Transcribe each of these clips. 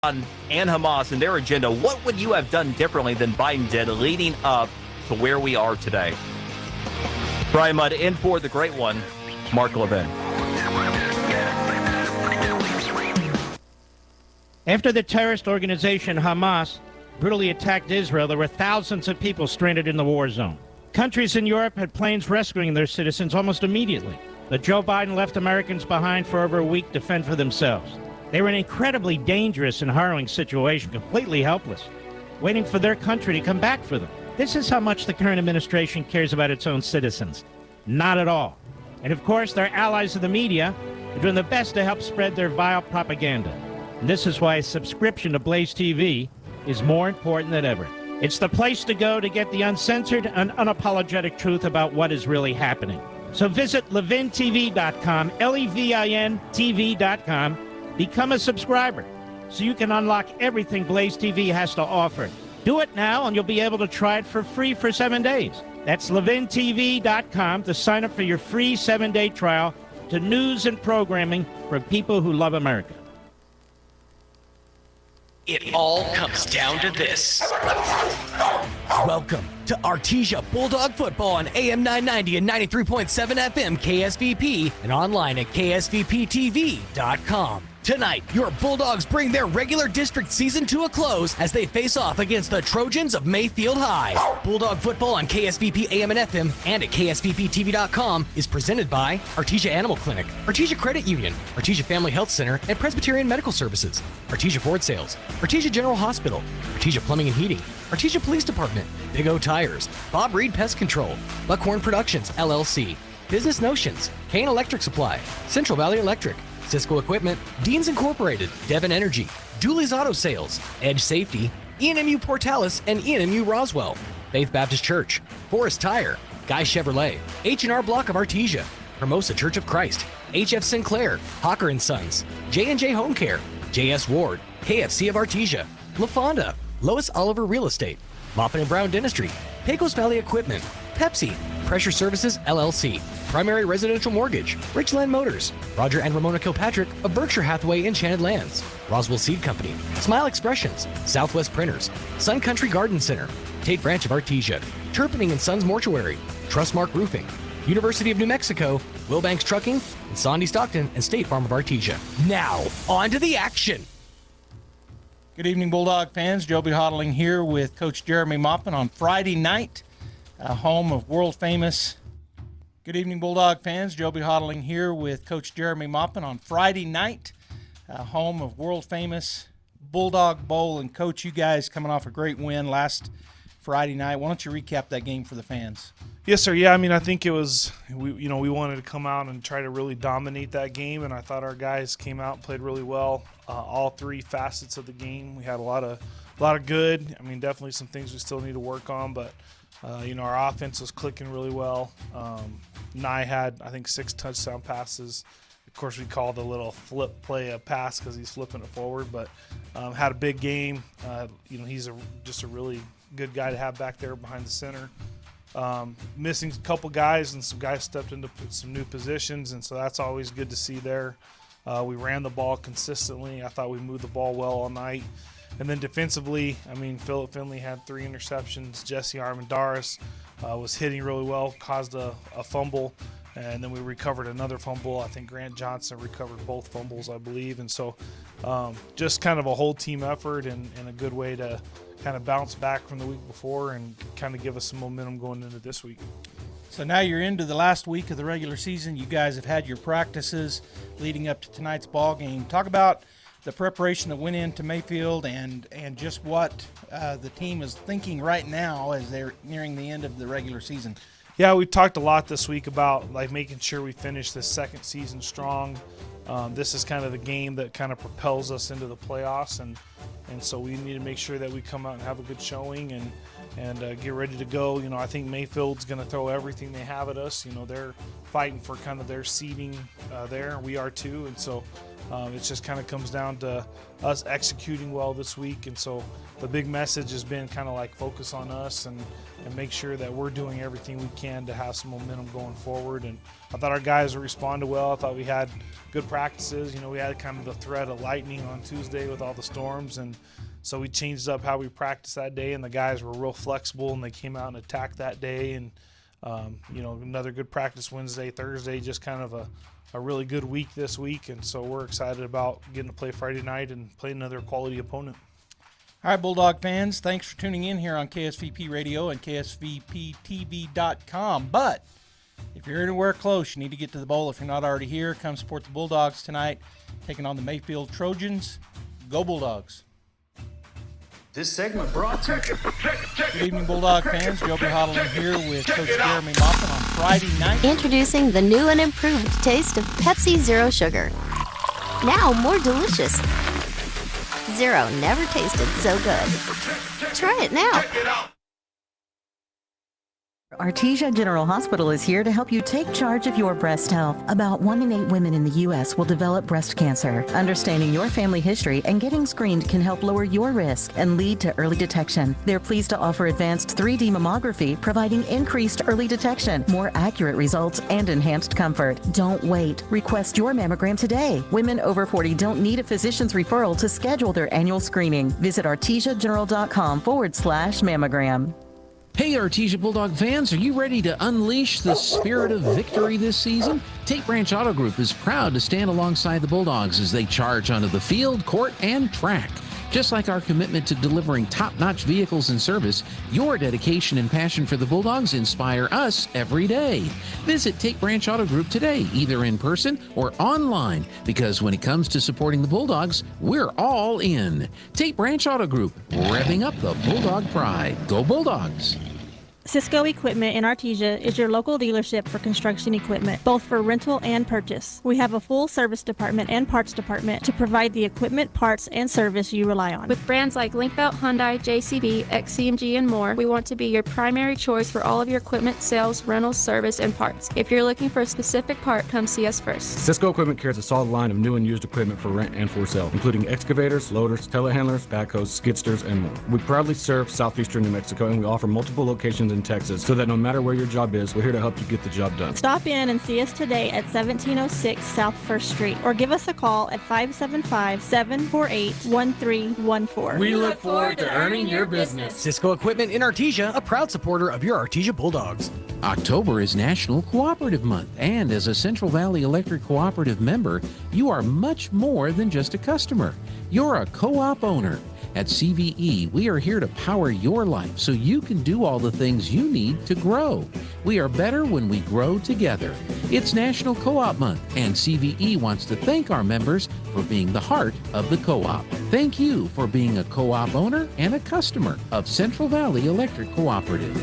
and Hamas and their agenda, what would you have done differently than Biden did leading up to where we are today? Brian Mudd in for the great one, Mark Levin. After the terrorist organization Hamas brutally attacked Israel, there were thousands of people stranded in the war zone. Countries in Europe had planes rescuing their citizens almost immediately. But Joe Biden left Americans behind for over a week to fend for themselves. They were in an incredibly dangerous and harrowing situation, completely helpless, waiting for their country to come back for them. This is how much the current administration cares about its own citizens. Not at all. And of course, their allies of the media are doing their best to help spread their vile propaganda. And this is why a subscription to Blaze TV is more important than ever. It's the place to go to get the uncensored and unapologetic truth about what is really happening. So visit levintv.com, Levin TV.com. Become a subscriber so you can unlock everything Blaze TV has to offer. Do it now and you'll be able to try it for free for 7 days. That's levintv.com to sign up for your free 7-day trial to news and programming for people who love America. It all comes down to this. Welcome to Artesia Bulldog Football on AM 990 and 93.7 FM KSVP and online at ksvptv.com. Tonight, your Bulldogs bring their regular district season to a close as they face off against the Trojans of Mayfield High. Bulldog Football on KSVP AM and FM and at ksvptv.com is presented by Artesia Animal Clinic, Artesia Credit Union, Artesia Family Health Center and Presbyterian Medical Services, Artesia Ford Sales, Artesia General Hospital, Artesia Plumbing and Heating, Artesia Police Department, Big O Tires, Bob Reed Pest Control, Buckhorn Productions, LLC, Business Notions, Kane Electric Supply, Central Valley Electric, Cisco Equipment, Deans Incorporated, Devon Energy, Dooley's Auto Sales, Edge Safety, ENMU Portales and ENMU Roswell, Faith Baptist Church, Forest Tire, Guy Chevrolet, H&R Block of Artesia, Hermosa Church of Christ, HF Sinclair, Hawker & Sons, J&J Home Care, JS Ward, KFC of Artesia, LaFonda, Lois Oliver Real Estate, Moffin & Brown Dentistry, Pecos Valley Equipment, Pepsi, Pressure Services LLC, Primary Residential Mortgage, Richland Motors, Roger and Ramona Kilpatrick of Berkshire Hathaway Enchanted Lands, Roswell Seed Company, Smile Expressions, Southwest Printers, Sun Country Garden Center, Tate Branch of Artesia, Turpinning and Sons Mortuary, Trustmark Roofing, University of New Mexico, Wilbanks Trucking, and Sondy Stockton and State Farm of Artesia. Now, on to the action. Good evening, Bulldog fans. Joby Hodling here with Coach Jeremy Maupin on Friday night, home of world-famous. Good evening, Bulldog fans. Joby Hodling here with Coach Jeremy Maupin on Friday night, home of world-famous Bulldog Bowl. And, Coach, you guys coming off a great win last Friday night. Why don't you recap that game for the fans? Yes, sir. Yeah, I mean, I think it was, we wanted to come out and try to really dominate that game, and I thought our guys came out and played really well. All three facets of the game. We had a lot of good. I mean, definitely some things we still need to work on, but our offense was clicking really well. Nye had, I think, 6 touchdown passes. Of course, we called a little flip play a pass because he's flipping it forward, but had a big game. He's just a really good guy to have back there behind the center. Missing a couple guys, and some guys stepped into some new positions, and so that's always good to see there. We ran the ball consistently. I thought we moved the ball well all night. And then defensively, I mean, Philip Finley had 3 interceptions. Jesse Armandaris was hitting really well, caused a fumble, and then we recovered another fumble. I think Grant Johnson recovered both fumbles, I believe. And so just kind of a whole team effort and a good way to kind of bounce back from the week before and kind of give us some momentum going into this week. So now you're into the last week of the regular season. You guys have had your practices leading up to tonight's ball game. Talk about the preparation that went into Mayfield and just what the team is thinking right now as they're nearing the end of the regular season. Yeah, we talked a lot this week about making sure we finish this second season strong. This is kind of the game that kind of propels us into the playoffs, and so we need to make sure that we come out and have a good showing and get ready to go. I think Mayfield's going to throw everything they have at us. They're fighting for kind of their seeding there. We are too, and so It just kind of comes down to us executing well this week. And so the big message has been kind of like focus on us and make sure that we're doing everything we can to have some momentum going forward. And I thought our guys responded well. I thought we had good practices. You know, we had kind of the threat of lightning on Tuesday with all the storms, and so we changed up how we practiced that day, and the guys were real flexible, and they came out and attacked that day. And, you know, another good practice Wednesday, Thursday, just kind of a really good week this week. And so we're excited about getting to play Friday night and play another quality opponent. All right, Bulldog fans, thanks for tuning in here on KSVP Radio and KSVPTV.com. But if you're anywhere close, you need to get to the bowl. If you're not already here, come support the Bulldogs tonight, taking on the Mayfield Trojans. Go Bulldogs. This segment brought to you. Good evening, Bulldog fans. Joby Hodling here with Coach Jeremy Moffin on Friday night. Introducing the new and improved taste of Pepsi Zero Sugar. Now more delicious. Zero never tasted so good. Try it now. Artesia General Hospital is here to help you take charge of your breast health. About 1 in 8 women in the U.S. will develop breast cancer. Understanding your family history and getting screened can help lower your risk and lead to early detection. They're pleased to offer advanced 3D mammography, providing increased early detection, more accurate results, and enhanced comfort. Don't wait. Request your mammogram today. Women over 40 don't need a physician's referral to schedule their annual screening. Visit artesiageneral.com/mammogram. Hey Artesia Bulldog fans, are you ready to unleash the spirit of victory this season? Tate Branch Auto Group is proud to stand alongside the Bulldogs as they charge onto the field, court, and track. Just like our commitment to delivering top-notch vehicles and service, your dedication and passion for the Bulldogs inspire us every day. Visit Tate Branch Auto Group today, either in person or online, because when it comes to supporting the Bulldogs, we're all in. Tate Branch Auto Group, revving up the Bulldog pride. Go Bulldogs! Cisco Equipment in Artesia is your local dealership for construction equipment, both for rental and purchase. We have a full service department and parts department to provide the equipment, parts, and service you rely on. With brands like Linkbelt, Hyundai, JCB, XCMG, and more, we want to be your primary choice for all of your equipment, sales, rentals, service, and parts. If you're looking for a specific part, come see us first. Cisco Equipment carries a solid line of new and used equipment for rent and for sale, including excavators, loaders, telehandlers, backhoes, skidsters, and more. We proudly serve southeastern New Mexico, and we offer multiple locations in Texas, so that no matter where your job is, we're here to help you get the job done. Stop in and see us today at 1706 South 1st Street, or give us a call at 575-748-1314. We look forward to earning your business. Cisco Equipment in Artesia, a proud supporter of your Artesia Bulldogs. October is National Cooperative Month, and as a Central Valley Electric Cooperative member, you are much more than just a customer. You're a co-op owner. At CVE, we are here to power your life so you can do all the things you need to grow. We are better when we grow together. It's National Co-op Month, and CVE wants to thank our members for being the heart of the co-op. Thank you for being a co-op owner and a customer of Central Valley Electric Cooperative.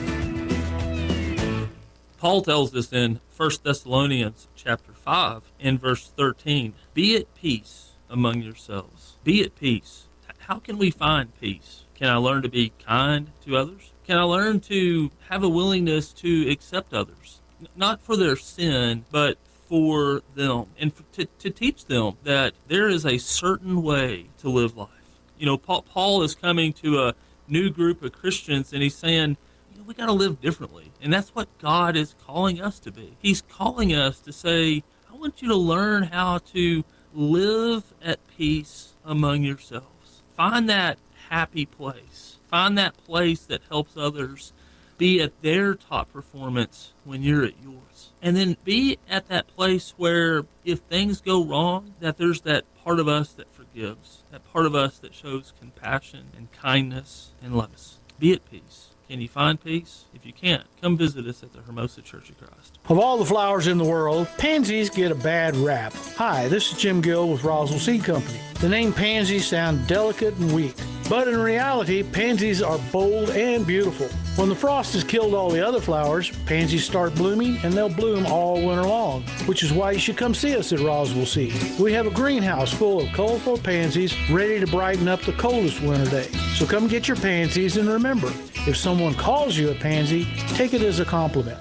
Paul tells us in 1 Thessalonians chapter 5 in verse 13, be at peace among yourselves. Be at peace. How can we find peace? Can I learn to be kind to others? Can I learn to have a willingness to accept others? Not for their sin, but for them. And to teach them that there is a certain way to live life. You know, Paul is coming to a new group of Christians, and he's saying, you know, we got to live differently. And that's what God is calling us to be. He's calling us to say, I want you to learn how to live at peace among yourselves. Find that happy place. Find that place that helps others be at their top performance when you're at yours. And then be at that place where if things go wrong, that there's that part of us that forgives, that part of us that shows compassion and kindness and love us. Be at peace. Can you find peace? If you can't, come visit us at the Hermosa Church of Christ. Of all the flowers in the world, pansies get a bad rap. Hi, this is Jim Gill with Roswell Seed Company. The name pansies sound delicate and weak, but in reality, pansies are bold and beautiful. When the frost has killed all the other flowers, pansies start blooming, and they'll bloom all winter long, which is why you should come see us at Roswell Seed. We have a greenhouse full of colorful pansies ready to brighten up the coldest winter day. So come get your pansies, and remember, if someone calls you a pansy, take it as a compliment.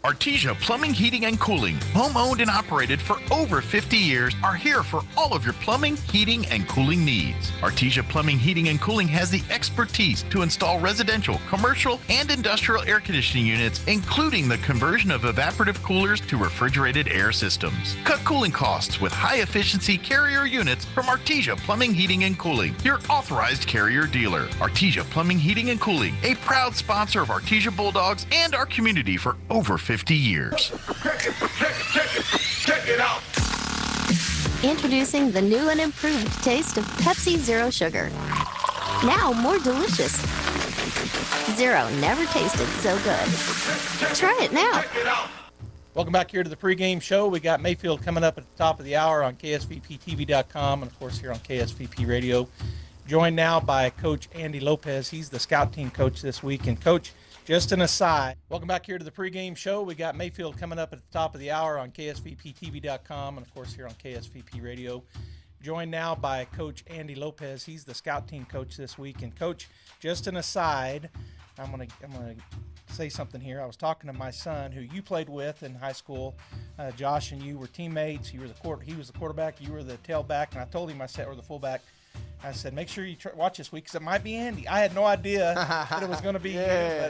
Artesia Plumbing, Heating, and Cooling, home-owned and operated for over 50 years, are here for all of your plumbing, heating, and cooling needs. Artesia Plumbing, Heating, and Cooling has the expertise to install residential, commercial, and industrial air conditioning units, including the conversion of evaporative coolers to refrigerated air systems. Cut cooling costs with high-efficiency Carrier units from Artesia Plumbing, Heating, and Cooling, your authorized Carrier dealer. Artesia Plumbing, Heating, and Cooling, a proud sponsor of Artesia Bulldogs and our community for over 50 years. Check it out. Introducing the new and improved taste of Pepsi Zero Sugar. Now more delicious. Zero never tasted so good. Try it now. Welcome back here to the pregame show. We got Mayfield coming up at the top of the hour on KSVPTV.com and, of course, here on KSVP Radio. Joined now by Coach Andy Lopez. He's the scout team coach this week. And, Coach, just an aside, welcome back here to the pregame show. We got Mayfield coming up at the top of the hour on KSVPTV.com and, of course, here on KSVP Radio. Joined now by Coach Andy Lopez. He's the scout team coach this week. And, Coach, just an aside, I'm gonna say something here. I was talking to my son, who you played with in high school. Josh and you were teammates. He was the quarterback. You were the tailback. And I told him, or the fullback. I said, make sure you watch this week because it might be Andy. I had no idea that it was going to be you.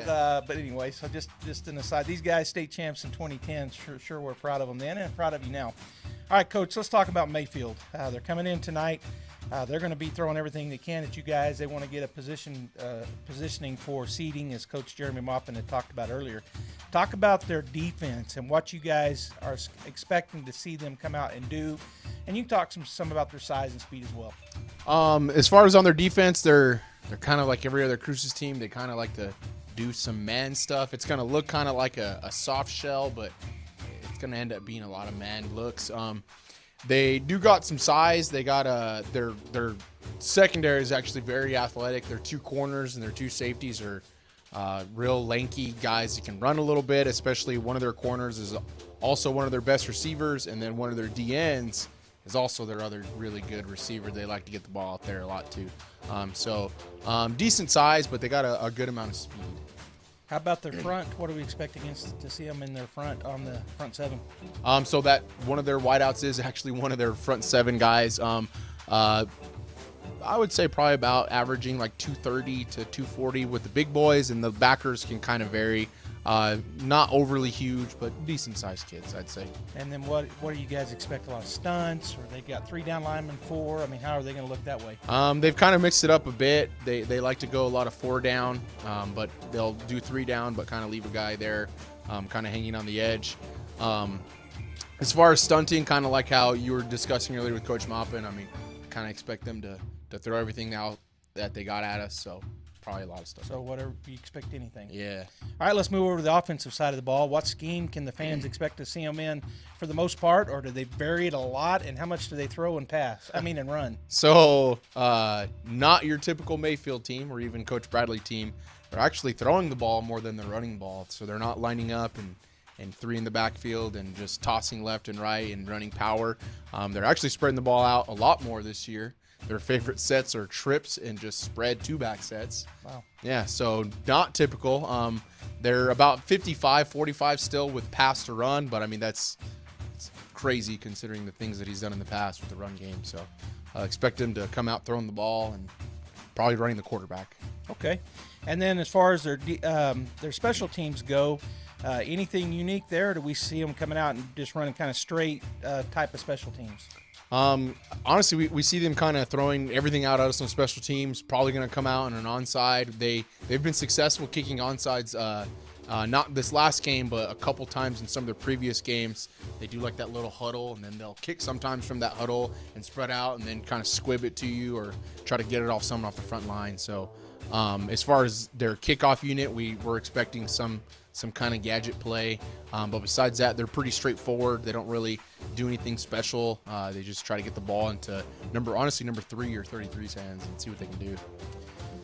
But anyway, so just an aside. These guys, state champs in 2010, sure we're proud of them then and proud of you now. All right, Coach, let's talk about Mayfield. They're coming in tonight. They're going to be throwing everything they can at you guys. They want to get a positioning for seeding, as Coach Jeremy Maupin had talked about earlier. Talk about their defense and what you guys are expecting to see them come out and do. And you can talk some about their size and speed as well. As far as on their defense, they're kind of like every other Cruces team. They kind of like to do some man stuff. It's going to look kind of like a soft shell, but it's going to end up being a lot of man looks. They do got some size. They got their secondary is actually very athletic. Their two corners and their two safeties are real lanky guys that can run a little bit, especially one of their corners is also one of their best receivers, and then one of their DNs is also their other really good receiver. They like to get the ball out there a lot too. Decent size, but they got a good amount of speed. How about their front? What are we expecting to see them in their front, on the front seven? So that one of their wideouts is actually one of their front seven guys. I would say probably about averaging like 230 to 240 with the big boys, and the backers can kind of vary. Not overly huge, but decent sized kids, I'd say. And then what do you guys expect? A lot of stunts, or they got 3 down linemen, 4? I mean, how are they going to look that way? They've kind of mixed it up a bit. They like to go a lot of 4 down, but they'll do 3 down, but kind of leave a guy there, kind of hanging on the edge. As far as stunting, kind of like how you were discussing earlier with Coach Maupin, I mean, kind of expect them to throw everything out that they got at us, so probably a lot of stuff. So whatever, you expect anything. Yeah. All right, let's move over to the offensive side of the ball. What scheme can the fans expect to see them in for the most part, or do they vary it a lot, and how much do they throw and pass? I mean, and run. So not your typical Mayfield team or even Coach Bradley team. They're actually throwing the ball more than they're running the ball. So they're not lining up and 3 in the backfield and just tossing left and right and running power. They're actually spreading the ball out a lot more this year. Their favorite sets are trips and just spread 2-back sets. Wow. Yeah, so not typical. They're about 55-45 still with pass to run, but I mean, it's crazy considering the things that he's done in the past with the run game. So expect him to come out throwing the ball and probably running the quarterback. Okay. And then as far as their special teams go, anything unique there? Or do we see them coming out and just running kind of straight type of special teams? Honestly, we see them kind of throwing everything out at us on special teams, probably going to come out on an onside. They've been successful kicking onsides, not this last game, but a couple times in some of their previous games. They do like that little huddle, and then they'll kick sometimes from that huddle and spread out and then kind of squib it to you or try to get it off someone off the front line. So as far as their kickoff unit, we're expecting some kind of gadget play. But besides that, they're pretty straightforward. They don't really do anything special. They just try to get the ball into number 3 or 33's hands and see what they can do.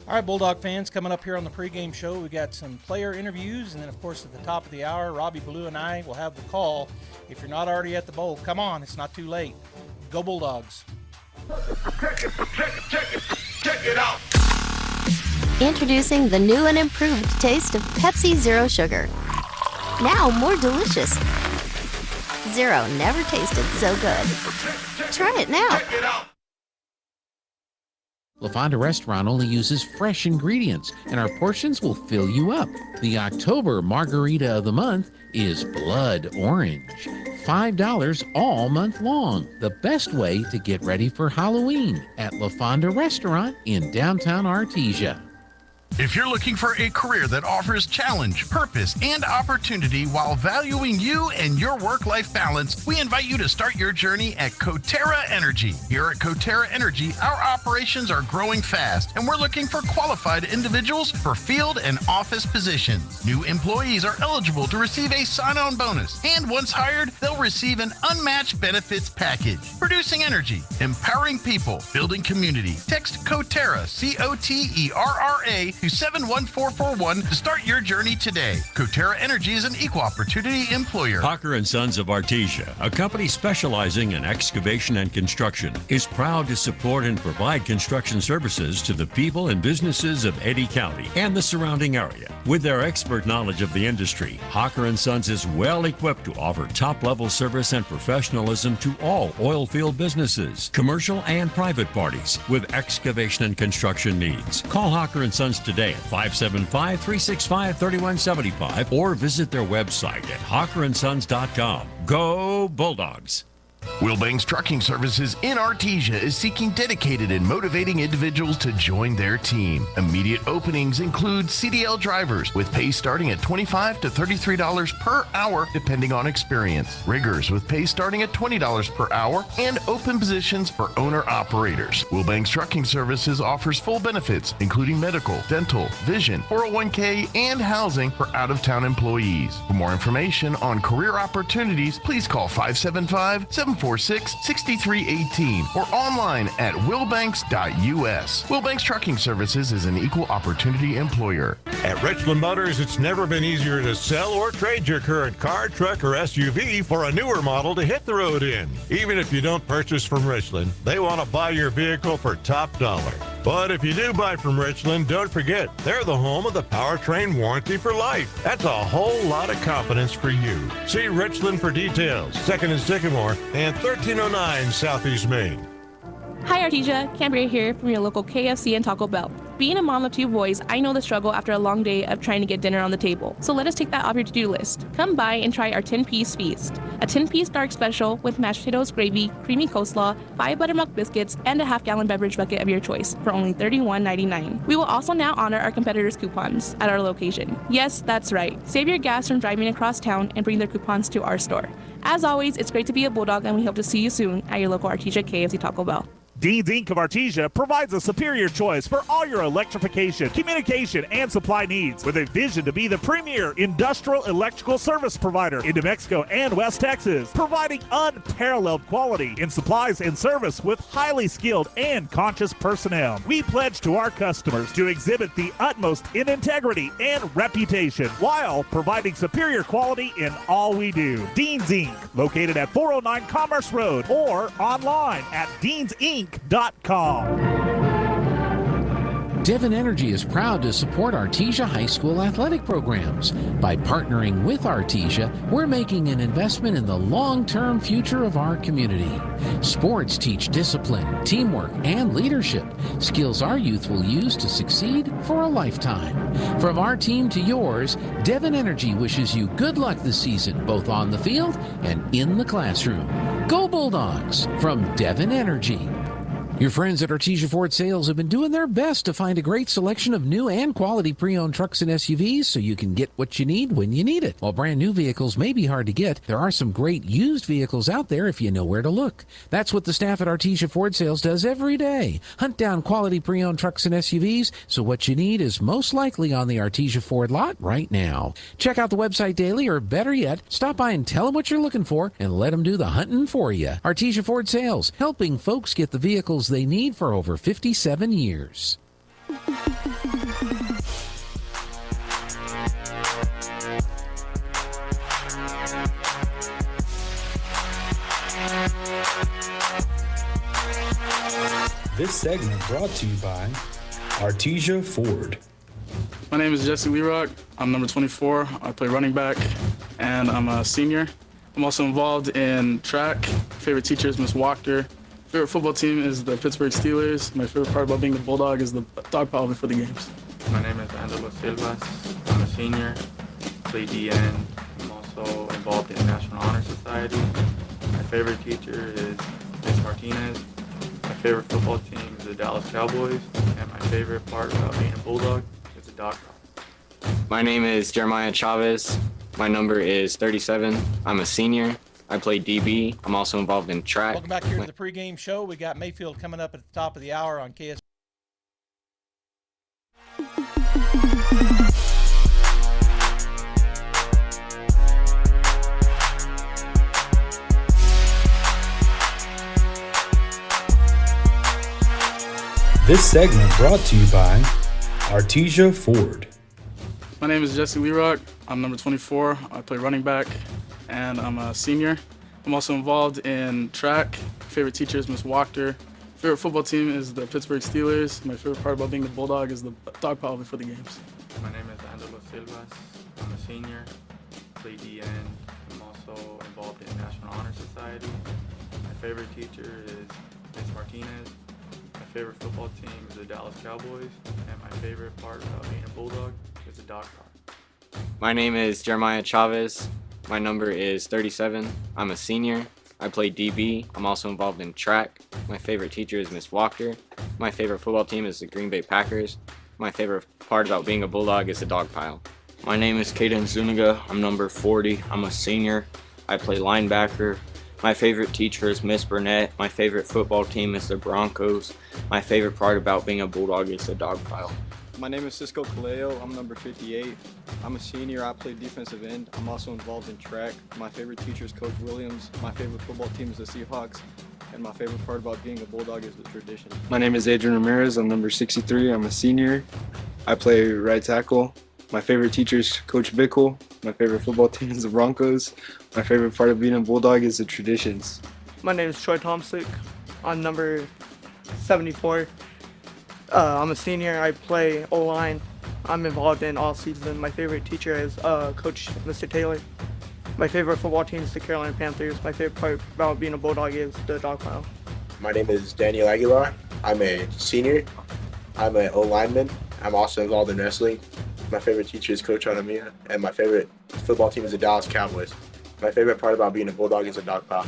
All right, Bulldog fans, coming up here on the pregame show, we got some player interviews, and then, of course, at the top of the hour, Robbie Ballou and I will have the call. If you're not already at the bowl, come on, it's not too late. Go Bulldogs. Check it out. Introducing the new and improved taste of Pepsi Zero Sugar. Now more delicious. Zero never tasted so good. Try it now. LaFonda Restaurant only uses fresh ingredients, and our portions will fill you up. The October margarita of the month is blood orange. $5 all month long. The best way to get ready for Halloween at LaFonda Restaurant in downtown Artesia. If you're looking for a career that offers challenge, purpose, and opportunity while valuing you and your work-life balance, we invite you to start your journey at Coterra Energy. Here at Coterra Energy, our operations are growing fast, and we're looking for qualified individuals for field and office positions. New employees are eligible to receive a sign-on bonus, and once hired, they'll receive an unmatched benefits package. Producing energy, empowering people, building community. Text Coterra, C-O-T-E-R-R-A, to 71441 to start your journey today. Coterra Energy is an equal opportunity employer. Hocker & Sons of Artesia, a company specializing in excavation and construction, is proud to support and provide construction services to the people and businesses of Eddy County and the surrounding area. With their expert knowledge of the industry, Hocker & Sons is well equipped to offer top-level service and professionalism to all oil field businesses, commercial and private parties with excavation and construction needs. Call Hocker & Sons today at 575-365-3175 or visit their website at hawkerandsons.com. Go Bulldogs! Wilbanks Trucking Services in Artesia is seeking dedicated and motivating individuals to join their team. Immediate openings include CDL drivers with pay starting at $25 to $33 per hour depending on experience. Riggers with pay starting at $20 per hour and open positions for owner-operators. Wilbanks Trucking Services offers full benefits including medical, dental, vision, 401k, and housing for out-of-town employees. For more information on career opportunities, please call 575-746-6318 or online at wilbanks.us. Wilbanks Trucking Services is an equal opportunity employer. At Richland Motors, it's never been easier to sell or trade your current car, truck, or SUV for a newer model to hit the road in. Even if you don't purchase from Richland, they want to buy your vehicle for top dollar. But if you do buy from Richland, don't forget, they're the home of the powertrain warranty for life. That's a whole lot of confidence for you. See Richland for details. 2nd and Sycamore and 1309 Southeast Main. Hi Artesia, Cambria here from your local KFC and Taco Bell. Being a mom of 2 boys, I know the struggle after a long day of trying to get dinner on the table. So let us take that off your to-do list. Come by and try our 10-piece feast. A 10-piece dark special with mashed potatoes, gravy, creamy coleslaw, 5 buttermilk biscuits, and a half-gallon beverage bucket of your choice for only $31.99. We will also now honor our competitors' coupons at our location. Yes, that's right. Save your gas from driving across town and bring their coupons to our store. As always, it's great to be a Bulldog, and we hope to see you soon at your local Artesia KFC Taco Bell. Dean's Inc. of Artesia provides a superior choice for all your electrification, communication, and supply needs with a vision to be the premier industrial electrical service provider in New Mexico and West Texas, providing unparalleled quality in supplies and service with highly skilled and conscious personnel. We pledge to our customers to exhibit the utmost in integrity and reputation while providing superior quality in all we do. Dean's Inc., located at 409 Commerce Road or online at deansinc.com. Devon Energy is proud to support Artesia High School athletic programs. By partnering with Artesia, we're making an investment in the long-term future of our community. Sports teach discipline, teamwork, and leadership, skills our youth will use to succeed for a lifetime. From our team to yours, Devon Energy wishes you good luck this season, both on the field and in the classroom. Go Bulldogs from Devon Energy. Your friends at Artesia Ford Sales have been doing their best to find a great selection of new and quality pre-owned trucks and SUVs so you can get what you need when you need it. While brand new vehicles may be hard to get, there are some great used vehicles out there if you know where to look. That's what the staff at Artesia Ford Sales does every day. Hunt down quality pre-owned trucks and SUVs so what you need is most likely on the Artesia Ford lot right now. Check out the website daily, or better yet, stop by and tell them what you're looking for and let them do the hunting for you. Artesia Ford Sales, helping folks get the vehicles they need for over 57 years. This segment brought to you by Artesia Ford. My name is Jesse Lerock. I'm number 24. I play running back. and I'm a senior. I'm also involved in track. Favorite teacher is Miss Walker. Favorite football team is the Pittsburgh Steelers. My favorite part about being a Bulldog is the dog pile before the games. My name is Angelo Silvas. I'm a senior, play DN. I'm also involved in National Honor Society. My favorite teacher is Miss Martinez. My favorite football team is the Dallas Cowboys. And my favorite part about being a Bulldog is the dog pile. My name is Jeremiah Chavez. My number is 37. I'm a senior. I play DB. I'm also involved in track. Welcome back here to the pregame show. We got Mayfield coming up at the top of the hour on KS. This segment brought to you by Artesia Ford. My name is Jesse Lerock. I'm number 24. I play running back, and I'm a senior. I'm also involved in track. Favorite teacher is Miss Walker. Favorite football team is the Pittsburgh Steelers. My favorite part about being a Bulldog is the dog pile before the games. My name is Angelo Silvas. I'm a senior, play DN. I'm also involved in National Honor Society. My favorite teacher is Miss Martinez. My favorite football team is the Dallas Cowboys. And my favorite part about being a Bulldog is the dog pile. My name is Jeremiah Chavez. My number is 37. I'm a senior. I play DB. I'm also involved in track. My favorite teacher is Miss Walker. My favorite football team is the Green Bay Packers. My favorite part about being a Bulldog is the dog pile. My name is Caden Zuniga. I'm number 40. I'm a senior. I play linebacker. My favorite teacher is Miss Burnett. My favorite football team is the Broncos. My favorite part about being a Bulldog is the dog pile. My name is Cisco Kaleo. I'm number 58. I'm a senior. I play defensive end. I'm also involved in track. My favorite teacher is Coach Williams. My favorite football team is the Seahawks. And my favorite part about being a Bulldog is the tradition. My name is Adrian Ramirez. I'm number 63. I'm a senior. I play right tackle. My favorite teacher is Coach Bickle. My favorite football team is the Broncos. My favorite part of being a Bulldog is the traditions. My name is Troy Tomsick. I'm number 74. I'm a senior. I play O-line. I'm involved in all season. My favorite teacher is Coach Mr. Taylor. My favorite football team is the Carolina Panthers. My favorite part about being a Bulldog is the dog pile. My name is Daniel Aguilar. I'm a senior. I'm an O-lineman. I'm also involved in wrestling. My favorite teacher is Coach Anamia, and my favorite football team is the Dallas Cowboys. My favorite part about being a Bulldog is the dog pile.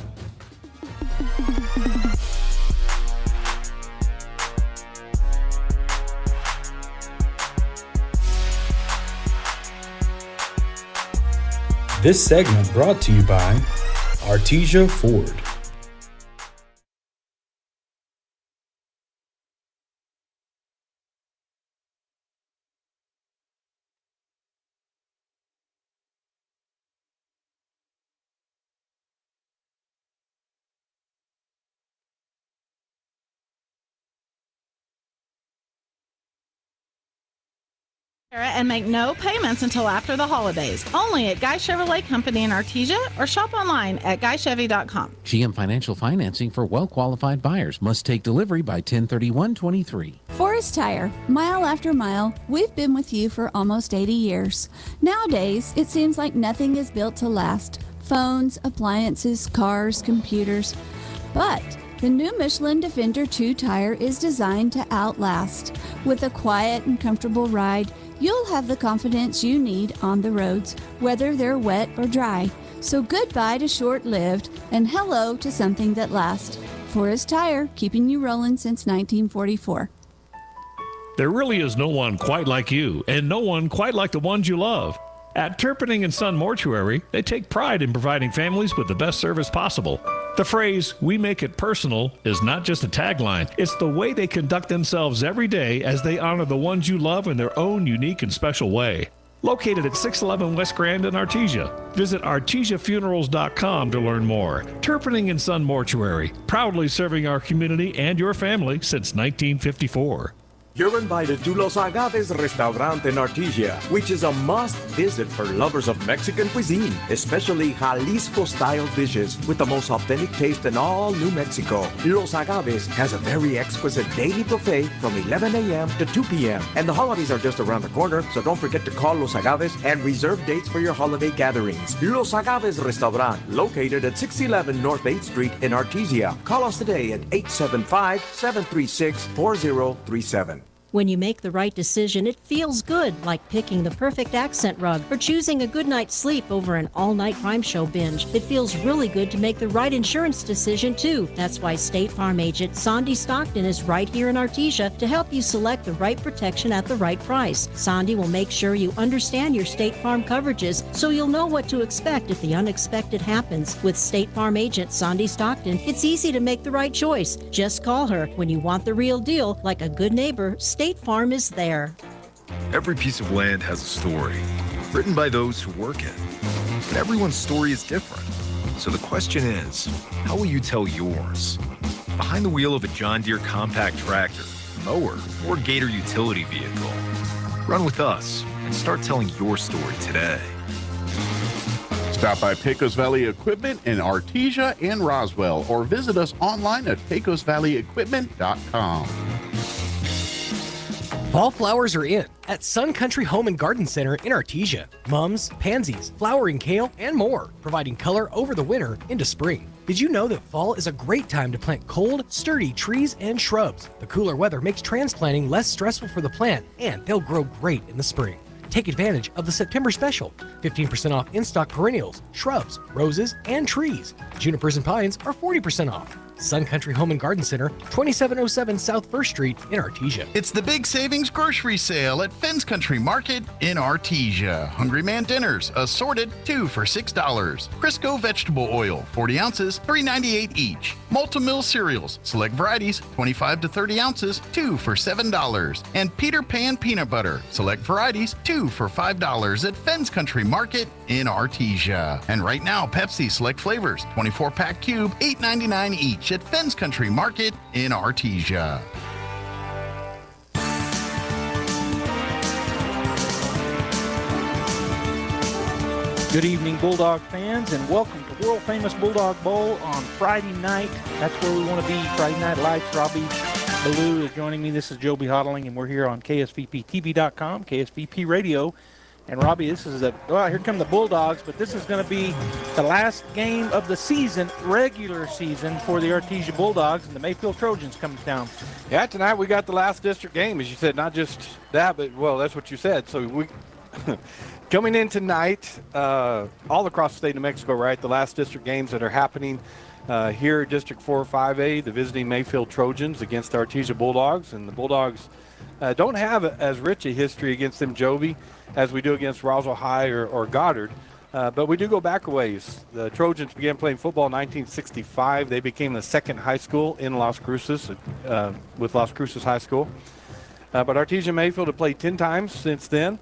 This segment brought to you by Artesia Ford. And make no payments until after the holidays. Only at Guy Chevrolet Company in Artesia or shop online at guychevy.com. GM Financial Financing for well-qualified buyers must take delivery by 10/31/23. Forest Tire, mile after mile, we've been with you for almost 80 years. Nowadays, it seems like nothing is built to last. Phones, appliances, cars, computers. But the new Michelin Defender 2 tire is designed to outlast. With a quiet and comfortable ride, you'll have the confidence you need on the roads, whether they're wet or dry. So goodbye to short-lived and hello to something that lasts. Forest Tire, keeping you rolling since 1944. There really is no one quite like you, and no one quite like the ones you love. At Turpinning & Son Mortuary, they take pride in providing families with the best service possible. The phrase, "we make it personal," is not just a tagline. It's the way they conduct themselves every day as they honor the ones you love in their own unique and special way. Located at 611 West Grand in Artesia. Visit artesiafunerals.com to learn more. Turpinning & Son Mortuary, proudly serving our community and your family since 1954. You're invited to Los Agaves Restaurant in Artesia, which is a must-visit for lovers of Mexican cuisine, especially Jalisco-style dishes with the most authentic taste in all New Mexico. Los Agaves has a very exquisite daily buffet from 11 a.m. to 2 p.m. And the holidays are just around the corner, so don't forget to call Los Agaves and reserve dates for your holiday gatherings. Los Agaves Restaurant, located at 611 North 8th Street in Artesia. Call us today at 875-736-4037. When you make the right decision, it feels good, like picking the perfect accent rug or choosing a good night's sleep over an all-night crime show binge. It feels really good to make the right insurance decision, too. That's why State Farm agent Sandy Stockton is right here in Artesia to help you select the right protection at the right price. Sandy will make sure you understand your State Farm coverages so you'll know what to expect if the unexpected happens. With State Farm agent Sandy Stockton, it's easy to make the right choice. Just call her when you want the real deal. Like a good neighbor, State Farm is there. Every piece of land has a story, written by those who work it. But everyone's story is different. So the question is, how will you tell yours? Behind the wheel of a John Deere compact tractor, mower, or Gator utility vehicle. Run with us and start telling your story today. Stop by Pecos Valley Equipment in Artesia and Roswell, or visit us online at pecosvalleyequipment.com. Fall flowers are in at Sun Country Home and Garden Center in Artesia. Mums, pansies, flowering kale, and more, providing color over the winter into spring. Did you know that fall is a great time to plant cold, sturdy trees and shrubs? The cooler weather makes transplanting less stressful for the plant, and they'll grow great in the spring. Take advantage of the September special. 15% off in-stock perennials, shrubs, roses, and trees. Junipers and pines are 40% off. Sun Country Home and Garden Center, 2707 South 1st Street in Artesia. It's the Big Savings Grocery Sale at Fens Country Market in Artesia. Hungry Man dinners, assorted, 2 for $6. Crisco vegetable oil, 40 ounces, $3.98 each. Multi-Mill cereals, select varieties, 25 to 30 ounces, 2 for $7. And Peter Pan peanut butter, select varieties, 2 for $5 at Fens Country Market in Artesia. And right now, Pepsi select flavors, 24-pack cube, $8.99 each at Fens Country Market in Artesia. Good evening, Bulldog fans, and welcome to World Famous Bulldog Bowl on Friday night. That's where we want to be. Friday Night Lights. Robbie Ballou is joining me. This is Joby Hodling, and we're here on KSVPTV.com, KSVP Radio. And Robbie, this is here come the Bulldogs, but this is going to be the last game of the season, regular season, for the Artesia Bulldogs, and the Mayfield Trojans comes down. Yeah, tonight we got the last district game, as you said, not just that, but, well, that's what you said. So we coming in tonight, all across the state of New Mexico, right, the last district games that are happening here at District 4 5A, the visiting Mayfield Trojans against the Artesia Bulldogs, and the Bulldogs don't have as rich a history against them, Joby, as we do against Roswell High or Goddard. But we do go back a ways. The Trojans began playing football in 1965. They became the second high school in Las Cruces with Las Cruces High School. But Artesia and Mayfield have played 10 times since then,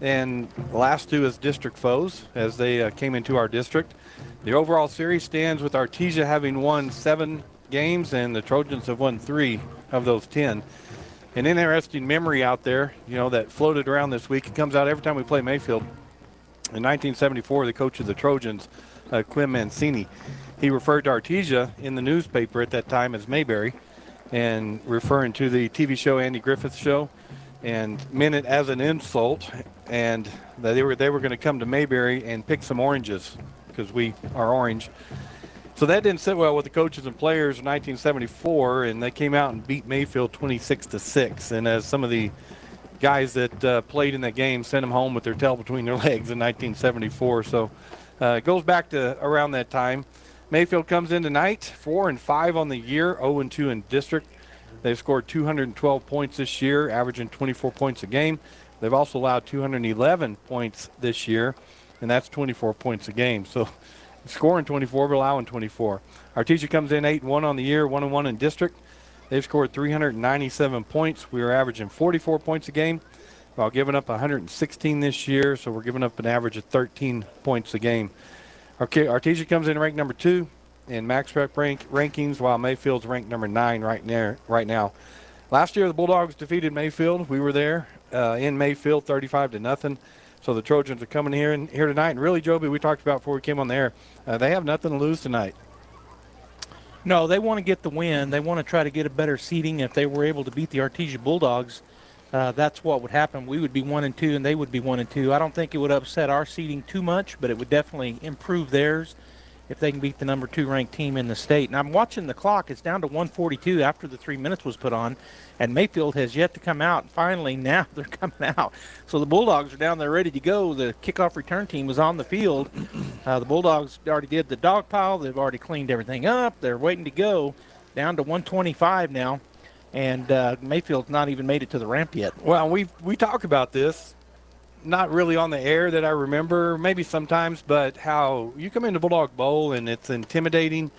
and the last 2 as district foes as they came into our district. The overall series stands with Artesia having won 7 games, and the Trojans have won 3 of those 10. An interesting memory out there, that floated around this week. It comes out every time we play Mayfield. In 1974, the coach of the Trojans, Clem Mancini, he referred to Artesia in the newspaper at that time as Mayberry, and referring to the TV show Andy Griffith Show, and meant it as an insult, and that they were going to come to Mayberry and pick some oranges because we are orange. So that didn't sit well with the coaches and players in 1974, and they came out and beat Mayfield 26-6. And as some of the guys that played in that game sent them home with their tail between their legs in 1974. So it goes back to around that time. Mayfield comes in tonight, 4-5 on the year, 0-2 in district. They've scored 212 points this year, averaging 24 points a game. They've also allowed 211 points this year, and that's 24 points a game. So scoring 24, but allowing 24. Artesia comes in 8-1 on the year, 1-1 in district. They've scored 397 points. We are averaging 44 points a game while giving up 116 this year, so we're giving up an average of 13 points a game. Artesia comes in ranked number 2 in MaxRep rankings, while Mayfield's ranked number 9 right now. Last year, the Bulldogs defeated Mayfield. We were there in Mayfield, 35-0. So the Trojans are coming here tonight. And really, Joby, we talked about before we came on the air, they have nothing to lose tonight. No, they want to get the win. They want to try to get a better seeding. If they were able to beat the Artesia Bulldogs, that's what would happen. We would be 1-2, and they would be 1-2. I don't think it would upset our seeding too much, but it would definitely improve theirs if they can beat the number 2 ranked team in the state. And I'm watching the clock. It's down to 1:42 after the 3 minutes was put on, and Mayfield has yet to come out. Finally, now they're coming out. So the Bulldogs are down there ready to go. The kickoff return team was on the field. The Bulldogs already did the dog pile. They've already cleaned everything up. They're waiting to go. Down to 1:25 now, and Mayfield's not even made it to the ramp yet. Well, we talk about this. Not really on the air that I remember, maybe sometimes, but how you come into Bulldog Bowl and it's an intimidating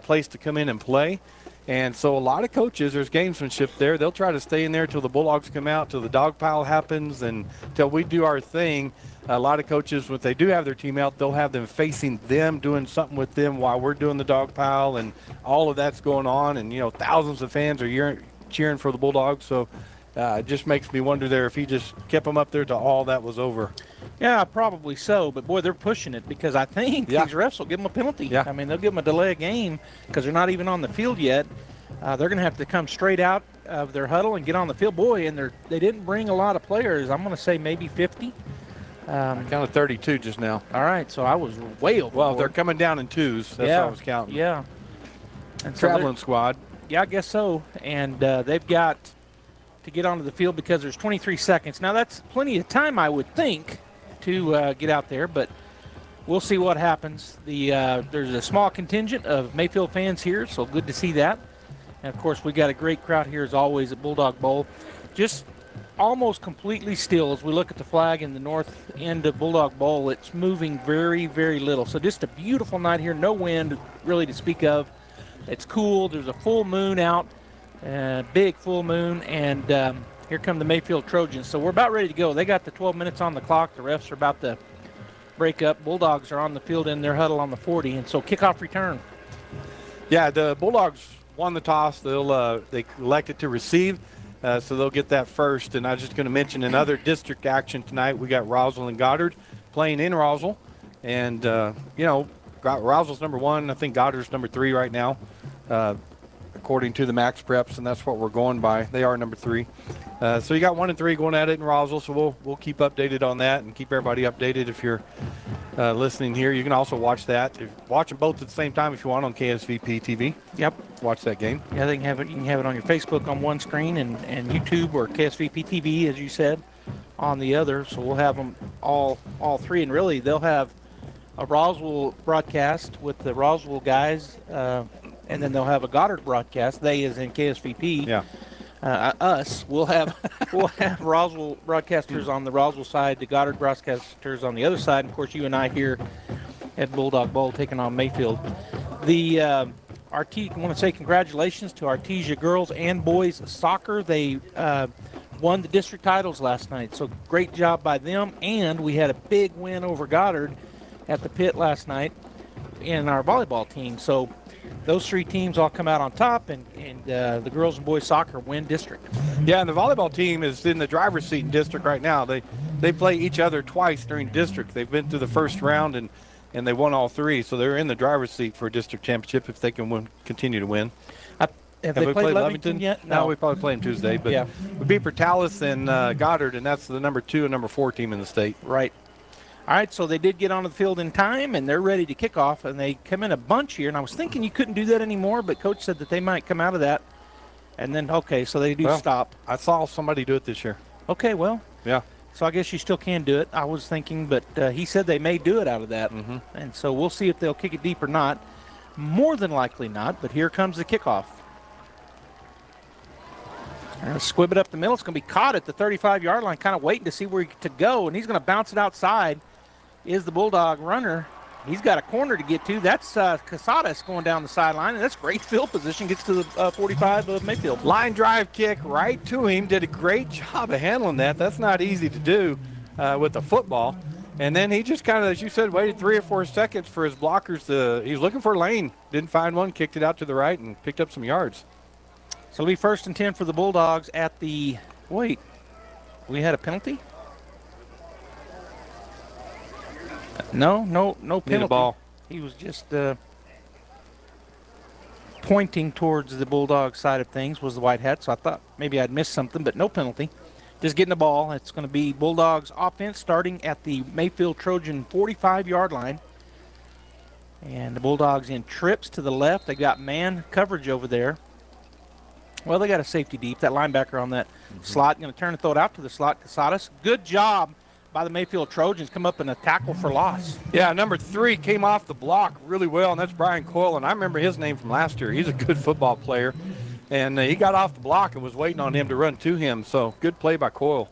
place to come in and play. And so a lot of coaches, there's gamesmanship there. They'll try to stay in there till the Bulldogs come out, till the dog pile happens, and till we do our thing. A lot of coaches, when they do have their team out, they'll have them facing them, doing something with them while we're doing the dog pile, and all of that's going on. And, thousands of fans are cheering for the Bulldogs. So it just makes me wonder there if he just kept them up there till all that was over. Yeah, probably so. But, boy, they're pushing it because I think these refs will give them a penalty. Yeah. I mean, they'll give them a delay of game because they're not even on the field yet. They're going to have to come straight out of their huddle and get on the field. Boy, and they didn't bring a lot of players. I'm going to say maybe 50. I counted 32 just now. All right, so I was way over. Well, they're coming down in twos. That's how I was counting. Yeah. And so traveling squad. Yeah, I guess so. And they've got to get onto the field because there's 23 seconds. Now, that's plenty of time, I would think, to get out there, but we'll see what happens. There's a small contingent of Mayfield fans here, so good to see that. And, of course, we got a great crowd here, as always, at Bulldog Bowl. Just almost completely still as we look at the flag in the north end of Bulldog Bowl. It's moving very, very little. So just a beautiful night here. No wind really to speak of. It's cool. There's a full moon out, big full moon, and here come the Mayfield Trojans. So we're about ready to go. They got the 12 minutes on the clock. The refs are about to break up. Bulldogs are on the field in their huddle on the 40, and so kickoff return. Yeah, the Bulldogs won the toss. They elected to receive, so they'll get that first. And I was just going to mention another district action tonight. We got Roswell and Goddard playing in Roswell. And, Roswell's number 1. I think Goddard's number 3 right now, according to the Max Preps, and that's what we're going by. They are number 3. So you got 1 and 3 going at it in Roswell, so we'll keep updated on that and keep everybody updated if you're listening here. You can also watch that. Watch them both at the same time if you want on KSVP TV. Yep. Watch that game. Yeah, they can have it. You can have it on your Facebook on one screen and YouTube or KSVP TV, as you said, on the other. So we'll have them all 3, and really they'll have a Roswell broadcast with the Roswell guys, and then they'll have a Goddard broadcast. They is in KSVP. Yeah. We'll have Roswell broadcasters on the Roswell side, the Goddard broadcasters on the other side, and of course you and I here at Bulldog Bowl taking on Mayfield. I want to say congratulations to Artesia girls and boys soccer. They won the district titles last night, so great job by them. And we had a big win over Goddard at the pit last night in our volleyball team. So those 3 teams all come out on top, and the girls and boys soccer win district. Yeah, and the volleyball team is in the driver's seat in district right now. They play each other twice during district. They've been through the first round, and they won all 3. So they're in the driver's seat for a district championship if they can continue to win. Have they played Lovington yet? No, we probably play them Tuesday. But yeah. We beat Portales and Goddard, and that's the number 2 and number 4 team in the state. Right. All right, so they did get onto the field in time, and they're ready to kick off, and they come in a bunch here. And I was thinking you couldn't do that anymore, but Coach said that they might come out of that. And then, okay, so they do stop. I saw somebody do it this year. Okay, well. Yeah. So I guess you still can do it. I was thinking, but he said they may do it out of that. Mm-hmm. And so we'll see if they'll kick it deep or not. More than likely not, but here comes the kickoff. Squib it up the middle. It's going to be caught at the 35-yard line, kind of waiting to see where to go, and he's going to bounce it outside. Is the Bulldog runner. He's got a corner to get to. That's Casadas going down the sideline, and that's great field position. Gets to the 45 of Mayfield. Line drive kick right to him. Did a great job of handling that. That's not easy to do with the football. And then he just kind of, as you said, waited 3 or 4 seconds for his blockers to – he was looking for a lane. Didn't find one, kicked it out to the right, and picked up some yards. So it'll be 1st and 10 for the Bulldogs at the, wait, we had a penalty? No penalty. Need a ball. He was just pointing towards the Bulldog side of things, was the white hat, so I thought maybe I'd missed something, but no penalty. Just getting the ball. It's going to be Bulldogs offense starting at the Mayfield Trojan 45-yard line. And the Bulldogs in trips to the left. They got man coverage over there. Well, they got a safety deep. That linebacker on that slot. Going to turn and throw it out to the slot. Casadas. Good job by the Mayfield Trojans. Come up in a tackle for loss. Yeah, number 3 came off the block really well, and that's Brian Coyle. And I remember his name from last year. He's a good football player. And he got off the block and was waiting on him to run to him. So good play by Coyle.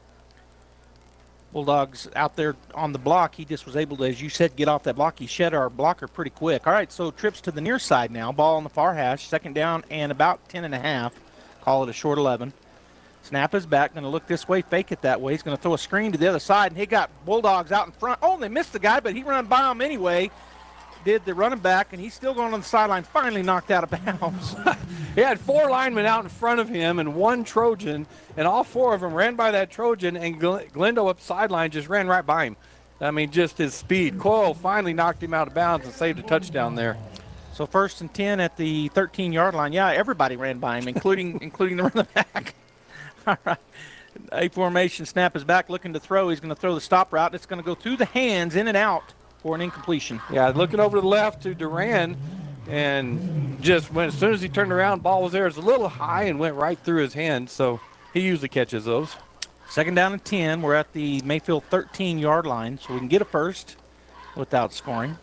Bulldogs out there on the block. He just was able to, as you said, get off that block. He shed our blocker pretty quick. All right, so trips to the near side now. Ball on the far hash. 2nd down and about 10.5. Call it a short 11. Snap is back. Going to look this way, fake it that way. He's going to throw a screen to the other side, and he got Bulldogs out in front. Oh, they missed the guy, but he ran by him anyway. Did the running back, and he's still going on the sideline. Finally knocked out of bounds. He had 4 linemen out in front of him and 1 Trojan, and all 4 of them ran by that Trojan, and Glendo up sideline just ran right by him. I mean, just his speed. Coyle finally knocked him out of bounds and saved a touchdown there. So 1st and 10 at the 13-yard line. Yeah, everybody ran by him, including the running back. All right. A formation, snap is back, looking to throw. He's going to throw the stop route. It's going to go through the hands, in and out for an incompletion. Yeah, looking over to the left to Duran, and just when as soon as he turned around, ball was there. It was a little high and went right through his hand, so he usually catches those. 2nd down and 10. We're at the Mayfield 13-yard line, so we can get a first without scoring.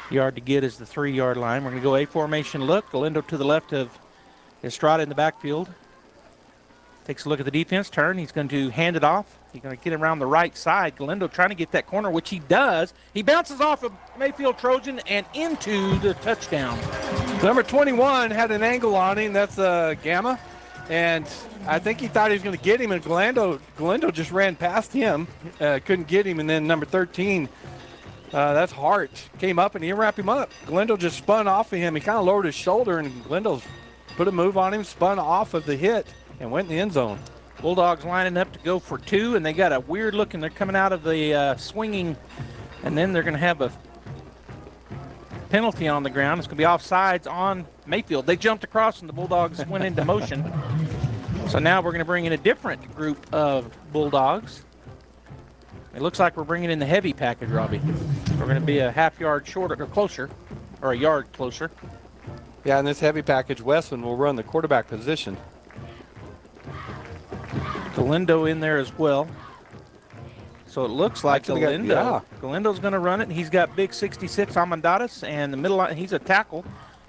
Yard to get is the 3-yard line. We're going to go A formation look. Galindo to the left of Estrada in the backfield. Takes a look at the defense, turn. He's going to hand it off. He's going to get around the right side. Galindo trying to get that corner, which he does. He bounces off of Mayfield Trojan and into the touchdown. Number 21 had an angle on him. That's Gamma. And I think he thought he was going to get him, and Galindo just ran past him. Couldn't get him. And then number 13, that's Hart, came up and he wrapped him up. Galindo just spun off of him. He kind of lowered his shoulder, and Galindo put a move on him, spun off of the hit, and went in the end zone. Bulldogs lining up to go for 2, and they got a weird look, and they're coming out of the swinging, and then they're going to have a penalty on the ground. It's going to be offsides on Mayfield. They jumped across, and the Bulldogs went into motion. So now we're going to bring in a different group of Bulldogs. It looks like we're bringing in the heavy package, Robbie. We're going to be a half yard shorter or closer, or a yard closer. Yeah, in this heavy package, Weston will run the quarterback position. Galindo in there as well. So it looks like Galindo. Yeah. Galindo's going to run it, and he's got big 66 Amandadas, and the middle line, he's a tackle,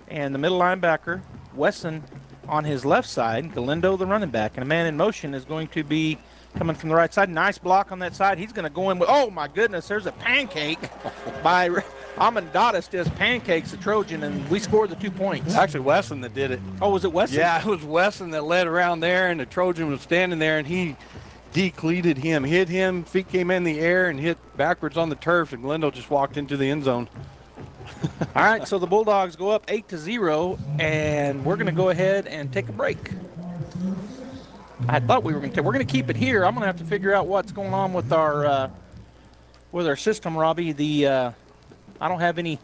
and the middle linebacker, Wesson, on his left side. Galindo, the running back, and a man in motion is going to be coming from the right side. Nice block on that side. He's going to go in with, oh my goodness, there's a pancake by Amandadas. Does pancakes the Trojan, and we scored the 2 points. Actually, Wesson that did it. Oh, was it Wesson? Yeah, it was Wesson that led around there, and the Trojan was standing there, and he decleated him, hit him, feet came in the air and hit backwards on the turf, and Galindo just walked into the end zone. All right, so the Bulldogs go up 8-0, and we're going to go ahead and take a break. I thought we were going to. We're going to keep it here. I'm going to have to figure out what's going on with our system, Robbie. I don't have any.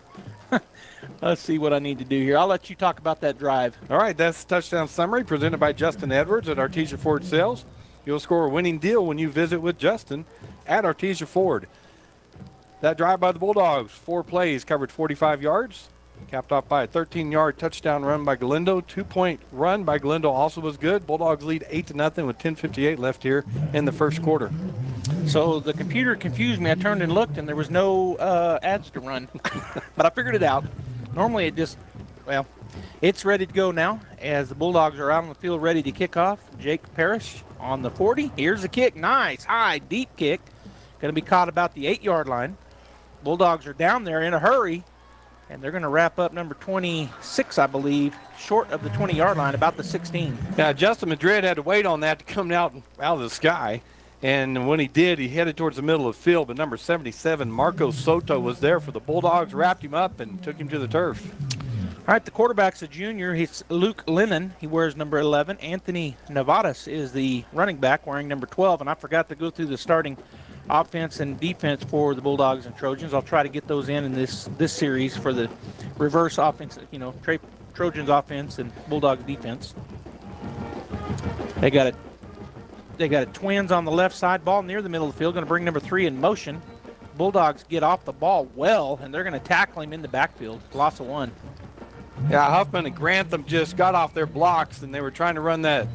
Let's see what I need to do here. I'll let you talk about that drive. All right, that's touchdown summary presented by Justin Edwards at Artesia Ford Sales. You'll score a winning deal when you visit with Justin at Artesia Ford. That drive by the Bulldogs, 4 plays, covered 45 yards, capped off by a 13-yard touchdown run by Galindo. 2-point run by Galindo also was good. Bulldogs lead 8-0 with 10:58 left here in the first quarter. So the computer confused me. I turned and looked, and there was no ads to run. But I figured it out. Normally it just, well, it's ready to go now as the Bulldogs are out on the field ready to kick off. Jake Parrish on the 40. Here's the kick. Nice, high, deep kick. Going to be caught about the 8-yard line. Bulldogs are down there in a hurry, and they're going to wrap up number 26, I believe, short of the 20-yard line, about the 16. Yeah, Justin Madrid had to wait on that to come out of the sky. And when he did, he headed towards the middle of the field. But number 77, Marco Soto, was there for the Bulldogs, wrapped him up, and took him to the turf. All right, the quarterback's a junior. He's Luke Lennon. He wears number 11. Anthony Nevadas is the running back wearing number 12. And I forgot to go through the starting offense and defense for the Bulldogs and Trojans. I'll try to get those in this series for the reverse offense, Trojans offense and Bulldogs defense. They got a twins on the left side, ball near the middle of the field, going to bring number 3 in motion. Bulldogs get off the ball well, and they're going to tackle him in the backfield. Loss of 1. Yeah, Huffman and Grantham just got off their blocks, and they were trying to run that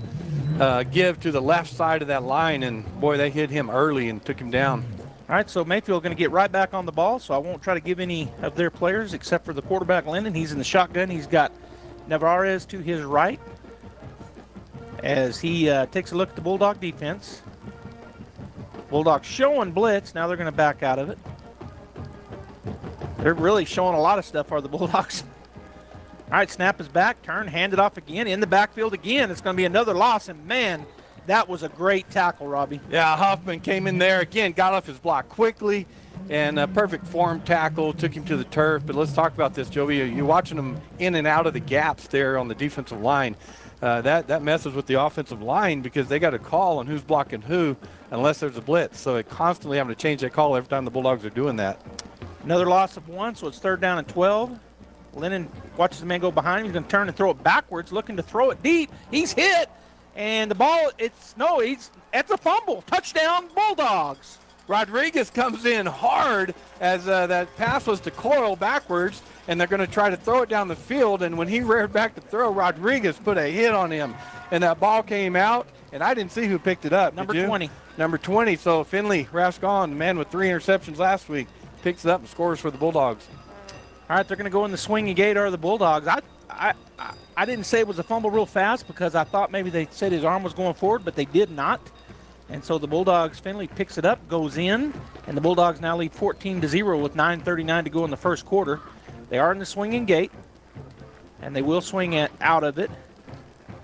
give to the left side of that line, and, boy, they hit him early and took him down. All right, so Mayfield going to get right back on the ball, so I won't try to give any of their players except for the quarterback, Lennon. He's in the shotgun. He's got Navarez to his right as he takes a look at the Bulldog defense. Bulldogs showing blitz. Now they're going to back out of it. They're really showing a lot of stuff, are the Bulldogs. All right, snap is back. Turn, hand it off again. In the backfield again. It's going to be another loss. And, man, that was a great tackle, Robbie. Yeah, Huffman came in there again, got off his block quickly, and a perfect form tackle, took him to the turf. But let's talk about this, Joey. You're watching them in and out of the gaps there on the defensive line. That messes with the offensive line because they got a call on who's blocking who unless there's a blitz. So they constantly having to change that call every time the Bulldogs are doing that. Another loss of 1, so it's 3rd down and 12. Lennon watches the man go behind him. He's going to turn and throw it backwards, looking to throw it deep. He's hit, and the ball, it's a fumble. Touchdown, Bulldogs. Rodriguez comes in hard as that pass was to Coyle backwards, and they're going to try to throw it down the field. And when he reared back to throw, Rodriguez put a hit on him, and that ball came out, and I didn't see who picked it up. Number 20. Number 20. So Finley Rascon, the man with 3 interceptions last week, picks it up and scores for the Bulldogs. All right, they're going to go in the swinging gate are the Bulldogs. I didn't say it was a fumble real fast because I thought maybe they said his arm was going forward, but they did not. And so the Bulldogs, Finley picks it up, goes in, and the Bulldogs now lead 14-0 with 9:39 to go in the first quarter. They are in the swinging gate, and they will swing out of it.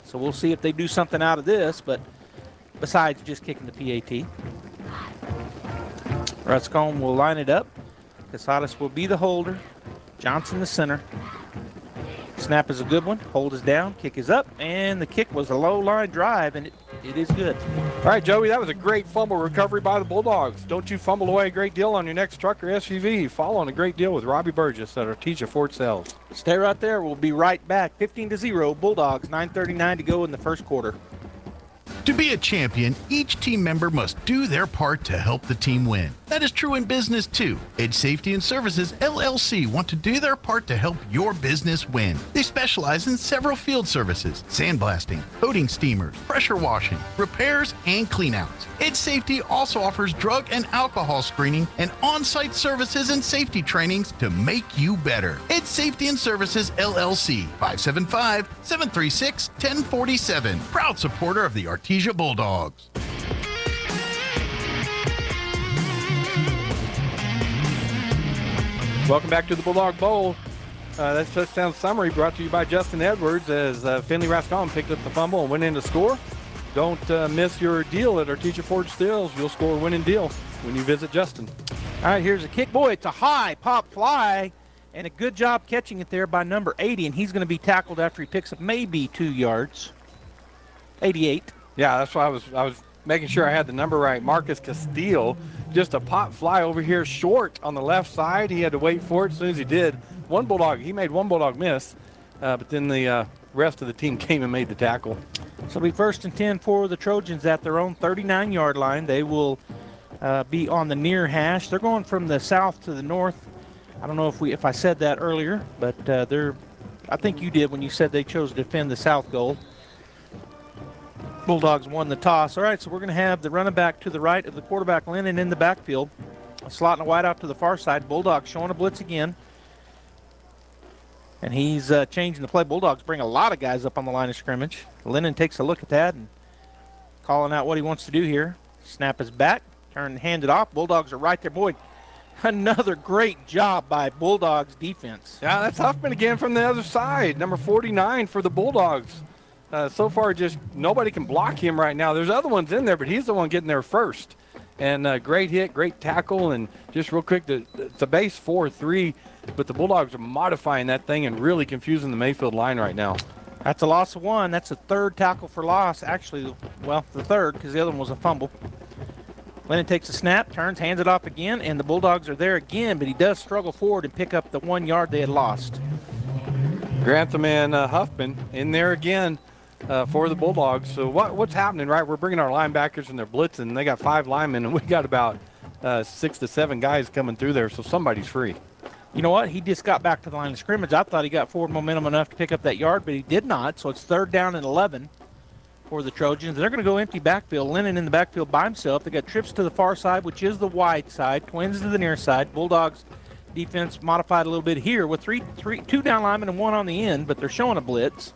So we'll see if they do something out of this, but besides just kicking the PAT. Rascon will line it up. Casadas will be the holder. Johnson the center. Snap is a good one. Hold is down. Kick is up. And the kick was a low line drive, and it is good. All right, Joey, that was a great fumble recovery by the Bulldogs. Don't you fumble away a great deal on your next truck or SUV. Follow on a great deal with Robbie Burgess at Artesia Ford Sales. Stay right there. We'll be right back. 15-0. Bulldogs. 9:39 to go in the first quarter. To be a champion, each team member must do their part to help the team win. That is true in business too. Edge Safety and Services LLC want to do their part to help your business win. They specialize in several field services: sandblasting, coating steamers, pressure washing, repairs, and cleanouts. Edge Safety also offers drug and alcohol screening and on-site services and safety trainings to make you better. Edge Safety and Services LLC, 575-736-1047. Proud supporter of the Artesia Bulldogs. Welcome back to the Bulldog Bowl. That's touchdown summary brought to you by Justin Edwards as Finley Rascon picked up the fumble and went in to score. Don't miss your deal at Artesia Ford Stills. You'll score a winning deal when you visit Justin. All right, here's a kick. Boy, it's a high pop fly, and a good job catching it there by number 80, and he's going to be tackled after he picks up maybe 2 yards. 88. Yeah, that's why I was making sure I had the number right. Marcus Castile, just a pop fly over here short on the left side. He had to wait for it. As soon as he did, he made one Bulldog miss, but then the rest of the team came and made the tackle. So it'll be 1st and 10 for the Trojans at their own 39-yard line. They will be on the near hash. They're going from the south to the north. I don't know if I said that earlier, but I think you did when you said they chose to defend the south goal. Bulldogs won the toss. All right, so we're going to have the running back to the right of the quarterback, Lennon, in the backfield. A slot and a wide out to the far side. Bulldogs showing a blitz again. And he's changing the play. Bulldogs bring a lot of guys up on the line of scrimmage. Lennon takes a look at that and calling out what he wants to do here. Snap is back. Turn and hand it off. Bulldogs are right there. Boy, another great job by Bulldogs defense. Yeah, that's Huffman again from the other side. Number 49 for the Bulldogs. So far, just nobody can block him right now. There's other ones in there, but he's the one getting there first. And great hit, great tackle, and just real quick, it's a base 4-3 but the Bulldogs are modifying that thing and really confusing the Mayfield line right now. That's a loss of 1. That's a third tackle for loss. Actually, well, the third, because the other one was a fumble. Lennon takes a snap, turns, hands it off again, and the Bulldogs are there again, but he does struggle forward and pick up the 1 yard they had lost. Grantham and Huffman in there again for the Bulldogs. So what's happening, right? We're bringing our linebackers and they're blitzing. They got 5 linemen, and we got about 6 to 7 guys coming through there, so somebody's free. You know what? He just got back to the line of scrimmage. I thought he got forward momentum enough to pick up that yard, but he did not. So it's 3rd down and 11 for the Trojans. They're going to go empty backfield. Lennon in the backfield by himself. They got trips to the far side, which is the wide side. Twins to the near side. Bulldogs defense modified a little bit here with 2 down linemen and 1 on the end, but they're showing a blitz.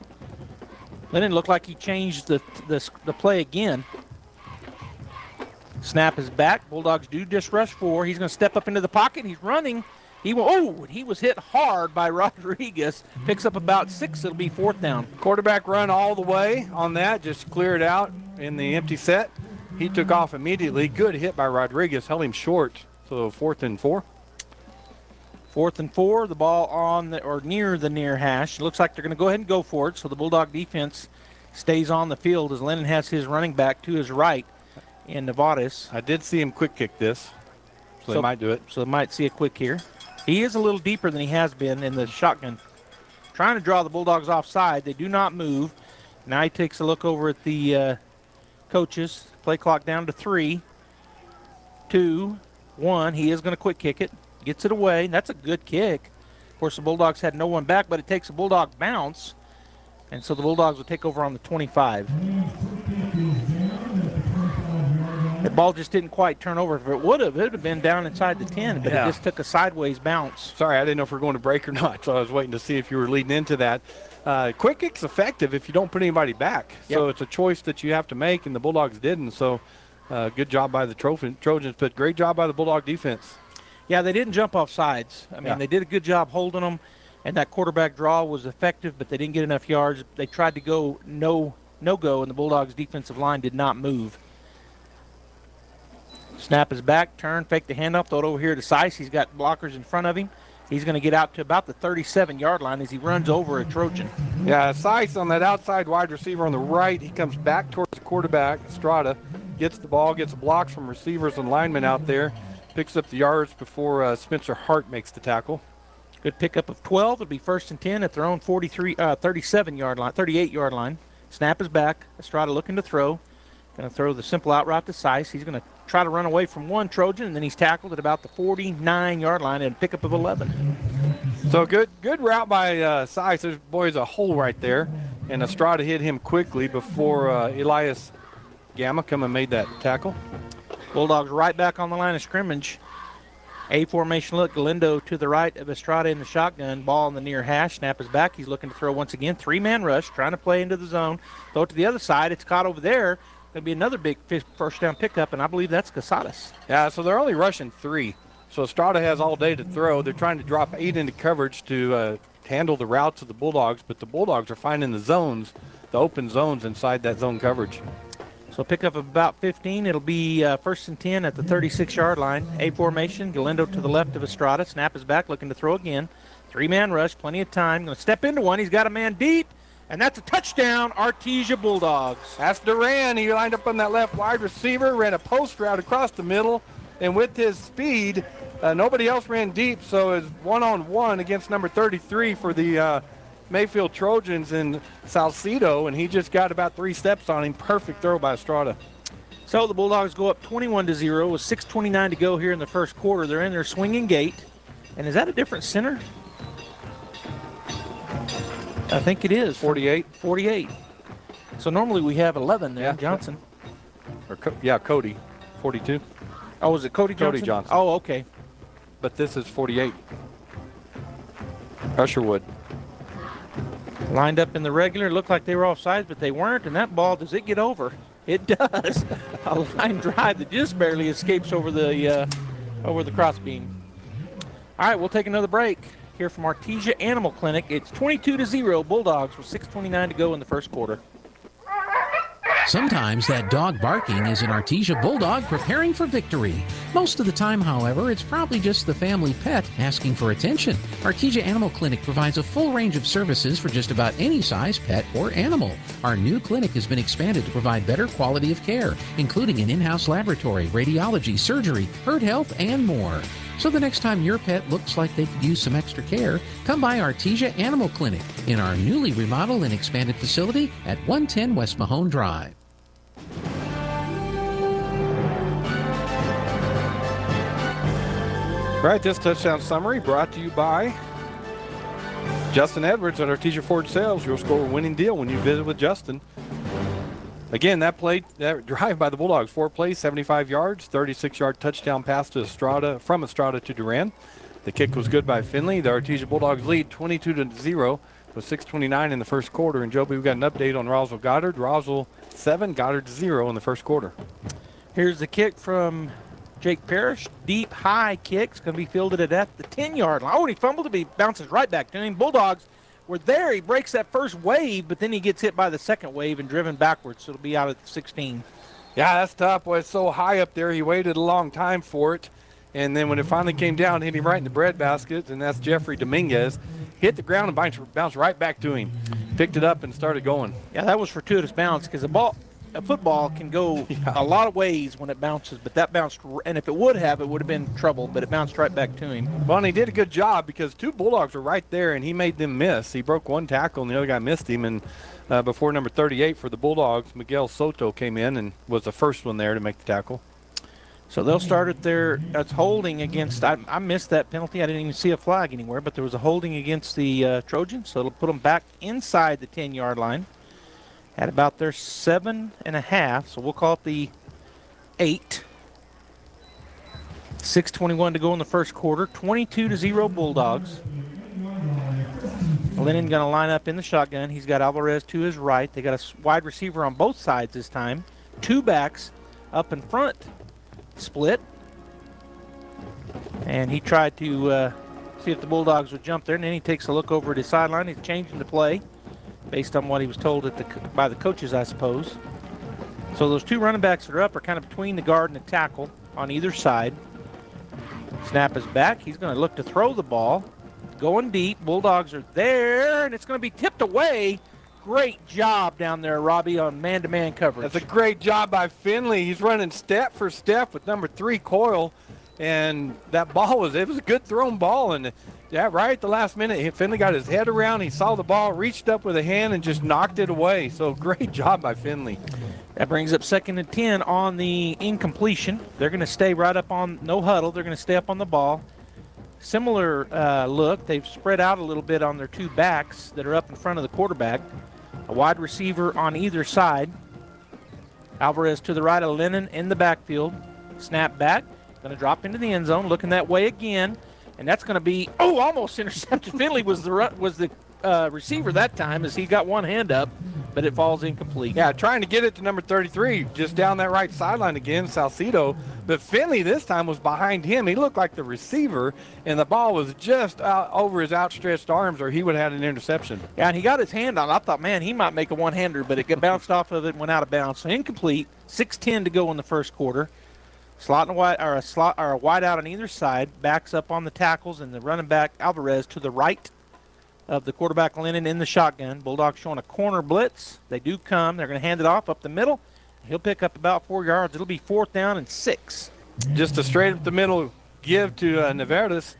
Lennon looked like he changed the play again. Snap is back. Bulldogs do just rush 4. He's going to step up into the pocket. He's running. He was hit hard by Rodriguez. Picks up about 6. It'll be 4th down. Quarterback run all the way on that. Just cleared out in the empty set. He took off immediately. Good hit by Rodriguez. Held him short. So 4th and 4. 4th and 4. The ball on near the near hash. Looks like they're going to go ahead and go for it. So the Bulldog defense stays on the field as Lennon has his running back to his right in Nevadas. I did see him quick kick this. So they might do it. So they might see a quick here. He is a little deeper than he has been in the shotgun. Trying to draw the Bulldogs offside. They do not move. Now he takes a look over at the coaches. Play clock down to 3, 2, 1. He is going to quick kick it. Gets it away. That's a good kick. Of course, the Bulldogs had no one back, but it takes a Bulldog bounce. And so the Bulldogs will take over on the 25. The ball just didn't quite turn over. If it would have been down inside the 10, but it just took a sideways bounce. Sorry, I didn't know if we're going to break or not, so I was waiting to see if you were leading into that. Quick kick's effective if you don't put anybody back. So it's a choice that you have to make, and the Bulldogs didn't. So good job by the Trojans, but great job by the Bulldog defense. Yeah, they didn't jump off sides. I mean, they did a good job holding them, and that quarterback draw was effective, but they didn't get enough yards. They tried to go no-go, and the Bulldogs' defensive line did not move. Snap is back, turn, fake the handoff, throw it over here to Seiss. He's got blockers in front of him. He's going to get out to about the 37-yard line as he runs over a Trojan. Yeah, Seiss on that outside wide receiver on the right. He comes back towards the quarterback, Estrada, gets the ball, gets blocks from receivers and linemen out there, picks up the yards before Spencer Hart makes the tackle. Good pickup of 12. It'll be 1st and 10 at their own 38-yard line. Snap is back. Estrada looking to throw. Going to throw the simple out route to Seiss. He's going to try to run away from one Trojan, and then he's tackled at about the 49-yard line and pickup of 11. So good route by Seiss. There's a hole right there, and Estrada hit him quickly before Elias Gamma come and made that tackle. Bulldogs right back on the line of scrimmage. A formation look. Galindo to the right of Estrada in the shotgun. Ball in the near hash. Snap is back. He's looking to throw once again. 3-man rush, trying to play into the zone. Throw it to the other side. It's caught over there. Going to be another big first down pickup, and I believe that's Casadas. Yeah, so they're only rushing 3. So Estrada has all day to throw. They're trying to drop 8 into coverage to handle the routes of the Bulldogs, but the Bulldogs are finding the zones, the open zones inside that zone coverage. So pickup of about 15. It'll be 1st and 10 at the 36-yard line. A formation. Galindo to the left of Estrada. Snap is back, looking to throw again. 3-man rush, plenty of time. Going to step into one. He's got a man deep. And that's a touchdown, Artesia Bulldogs. That's Duran. He lined up on that left wide receiver, ran a post route across the middle, and with his speed, nobody else ran deep, so it's one-on-one against number 33 for the Mayfield Trojans in Salcedo, and he just got about 3 steps on him. Perfect throw by Estrada. So the Bulldogs go up 21-0 with 6:29 to go here in the first quarter. They're in their swinging gate. And is that a different center? I think it is. 48. So normally we have 11 there, Johnson. Cody, 42. Oh, is it Cody Johnson? Cody Johnson. Oh, okay. But this is 48. Usherwood. Lined up in the regular. Looked like they were offsides, but they weren't. And that ball, does it get over? It does. A line drive that just barely escapes over the crossbeam. All right, we'll take another break here from Artesia Animal Clinic. It's 22-0 Bulldogs with 6:29 to go in the first quarter. Sometimes that dog barking is an Artesia Bulldog preparing for victory. Most of the time, however, it's probably just the family pet asking for attention. Artesia Animal Clinic provides a full range of services for just about any size pet or animal. Our new clinic has been expanded to provide better quality of care, including an in-house laboratory, radiology, surgery, herd health, and more. So the next time your pet looks like they could use some extra care, come by Artesia Animal Clinic in our newly remodeled and expanded facility at 110 West Mahone Drive. All right, this touchdown summary brought to you by Justin Edwards at Artesia Ford Sales. You'll score a winning deal when you visit with Justin. Again, that drive by the Bulldogs, 4 plays, 75 yards, 36-yard touchdown pass to Estrada, from Estrada to Duran. The kick was good by Finley. The Artesia Bulldogs lead 22-0 with 6:29 in the first quarter. And Joby, we've got an update on Roswell Goddard. Roswell 7, Goddard 0 in the first quarter. Here's the kick from Jake Parrish. Deep, high kick. It's going to be fielded at the 10-yard line. Oh, and he fumbled it, but he bounces right back to him. Bulldogs were there. He breaks that first wave, but then he gets hit by the second wave and driven backwards, so it'll be out at the 16. Yeah, that's tough. Boy, it's so high up there. He waited a long time for it. And then when it finally came down, hit him right in the breadbasket, and that's Jeffrey Dominguez. Hit the ground and bounced right back to him. Picked it up and started going. Yeah, that was fortuitous bounce because a football can go a lot of ways when it bounces, but that bounced, and if it would have been trouble, but it bounced right back to him. Well, and he did a good job because 2 Bulldogs were right there, and he made them miss. He broke 1 tackle, and the other guy missed him, and before number 38 for the Bulldogs, Miguel Soto came in and was the first one there to make the tackle. So they'll start at that's holding against, I missed that penalty. I didn't even see a flag anywhere, but there was a holding against the Trojans, so it'll put them back inside the 10-yard line at about their 7.5, so we'll call it the 8. 6:21 to go in the first quarter. 22-0 Bulldogs. Lennon going to line up in the shotgun. He's got Alvarez to his right. They got a wide receiver on both sides this time. 2 backs up in front. Split. And he tried to see if the Bulldogs would jump there, and then he takes a look over at his sideline. He's changing the play based on what he was told by the coaches, I suppose. So those 2 running backs that are up are kind of between the guard and the tackle on either side. Snap is back. He's going to look to throw the ball. Going deep. Bulldogs are there, and it's going to be tipped away. Great job down there, Robbie, on man-to-man coverage. That's a great job by Finley. He's running step for step with number 3, Coyle, and that ball was a good thrown ball, and right at the last minute, Finley got his head around. He saw the ball, reached up with a hand, and just knocked it away. So great job by Finley. That brings up 2nd and 10 on the incompletion. They're going to stay right up on no huddle. They're going to stay up on the ball. Similar look. They've spread out a little bit on their 2 backs that are up in front of the quarterback. A wide receiver on either side. Alvarez to the right of Lennon in the backfield. Snap back. Going to drop into the end zone. Looking that way again. And that's going to be, almost intercepted. Finley was the receiver that time as he got one hand up, but it falls incomplete. Yeah, trying to get it to number 33, just down that right sideline again, Salcido. But Finley this time was behind him. He looked like the receiver, and the ball was just over his outstretched arms, or he would have had an interception. Yeah, and he got his hand on it. I thought, man, he might make a one-hander, but it got bounced off of it and went out of bounds. So incomplete, 6:10 to go in the first quarter. Slot and a wide out on either side, backs up on the tackles, and the running back Alvarez to the right of the quarterback Lennon in the shotgun. Bulldogs showing a corner blitz. They do come. They're going to hand it off up the middle. He'll pick up about 4 yards. It'll be 4th down and 6. Just a straight up the middle give to Nevares,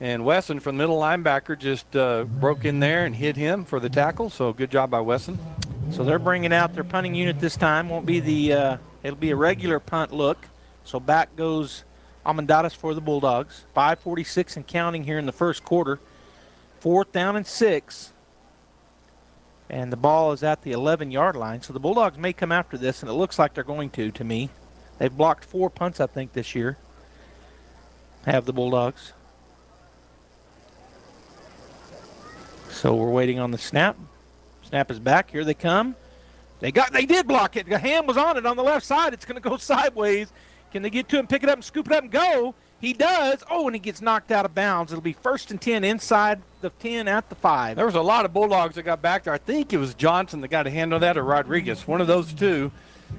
and Wesson from the middle linebacker just broke in there and hit him for the tackle. So good job by Wesson. So they're bringing out their punting unit this time. Won't be it'll be a regular punt look. So back goes Almendares for the Bulldogs. 5:46 and counting here in the first quarter. 4th down and 6. And the ball is at the 11-yard line. So the Bulldogs may come after this, and it looks like they're going to me. They've blocked 4 punts, I think, this year. Have the Bulldogs. So we're waiting on the snap. Snap is back. Here they come. They did block it. The hand was on it on the left side. It's going to go sideways. Can they get to him, pick it up, and scoop it up and go? He does. And he gets knocked out of bounds. It'll be 1st and 10 inside the 10 at the 5. There was a lot of Bulldogs that got back there. I think it was Johnson that got a hand on that, or Rodriguez, one of those 2.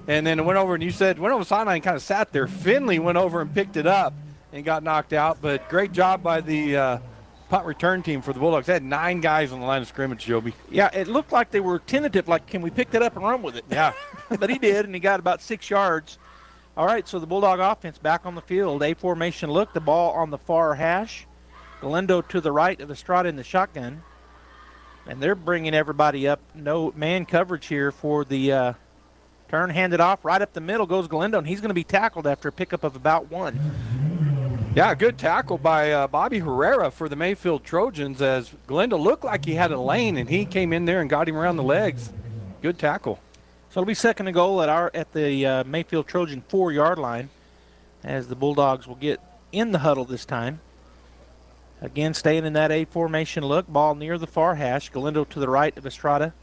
And then it went over, and you said, went over the sideline and kind of sat there. Finley went over and picked it up and got knocked out. But great job by the punt return team for the Bulldogs. They had 9 guys on the line of scrimmage, Joby. Yeah, it looked like they were tentative, like, can we pick that up and run with it? Yeah. But he did, and he got about 6 yards. All right, so the Bulldog offense back on the field. A formation look, the ball on the far hash. Galindo to the right of Estrada in the shotgun. And they're bringing everybody up. No man coverage here for the turn. Handed off right up the middle goes Galindo, and he's going to be tackled after a pickup of about 1. Yeah, good tackle by Bobby Herrera for the Mayfield Trojans as Galindo looked like he had a lane, and he came in there and got him around the legs. Good tackle. So it'll be second and goal at the Mayfield Trojan 4-yard line as the Bulldogs will get in the huddle this time. Again, staying in that A formation look. Ball near the far hash. Galindo to the right of Estrada.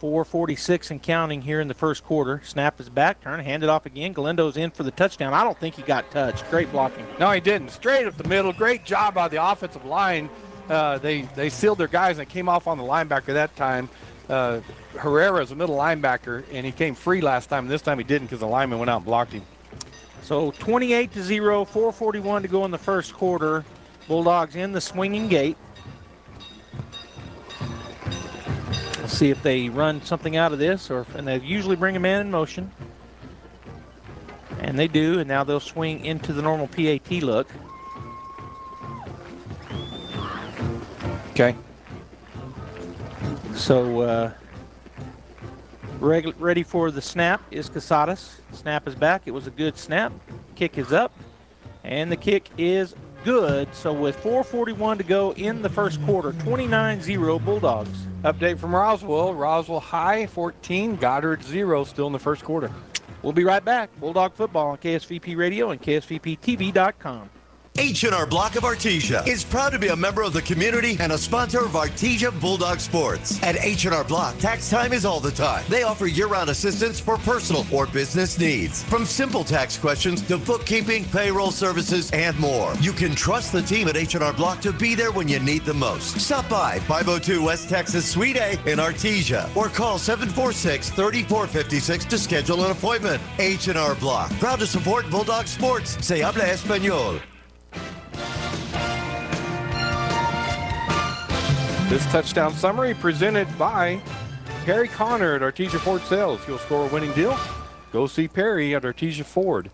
4:46 and counting here in the first quarter. Snap is back. Turn. Hand it off again. Galindo's in for the touchdown. I don't think he got touched. Great blocking. No, he didn't. Straight up the middle. Great job by the offensive line. They sealed their guys and came off on the linebacker that time. Herrera is a middle linebacker, and he came free last time. This time he didn't because the lineman went out and blocked him. So 28-0, 4:41 to go in the first quarter. Bulldogs in the swinging gate. Let's see if they run something out of this, and they usually bring a man in motion. And they do, and now they'll swing into the normal PAT look. Okay. So ready for the snap is Casadas. Snap is back. It was a good snap. Kick is up, and the kick is good. So with 4:41 to go in the first quarter, 29-0 Bulldogs. Update from Roswell. Roswell high 14, Goddard 0 still in the first quarter. We'll be right back. Bulldog football on KSVP Radio and KSVPTV.com. H&R Block of Artesia is proud to be a member of the community and a sponsor of Artesia Bulldog Sports. At H&R Block, tax time is all the time. They offer year-round assistance for personal or business needs. From simple tax questions to bookkeeping, payroll services, and more. You can trust the team at H&R Block to be there when you need them most. Stop by 502 West Texas Suite A in Artesia or call 746-3456 to schedule an appointment. H&R Block, proud to support Bulldog Sports. Se habla español. This touchdown summary presented by Perry Connor at Artesia Ford Sales. If you'll score a winning deal, go see Perry at Artesia Ford.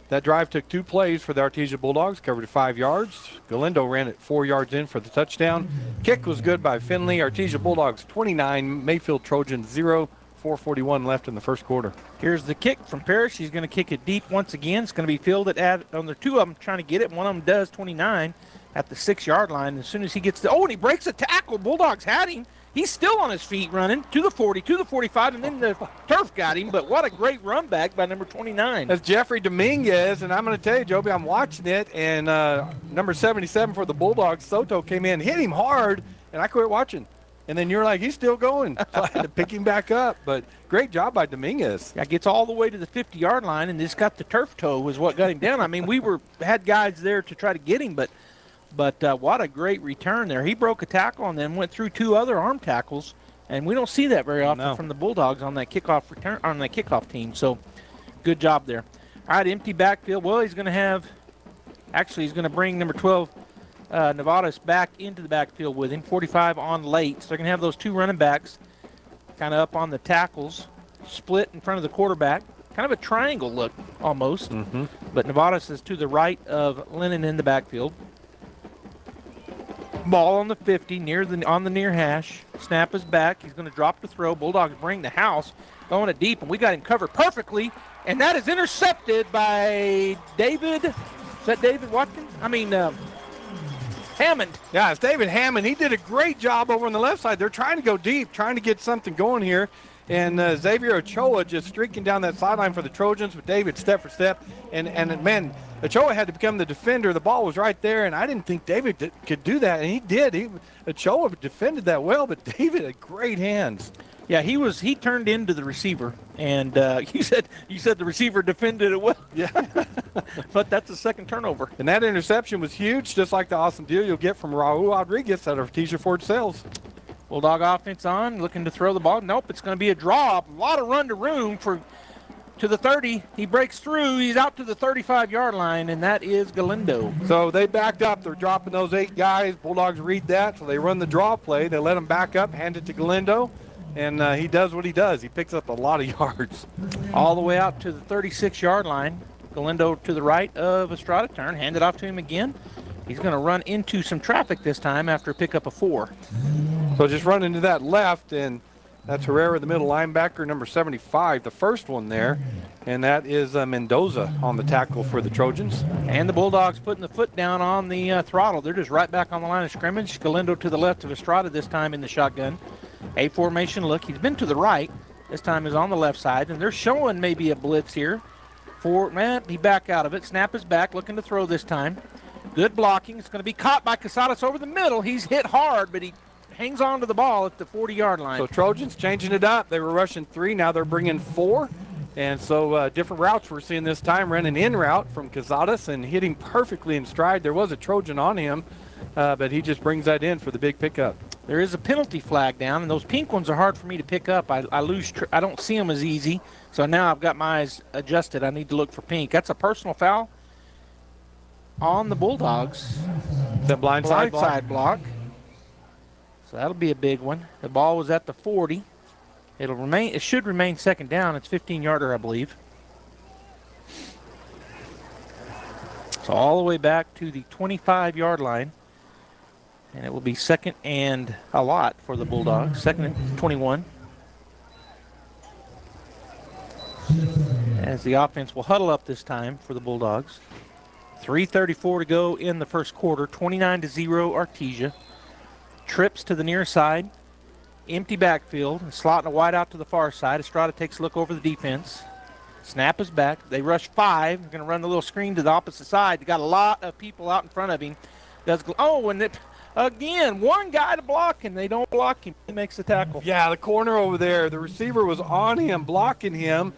That drive took 2 plays for the Artesia Bulldogs, covered 5 yards. Galindo ran it 4 yards in for the touchdown. Kick was good by Finley. Artesia Bulldogs 29, Mayfield Trojans 0. 4:41 left in the first quarter. Here's the kick from Parrish. He's going to kick it deep once again. It's going to be fielded on the 2 of them trying to get it. One of them does, 29, at the 6-yard line. As soon as he gets to, and he breaks a tackle. Bulldogs had him. He's still on his feet running to the 40, to the 45, and then the turf got him. But what a great run back by number 29. That's Jeffrey Dominguez, and I'm going to tell you, Joby, I'm watching it, and number 77 for the Bulldogs, Soto, came in, hit him hard, and I quit watching. And then you're like, he's still going. So I had to pick him back up. But great job by Dominguez. Yeah, gets all the way to the 50-yard line, and just got the turf toe was what got him down. I mean, we had guys there to try to get him, but what a great return there. He broke a tackle and then went through 2 other arm tackles, and we don't see that very often from the Bulldogs on that kickoff return on that kickoff team. So good job there. All right, empty backfield. Well, he's going to bring number 12. Nevada's back into the backfield with him, 45 on late. So they're going to have those 2 running backs kind of up on the tackles, split in front of the quarterback. Kind of a triangle look almost. Mm-hmm. But Nevada's is to the right of Lennon in the backfield. Ball on the 50, on the near hash. Snap is back. He's going to drop the throw. Bulldogs bring the house, going it deep, and we got him covered perfectly. And that is intercepted by David. Is that David Watkins? Hammond. Yeah, it's David Hammond. He did a great job over on the left side. They're trying to go deep, trying to get something going here. And Xavier Ochoa just streaking down that sideline for the Trojans with David step for step. And man, Ochoa had to become the defender. The ball was right there, and I didn't think David could do that, and he did. Ochoa defended that well, but David had great hands. Yeah, he turned into the receiver, and you said the receiver defended it well. Yeah. But that's a second turnover. And that interception was huge, just like the awesome deal you'll get from Raul Rodriguez at Artesia Ford Sales. Bulldog offense on, looking to throw the ball. Nope, it's going to be a draw. A lot of run to room for to the 30. He breaks through. He's out to the 35-yard line, and that is Galindo. So they backed up. They're dropping those 8 guys. Bulldogs read that, so they run the draw play. They let him back up, hand it to Galindo, and he does what he does. He picks up a lot of yards. All the way out to the 36-yard line. Galindo to the right of Estrada. Turn, hand it off to him again. He's going to run into some traffic this time after a pickup of 4. So just run into that left, and that's Herrera, the middle linebacker, number 75, the first one there. And that is Mendoza on the tackle for the Trojans. And the Bulldogs putting the foot down on the throttle. They're just right back on the line of scrimmage. Galindo to the left of Estrada this time in the shotgun. A formation look. He's been to the right. This time is on the left side. And they're showing maybe a blitz here. He back out of it. Snap is back, looking to throw this time. Good blocking. It's going to be caught by Casadas over the middle. He's hit hard, but he hangs on to the ball at the 40-yard line. So Trojans changing it up. They were rushing 3. Now they're bringing 4. And so different routes we're seeing this time. Running in route from Casadas and hitting perfectly in stride. There was a Trojan on him, but he just brings that in for the big pickup. There is a penalty flag down, and those pink ones are hard for me to pick up. I don't see them as easy, so now I've got my eyes adjusted. I need to look for pink. That's a personal foul on the Bulldogs. The blindside block. So that'll be a big one. The ball was at the 40. It should remain second down. It's 15-yarder, I believe. So all the way back to the 25-yard line. And it will be second and a lot for the Bulldogs. Second and 21. As the offense will huddle up this time for the Bulldogs. 3:34 to go in the first quarter. 29-0 Artesia. Trips to the near side. Empty backfield. Slotting a wide out to the far side. Estrada takes a look over the defense. Snap is back. They rush 5. They're going to run the little screen to the opposite side. They got a lot of people out in front of him. Again, one guy to block, and they don't block him. He makes the tackle. Yeah, the corner over there. The receiver was on him, blocking him.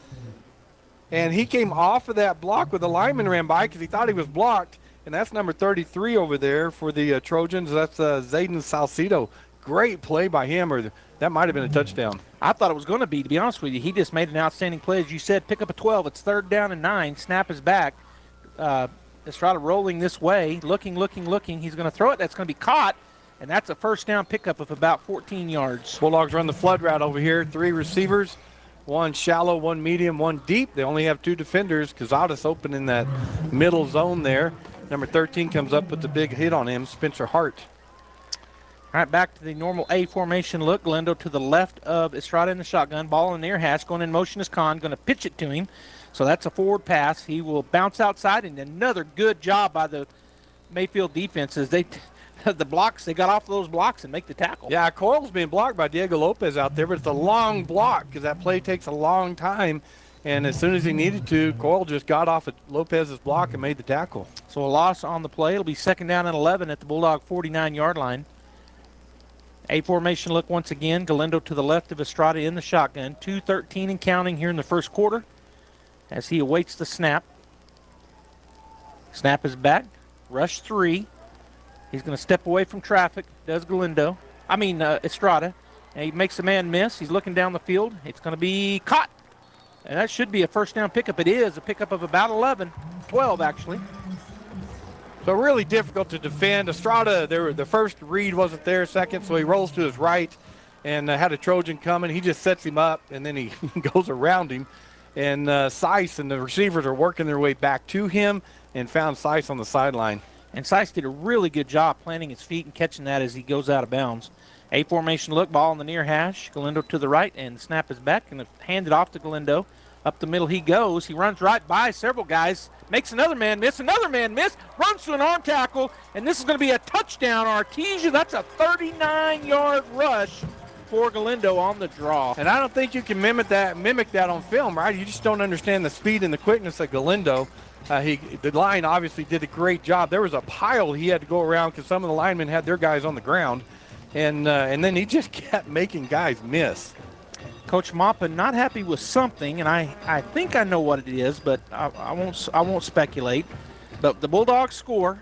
And he came off of that block with the lineman ran by because he thought he was blocked. And that's number 33 over there for the Trojans. That's Zayden Salcido. Great play by him, or that might have been a touchdown. I thought it was going to be, to be honest with you. He just made an outstanding play. As you said, pick up a 12. It's 3rd down and 9. Snap is back. Estrada rolling this way, looking. He's going to throw it. That's going to be caught, and that's a first down pickup of about 14 yards. Bulldogs run the flood route over here. 3 receivers, 1 shallow, 1 medium, 1 deep. They only have 2 defenders. Casadas open in that middle zone there. Number 13 comes up, puts a big hit on him, Spencer Hart. All right, back to the normal A formation look. Galindo to the left of Estrada in the shotgun. Ball in the near hash. Going in motion is Kahn. Going to pitch it to him. So that's a forward pass. He will bounce outside, and another good job by the Mayfield defenses. They got off those blocks and make the tackle. Yeah, Coyle's being blocked by Diego Lopez out there, but it's a long block because that play takes a long time. And as soon as he needed to, Coyle just got off of Lopez's block and made the tackle. So a loss on the play. It'll be 2nd down and 11 at the Bulldog 49-yard line. A formation look once again. Galindo to the left of Estrada in the shotgun. 2:13 and counting here in the first quarter as he awaits the snap. Snap is back. Rush 3. He's going to step away from traffic. Does Estrada. And he makes the man miss. He's looking down the field. It's going to be caught. And that should be a first down pickup. It is a pickup of about 12 actually. So really difficult to defend. Estrada, the first read wasn't there, second, so he rolls to his right and had a Trojan coming. He just sets him up, and then he goes around him. And Seiss and the receivers are working their way back to him and found Seiss on the sideline. And Seiss did a really good job planting his feet and catching that as he goes out of bounds. A formation look, ball in the near hash. Galindo to the right, and the snap is back, and hand it off to Galindo. Up the middle he goes. He runs right by several guys, makes another man miss, runs to an arm tackle, and this is going to be a touchdown. Artesia, that's a 39-yard rush for Galindo on the draw. And I don't think you can mimic that on film, right? You just don't understand the speed and the quickness of Galindo. The line obviously did a great job. There was a pile he had to go around because some of the linemen had their guys on the ground, and then he just kept making guys miss. Coach Maupin not happy with something, and I think I know what it is, but I won't speculate. But the Bulldogs score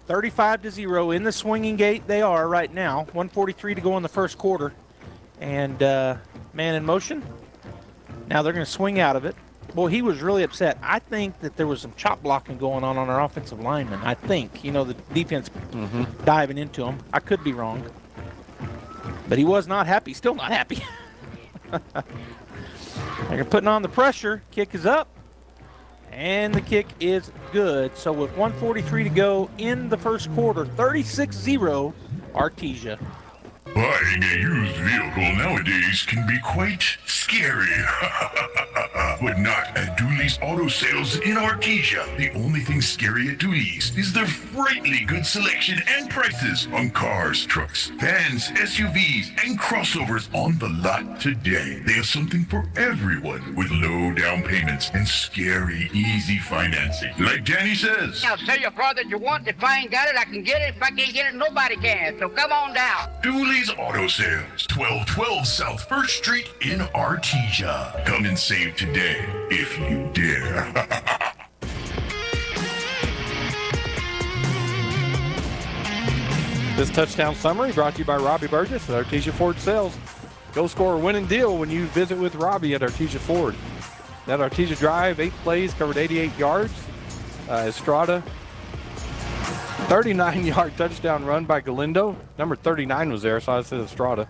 35-0 in the swinging gate. They are right now. 1:43 to go in the first quarter, and man in motion. Now they're going to swing out of it. Well, he was really upset. I think that there was some chop blocking going on our offensive lineman. I think, the defense diving into him. I could be wrong. But he was not happy. Still not happy. They're putting on the pressure. Kick is up. And the kick is good. So with 1:43 to go in the first quarter, 36-0, Artesia. Buying a used vehicle nowadays can be quite scary. But not at Dooley's Auto Sales in Artesia. The only thing scary at Dooley's is their frightfully good selection and prices on cars, trucks, vans, SUVs, and crossovers on the lot today. They have something for everyone with low down payments and scary, easy financing. Like Danny says, I'll tell your brother you want. If I ain't got it, I can get it. If I can't get it, nobody can. So come on down. Dooley's Auto Sales, 1212 South 1st Street in Artesia. Come and save today, if you dare. This touchdown summary brought to you by Robbie Burgess at Artesia Ford Sales. Go score a winning deal when you visit with Robbie at Artesia Ford. That Artesia drive, 8 plays, covered 88 yards. Estrada, 39-yard touchdown run by Galindo. Number 39 was there, so I said Estrada.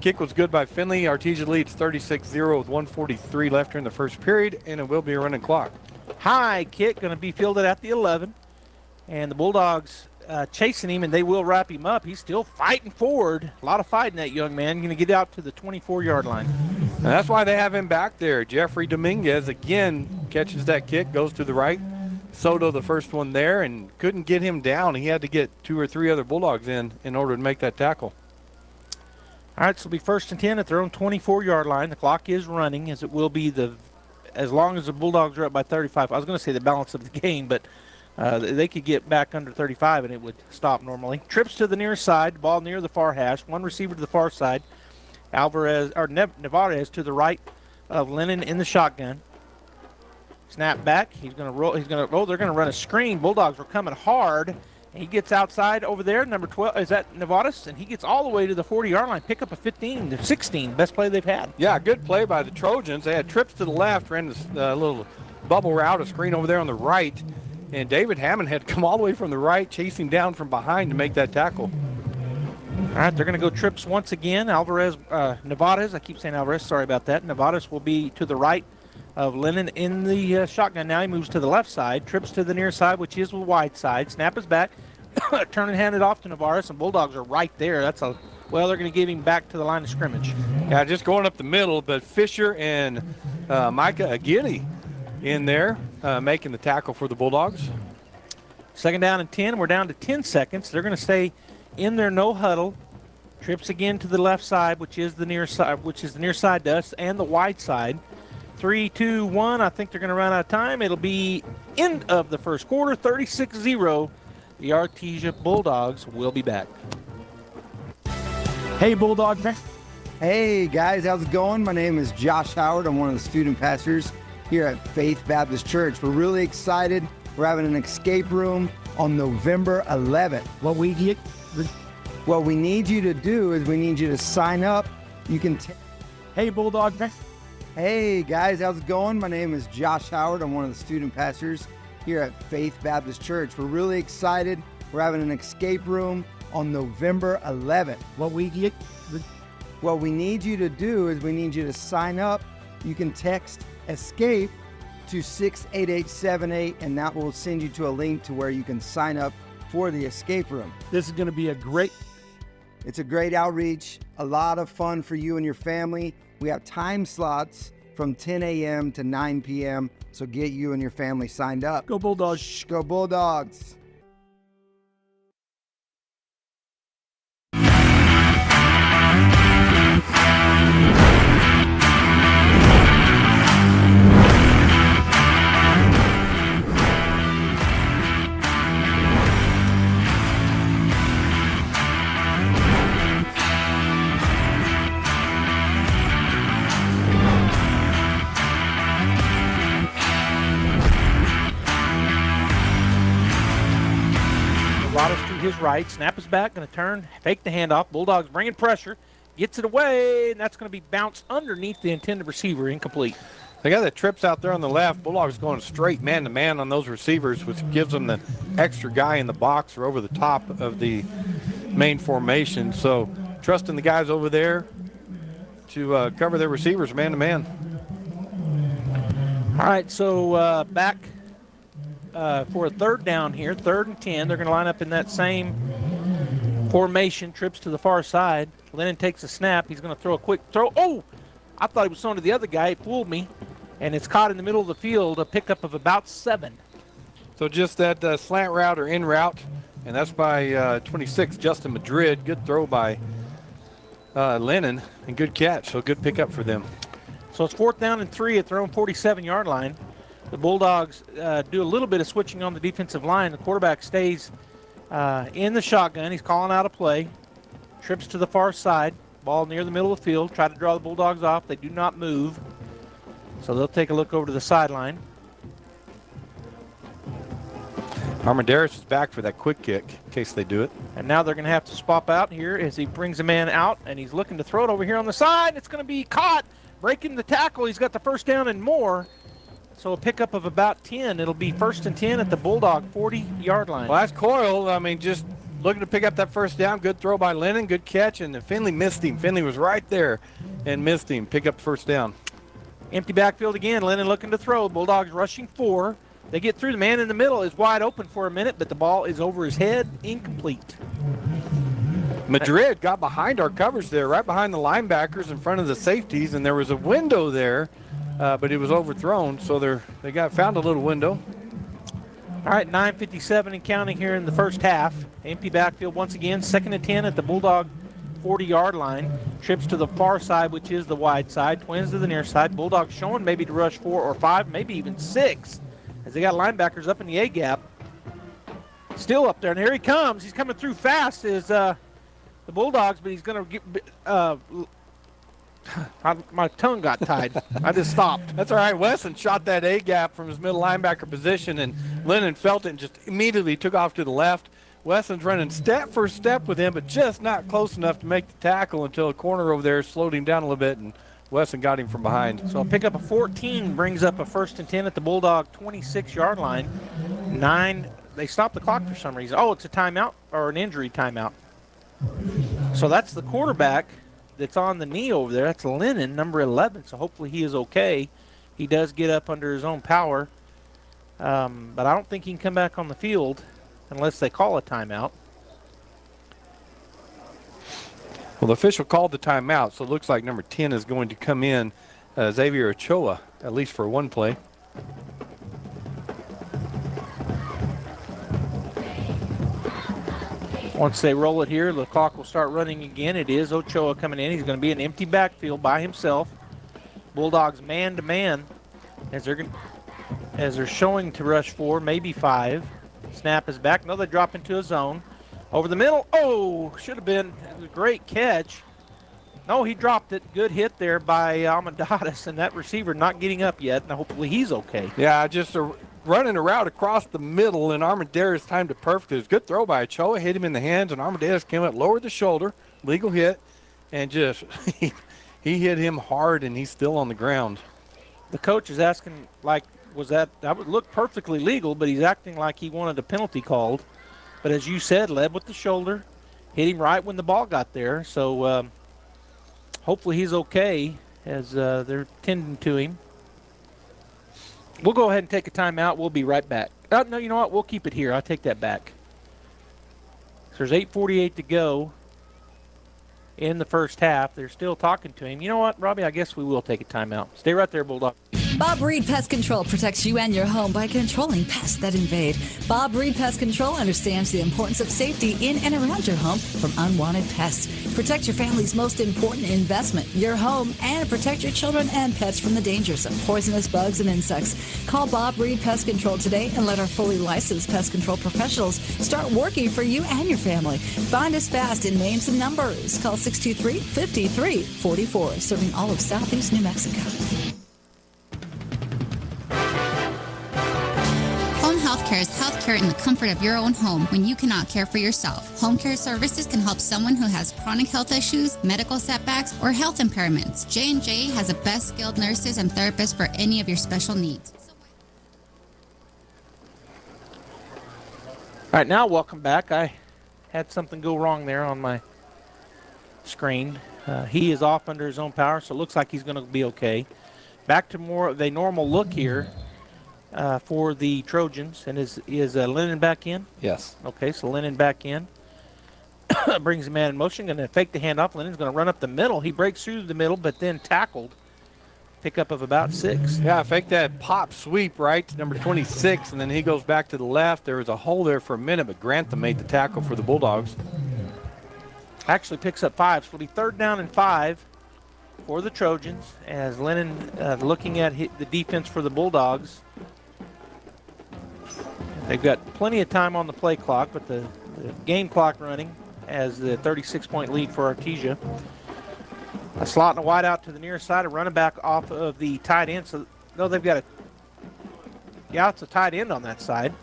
Kick was good by Finley. Artesia leads 36-0 with 1:43 left here in the first period, and it will be a running clock. High kick going to be fielded at the 11. And the Bulldogs chasing him, and they will wrap him up. He's still fighting forward. A lot of fighting, that young man. Going to get out to the 24-yard line. And that's why they have him back there. Jeffrey Dominguez again catches that kick, goes to the right. Soto the first one there, and couldn't get him down. He had to get 2 or 3 other Bulldogs in order to make that tackle. All right, so it'll be 1st and 10 at their own 24-yard line. The clock is running, as it will be as long as the Bulldogs are up by 35. I was going to say the balance of the game, but they could get back under 35 and it would stop normally. Trips to the near side, ball near the far hash. One receiver to the far side. Nevarez to the right of Lennon in the shotgun. Snap back. He's going to roll. They're going to run a screen. Bulldogs are coming hard. And he gets outside over there. Number 12, is that Nevadas? And he gets all the way to the 40-yard line. Pick up a 15 to 16. Best play they've had. Yeah, good play by the Trojans. They had trips to the left, ran this little bubble route, a screen over there on the right. And David Hammond had come all the way from the right, chase him down from behind to make that tackle. All right, they're going to go trips once again. Nevadas, I keep saying Alvarez, sorry about that. Nevadas will be to the right of Lennon in the shotgun. Now he moves to the left side, trips to the near side, which is the wide side. Snap is back, turn and hand it off to Nevadas, and Bulldogs are right there. They're going to give him back to the line of scrimmage. Yeah, just going up the middle, but Fisher and Micah Aguirre in there making the tackle for the Bulldogs. 2nd down and 10. We're down to 10 seconds. They're going to stay in their no huddle. Trips again to the left side, which is the near side to us, and the wide side. 3, 2, 1. I think they're going to run out of time. It'll be end of the first quarter, 36-0. The Artesia Bulldogs will be back. Hey, Bulldog fans. Hey, guys. How's it going? My name is Josh Howard. I'm one of the student pastors here at Faith Baptist Church. We're really excited. We're having an escape room on November 11th. What we need you to do is we need you to sign up. You can Hey, Bulldog fans. Hey guys, how's it going? My name is Josh Howard. I'm one of the student pastors here at Faith Baptist Church. We're really excited. We're having an escape room on November 11th. What we need you to do is we need you to sign up. You can text ESCAPE to 68878, and that will send you to a link to where you can sign up for the escape room. This is going to be it's a great outreach, a lot of fun for you and your family. We have time slots from 10 a.m. to 9 p.m., so get you and your family signed up. Go Bulldogs. Go Bulldogs. To his right, snap is back, going to turn, fake the handoff. Bulldogs bringing pressure, gets it away, and that's going to be bounced underneath the intended receiver, incomplete. The guy that trips out there on the left, Bulldog's going straight man-to-man on those receivers, which gives them the extra guy in the box or over the top of the main formation. So trusting the guys over there to cover their receivers man-to-man. All right, so back for a third down here, 3rd and 10. They're going to line up in that same formation, trips to the far side. Lennon takes a snap. He's going to throw a quick throw. Oh, I thought he was throwing to the other guy. He fooled me. And it's caught in the middle of the field, a pickup of about 7. So just that slant route or in route, and that's by 26, Justin Madrid. Good throw by Lennon, and good catch. So good pickup for them. So it's 4th down and 3 at their own 47-yard line. The Bulldogs do a little bit of switching on the defensive line. The quarterback stays in the shotgun. He's calling out a play. Trips to the far side. Ball near the middle of the field. Try to draw the Bulldogs off. They do not move. So they'll take a look over to the sideline. Armendariz is back for that quick kick in case they do it. And now they're going to have to swap out here as he brings a man out, and he's looking to throw it over here on the side. It's going to be caught, breaking the tackle. He's got the first down and more. So a pickup of about 10. It'll be 1st and 10 at the Bulldog 40-yard line. Well, that's Coyle. I mean, just looking to pick up that first down. Good throw by Lennon. Good catch. And Finley missed him. Finley was right there and missed him. Pick up the first down. Empty backfield again. Lennon looking to throw. Bulldogs rushing 4. They get through. The man in the middle is wide open for a minute, but the ball is over his head. Incomplete. Madrid got behind our coverage there, right behind the linebackers in front of the safeties, and there was a window there, but it was overthrown, so they found a little window. All right, 9:57 and counting here in the first half. Empty backfield once again. 2nd and 10 at the Bulldog 40-yard line. Trips to the far side, which is the wide side. Twins to the near side. Bulldogs showing maybe to rush 4 or 5, maybe even 6, as they got linebackers up in the A-gap. Still up there, and here he comes. He's coming through fast as the Bulldogs, but he's going to get my tongue got tied. I just stopped. That's all right. Wesson shot that A-gap from his middle linebacker position, and Lennon felt it and just immediately took off to the left. Wesson's running step for step with him, but just not close enough to make the tackle until a corner over there slowed him down a little bit, and Wesson got him from behind. So a pickup of 14 brings up a 1st and 10 at the Bulldog 26-yard line. 9, they stopped the clock for some reason. Oh, it's a timeout or an injury timeout. So that's the quarterback that's on the knee over there. That's Lennon, number 11, so hopefully he is okay. He does get up under his own power, but I don't think he can come back on the field unless they call a timeout. Well, the official called the timeout, so it looks like number 10 is going to come in, Xavier Ochoa, at least for one play. Once they roll it here, the clock will start running again. It is Ochoa coming in. He's going to be in an empty backfield by himself. Bulldogs man-to-man as they're showing to rush 4, maybe 5. Snap is back. No, they drop into a zone. Over the middle. Oh, should have been a great catch. No, he dropped it. Good hit there by Armendariz, and that receiver not getting up yet. Now, hopefully he's okay. Yeah, just running a route across the middle, and Armendariz timed it perfectly. It was a good throw by Ochoa, hit him in the hands, and Armendariz came up, lowered the shoulder, legal hit, and just he hit him hard, and he's still on the ground. The coach is asking, like, that would look perfectly legal, but he's acting like he wanted a penalty called. But as you said, led with the shoulder, hit him right when the ball got there. So hopefully he's okay as they're tending to him. We'll go ahead and take a timeout. We'll be right back. No, you know what? We'll keep it here. I'll take that back. So there's 8:48 to go in the first half. They're still talking to him. You know what, Robbie? I guess we will take a timeout. Stay right there, Bulldog. Bob Reed Pest Control protects you and your home by controlling pests that invade. Bob Reed Pest Control understands the importance of safety in and around your home from unwanted pests. Protect your family's most important investment, your home, and protect your children and pets from the dangers of poisonous bugs and insects. Call Bob Reed Pest Control today and let our fully licensed pest control professionals start working for you and your family. Find us fast in names and numbers. Call 623-5344, serving all of Southeast New Mexico. Healthcare care is health care in the comfort of your own home when you cannot care for yourself. Home care services can help someone who has chronic health issues, medical setbacks, or health impairments. J&J has the best skilled nurses and therapists for any of your special needs. All right, now welcome back. I had something go wrong there on my screen. He is off under his own power, so it looks like he's going to be okay. Back to more of a normal look here for the Trojans. And is Lennon back in? Yes. Okay, so Lennon back in. Brings the man in motion, going to fake the handoff. Lennon's going to run up the middle. He breaks through the middle, but then tackled. Pickup of about 6. Yeah, fake that pop sweep right to number 26, and then he goes back to the left. There was a hole there for a minute, but Grantham made the tackle for the Bulldogs. Actually picks up 5, so it'll be 3rd down and 5 for the Trojans as Lennon looking at the defense for the Bulldogs. They've got plenty of time on the play clock, but the game clock running as the 36-point lead for Artesia. A slot and a wide out to the near side, a running back off of the tight end. So, no, they've got it's a tight end on that side.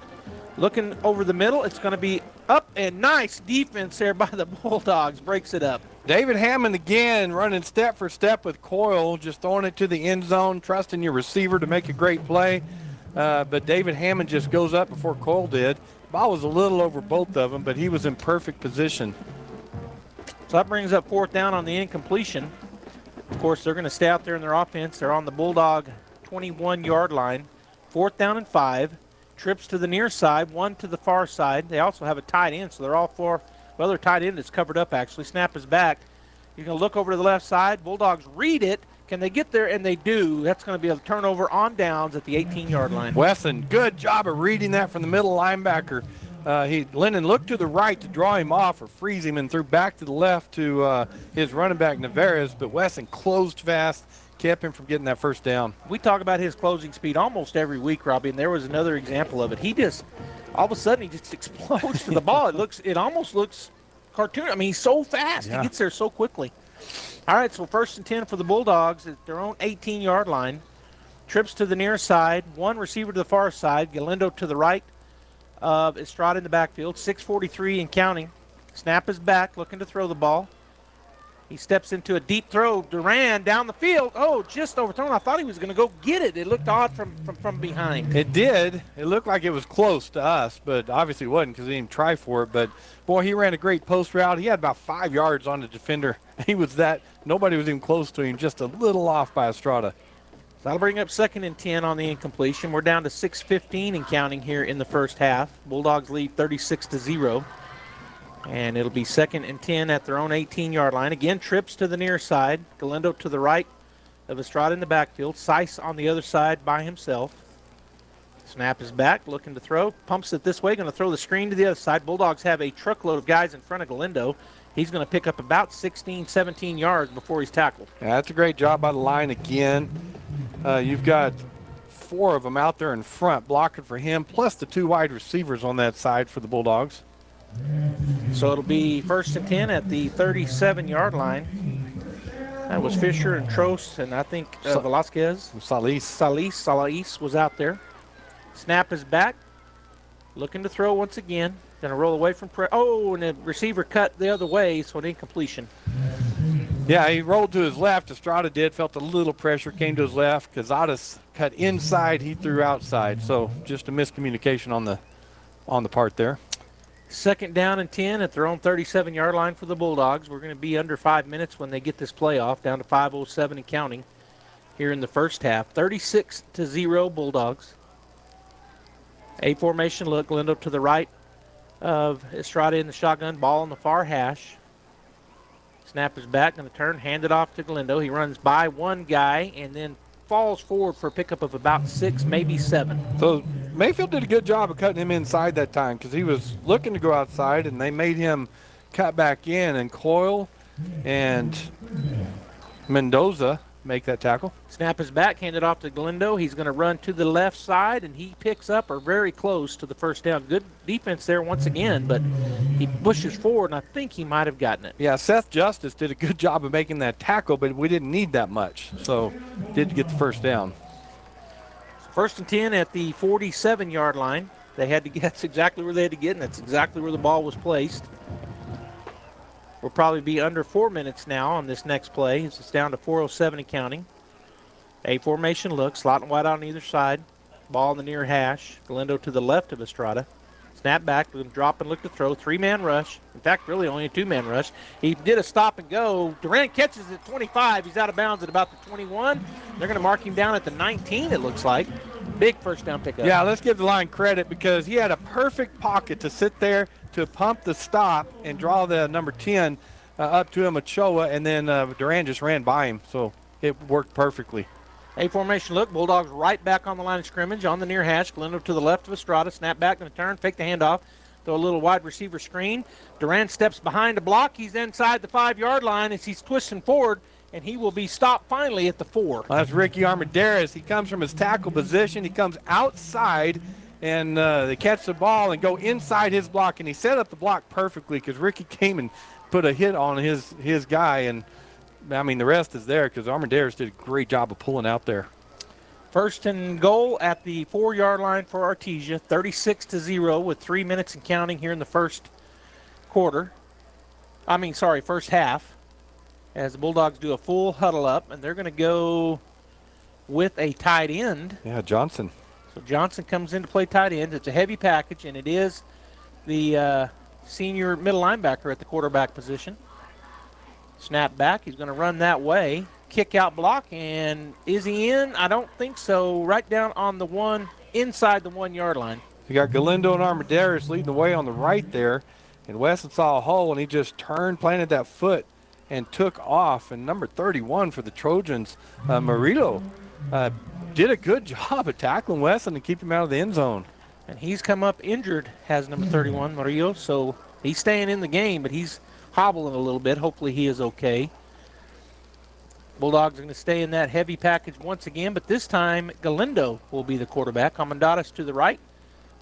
Looking over the middle, it's going to be up, and nice defense there by the Bulldogs. Breaks it up. David Hammond again running step for step with Coyle, just throwing it to the end zone, trusting your receiver to make a great play. But David Hammond just goes up before Coyle did. Ball was a little over both of them, but he was in perfect position. So that brings up 4th down on the incompletion. Of course, they're going to stay out there in their offense. They're on the Bulldog 21-yard line. 4th down and 5. Trips to the near side, 1 to the far side. They also have a tight end, so they're all 4. Well, their tight end is covered up, actually. Snap is back. You're going to look over to the left side. Bulldogs read it. Can they get there? And they do. That's going to be a turnover on downs at the 18-yard line. Wesson, good job of reading that from the middle linebacker. Lennon looked to the right to draw him off or freeze him and threw back to the left to his running back, Navarez, but Wesson closed fast, kept him from getting that 1st down. We talk about his closing speed almost every week, Robbie, and there was another example of it. He just, all of a sudden, he just explodes to the ball. It almost looks cartoon. I mean, he's so fast. Yeah. He gets there so quickly. All right, so 1st and 10 for the Bulldogs at their own 18-yard line. Trips to the near side, 1 receiver to the far side, Galindo to the right of Estrada in the backfield, 6:43 and counting. Snap is back, looking to throw the ball. He steps into a deep throw. Duran down the field. Oh, just overthrown. I thought he was going to go get it. It looked odd from behind. It did. It looked like it was close to us, but obviously it wasn't because he didn't try for it. But, boy, he ran a great post route. He had about 5 yards on the defender. Nobody was even close to him, just a little off by Estrada. That'll bring up 2nd and 10 on the incompletion. We're down to 6:15 and counting here in the first half. Bulldogs lead 36-0. And it'll be 2nd and 10 at their own 18-yard line. Again, trips to the near side. Galindo to the right of Estrada in the backfield. Seiss on the other side by himself. Snap is back, looking to throw. Pumps it this way, going to throw the screen to the other side. Bulldogs have a truckload of guys in front of Galindo. He's going to pick up about 16, 17 yards before he's tackled. Yeah, that's a great job by the line again. You've got 4 of them out there in front blocking for him, plus the 2 wide receivers on that side for the Bulldogs. So it'll be 1st and 10 at the 37-yard line. That was Fisher and Trost, and I think Velasquez. Salis was out there. Snap is back. Looking to throw once again. Going to roll away from and the receiver cut the other way, so an incompletion. Yeah, he rolled to his left. Estrada did, felt a little pressure, came to his left. Cazadas cut inside, he threw outside. So just a miscommunication on the part there. 2nd down and 10 at their own 37-yard line for the Bulldogs. We're going to be under 5 minutes when they get this playoff, down to 5:07 and counting here in the first half. 36-0 Bulldogs. A formation look, Galindo to the right of Estrada in the shotgun, ball on the far hash. Snap is back, going to turn, hand it off to Galindo. He runs by one guy and then falls forward for a pickup of about 6, maybe 7. So Mayfield did a good job of cutting him inside that time because he was looking to go outside, and they made him cut back in, and Coyle and Mendoza make that tackle. Snap is back, handed off to Galindo. He's going to run to the left side, and he picks up or very close to the 1st down. Good defense there once again, but he pushes forward, and I think he might have gotten it. Yeah, Seth Justice did a good job of making that tackle, but we didn't need that much, so did get the 1st down. 1st and 10 at the 47-yard line. That's exactly where they had to get, and that's exactly where the ball was placed. We'll probably be under 4 minutes now on this next play. It's down to 4:07 and counting. A formation look, slot and wide out on either side. Ball in the near hash. Galindo to the left of Estrada. Snap back, drop and look to throw. 3-man rush. In fact, really only a 2-man rush. He did a stop and go. Durant catches at 25. He's out of bounds at about the 21. They're going to mark him down at the 19, it looks like. Big first down pickup. Yeah, let's give the line credit because he had a perfect pocket to sit there to pump the stop and draw the number 10 up to him, Ochoa, and then Durant just ran by him. So it worked perfectly. A formation look. Bulldogs right back on the line of scrimmage on the near hash. Galindo to the left of Estrada. Snap back and a turn. Fake the handoff. Throw a little wide receiver screen. Durant steps behind the block. He's inside the 5-yard line as he's twisting forward, and he will be stopped finally at the 4. Well, that's Ricky Armendariz. He comes from his tackle position. He comes outside, and they catch the ball and go inside his block, and he set up the block perfectly because Ricky came and put a hit on his guy, and I mean, the rest is there because Armendariz did a great job of pulling out there. First and goal at the 4-yard line for Artesia, 36-0 with 3 minutes and counting here in the first half. As the Bulldogs do a full huddle up, and they're going to go with a tight end. Yeah, Johnson. So Johnson comes in to play tight end. It's a heavy package, and it is the senior middle linebacker at the quarterback position. Snap back. He's going to run that way. Kick out block, and is he in? I don't think so. Right down on the one, inside the 1-yard line. You got Galindo and Armendariz leading the way on the right there, and Wesson saw a hole, and he just turned, planted that foot, and took off. And number 31 for the Trojans, Murillo, did a good job of tackling Wesson and keep him out of the end zone. And he's come up injured, has number 31, Murillo, so he's staying in the game, but he's hobbling a little bit. Hopefully he is okay. Bulldogs are going to stay in that heavy package once again, but this time Galindo will be the quarterback. Armendariz to the right,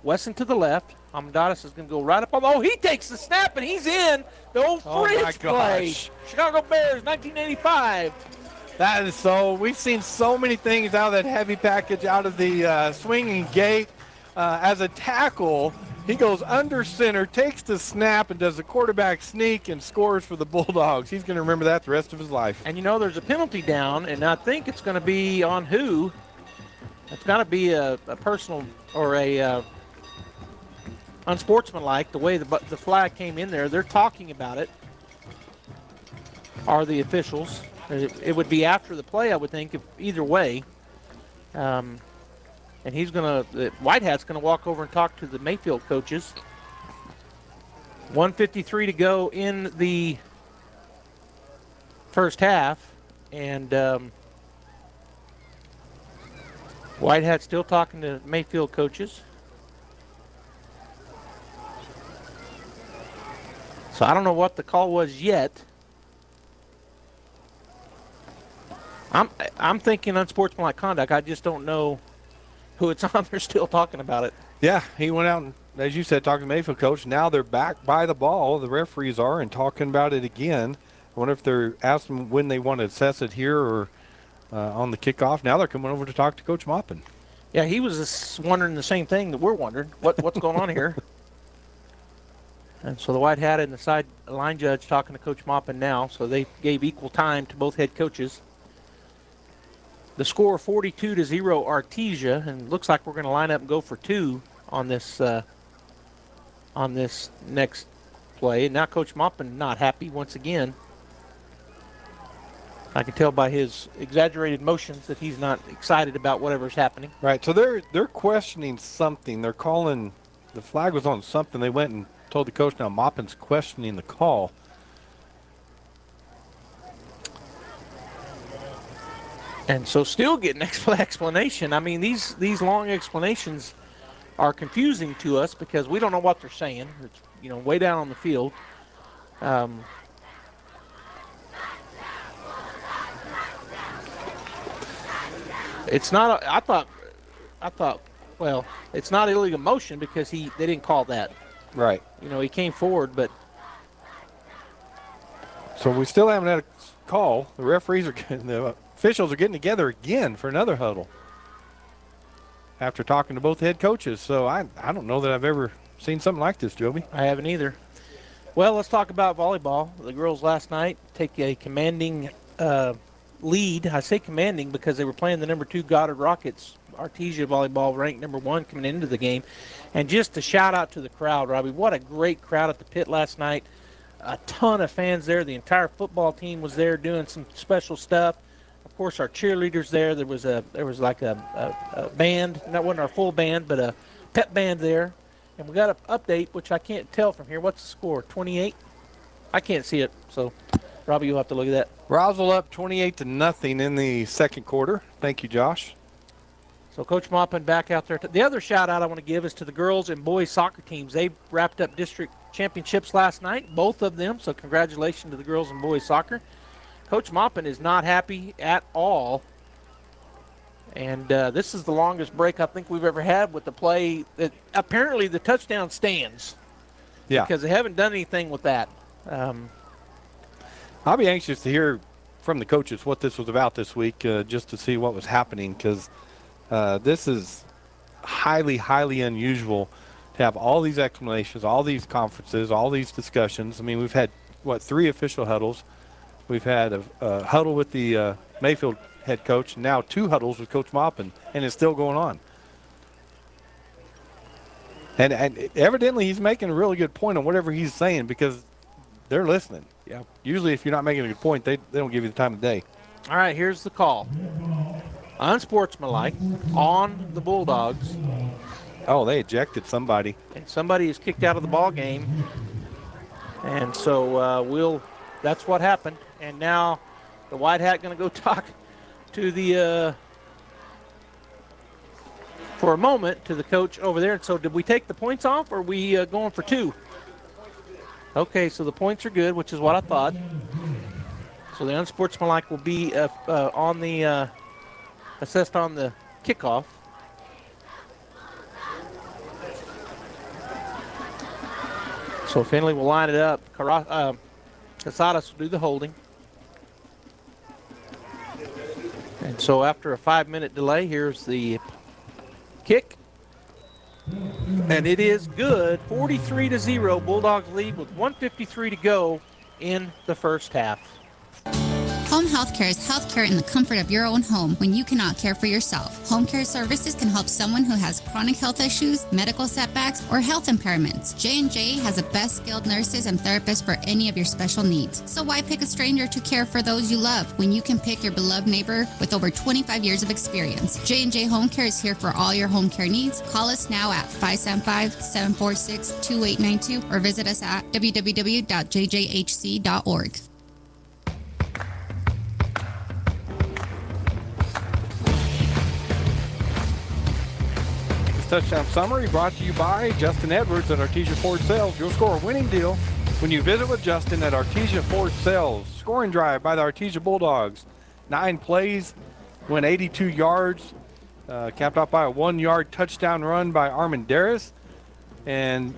Wesson to the left. Armendariz is going to go right up on. Oh, he takes the snap, and he's in. The old fridge play. Chicago Bears, 1985. That is so. We've seen so many things out of that heavy package, out of the swinging gate. As a tackle, he goes under center, takes the snap, and does the quarterback sneak and scores for the Bulldogs. He's going to remember that the rest of his life. And, there's a penalty down, and I think it's going to be on who? It's got to be a personal or a unsportsmanlike, the way the flag came in there. They're talking about it, are the officials. It would be after the play, I would think, either way. And he's Whitehat's going to walk over and talk to the Mayfield coaches. 1:53 to go in the first half. And Whitehat's still talking to Mayfield coaches. So I don't know what the call was yet. I'm thinking unsportsmanlike conduct. I just don't know who it's on. They're still talking about it. Yeah, he went out and, as you said, talking to the Mayfield coach. Now they're back by the ball, the referees are, and talking about it again. I wonder if they're asking when they want to assess it here or on the kickoff. Now they're coming over to talk to Coach Maupin. Yeah, he was just wondering the same thing that we're wondering. What's going on here? And so the White Hat and the sideline judge talking to Coach Maupin now. So they gave equal time to both head coaches. The score 42-0 Artesia, and it looks like we're going to line up and go for 2 on this next play. And now Coach Maupin not happy once again. I can tell by his exaggerated motions that he's not excited about whatever's happening. Right, so they're questioning something. They're calling, the flag was on something. They went and told the coach. Now Maupin's questioning the call. And so still getting explanation. I mean, these long explanations are confusing to us because we don't know what they're saying. It's, way down on the field. It's not, I thought, well, it's not illegal motion because they didn't call that. Right. He came forward, but. So we still haven't had a call. The referees the officials are getting together again for another huddle. after talking to both head coaches. So I don't know that I've ever seen something like this, Joby. I haven't either. Well, let's talk about volleyball. The girls last night take a commanding lead. I say commanding because they were playing the number 2 Goddard Rockets. Artesia volleyball ranked number 1 coming into the game. And just a shout out to the crowd, Robbie. What a great crowd at the pit last night. A ton of fans there. The entire football team was there doing some special stuff. Of course, our cheerleaders there. There was like a band. That wasn't our full band, but a pep band there. And we got an update, which I can't tell from here. What's the score? 28? I can't see it. So, Robbie, you'll have to look at that. Roswell up 28-0 in the second quarter. Thank you, Josh. So Coach Maupin back out there. The other shout out I want to give is to the girls and boys soccer teams. They wrapped up district championships last night, both of them. So congratulations to the girls and boys soccer. Coach Maupin is not happy at all. And this is the longest break I think we've ever had with the play. Apparently the touchdown stands. Yeah. Because they haven't done anything with that. I'll be anxious to hear from the coaches what this was about this week, just to see what was happening, because this is highly, highly unusual to have all these explanations, all these conferences, all these discussions. I mean, we've had, 3 official huddles. We've had a huddle with the Mayfield head coach, and now 2 huddles with Coach Maupin, and it's still going on. And evidently he's making a really good point on whatever he's saying, because they're listening. Yeah. Usually if you're not making a good point, they don't give you the time of day. All right, here's the call. Unsportsmanlike on the Bulldogs. Oh, they ejected somebody. And somebody is kicked out of the ball game. And so that's what happened. And now the white hat going to go talk to the for a moment to the coach over there. And so did we take the points off, or are we going for 2? Okay, so the points are good, which is what I thought. So the unsportsmanlike will be on the assessed on the kickoff. So Finley will line it up. Casadas will do the holding. And so after a 5-minute delay, here's the kick. And it is good. 43-0. Bulldogs lead with 1:53 to go in the first half. Home healthcare is healthcare in the comfort of your own home when you cannot care for yourself. Home care services can help someone who has chronic health issues, medical setbacks, or health impairments. J&J has the best skilled nurses and therapists for any of your special needs. So why pick a stranger to care for those you love when you can pick your beloved neighbor with over 25 years of experience? J&J Home Care is here for all your home care needs. Call us now at 575-746-2892 or visit us at www.jjhc.org. Touchdown summary brought to you by Justin Edwards at Artesia Ford Sales. You'll score a winning deal when you visit with Justin at Artesia Ford Sales. Scoring drive by the Artesia Bulldogs. 9 plays, went 82 yards, capped off by a 1-yard touchdown run by Armendariz. And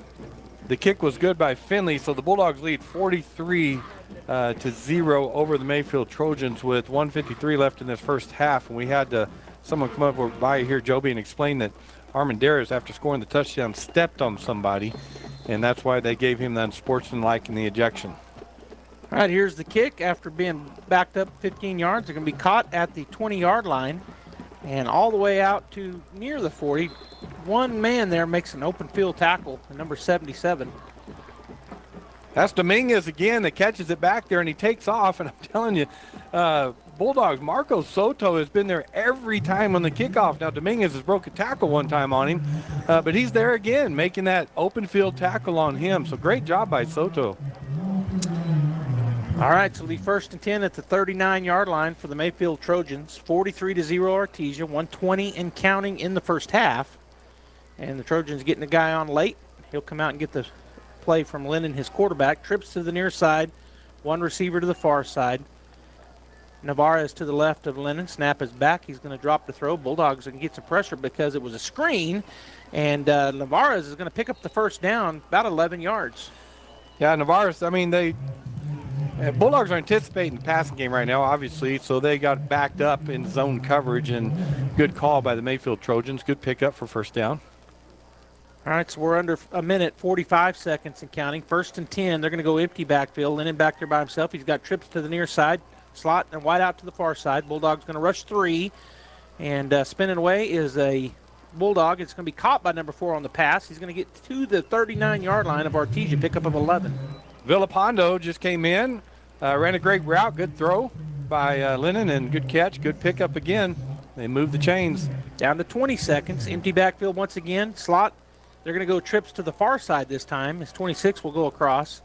the kick was good by Finley, so the Bulldogs lead 43-0 over the Mayfield Trojans with 1:53 left in this first half. And we had someone come over by here, Joby, and explain that Armendariz, after scoring the touchdown, stepped on somebody, and that's why they gave him the unsportsmanlike in the ejection. All right, here's the kick. After being backed up 15 yards, they're going to be caught at the 20-yard line and all the way out to near the 40. One man there makes an open field tackle, number 77. That's Dominguez again that catches it back there, and he takes off, and I'm telling you, Bulldogs, Marco Soto has been there every time on the kickoff. Now, Dominguez has broke a tackle one time on him, but he's there again, making that open field tackle on him. So great job by Soto. All right, so the 1st and 10 at the 39-yard line for the Mayfield Trojans. 43-0 Artesia, 120 and counting in the first half. And the Trojans getting a guy on late. He'll come out and get the play from Lennon, his quarterback. Trips to the near side, one receiver to the far side. Navarez to the left of Lennon. Snap is back. He's going to drop the throw. Bulldogs can get some pressure because it was a screen. And Navarez is going to pick up the first down, about 11 yards. Yeah, Navarez, I mean, they Bulldogs are anticipating the passing game right now, obviously, so they got backed up in zone coverage, and good call by the Mayfield Trojans. Good pickup for first down. All right, so we're under a minute, 45 seconds and counting. 1st and 10. They're going to go empty backfield. Lennon back there by himself. He's got trips to the near side, slot, and wide out to the far side. Bulldog's going to rush 3, and spinning away is a Bulldog. It's going to be caught by number 4 on the pass. He's going to get to the 39-yard line of Artesia, pickup of 11. Villapando just came in, ran a great route, good throw by Lennon, and good catch, good pickup again. They moved the chains. Down to 20 seconds. Empty backfield once again. Slot. They're going to go trips to the far side this time. His 26 will go across.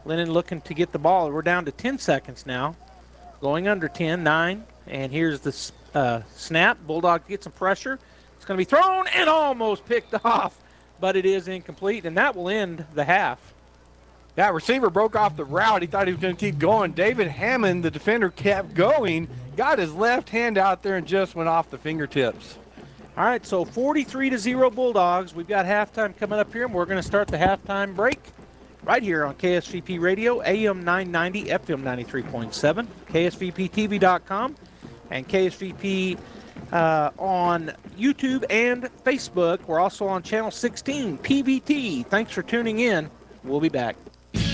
Lennon looking to get the ball. We're down to 10 seconds now. Going under 10, 9. And here's the snap. Bulldog gets some pressure. It's going to be thrown and almost picked off, but it is incomplete, and that will end the half. That receiver broke off the route. He thought he was going to keep going. David Hammond, the defender, kept going, got his left hand out there and just went off the fingertips. All right, so 43-0 Bulldogs. We've got halftime coming up here, and we're going to start the halftime break right here on KSVP Radio, AM 990, FM 93.7, KSVPTV.com, and KSVP on YouTube and Facebook. We're also on Channel 16, PVT. Thanks for tuning in. We'll be back.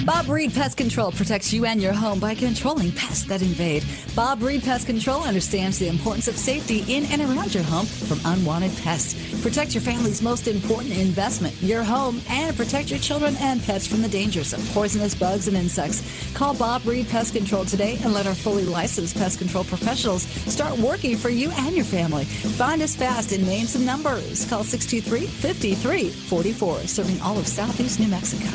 Bob Reed Pest Control protects you and your home by controlling pests that invade. Bob Reed Pest Control understands the importance of safety in and around your home from unwanted pests. Protect your family's most important investment, your home, and protect your children and pets from the dangers of poisonous bugs and insects. Call Bob Reed Pest Control today and let our fully licensed pest control professionals start working for you and your family. Find us fast and name some numbers. Call 623-5344, serving all of Southeast New Mexico.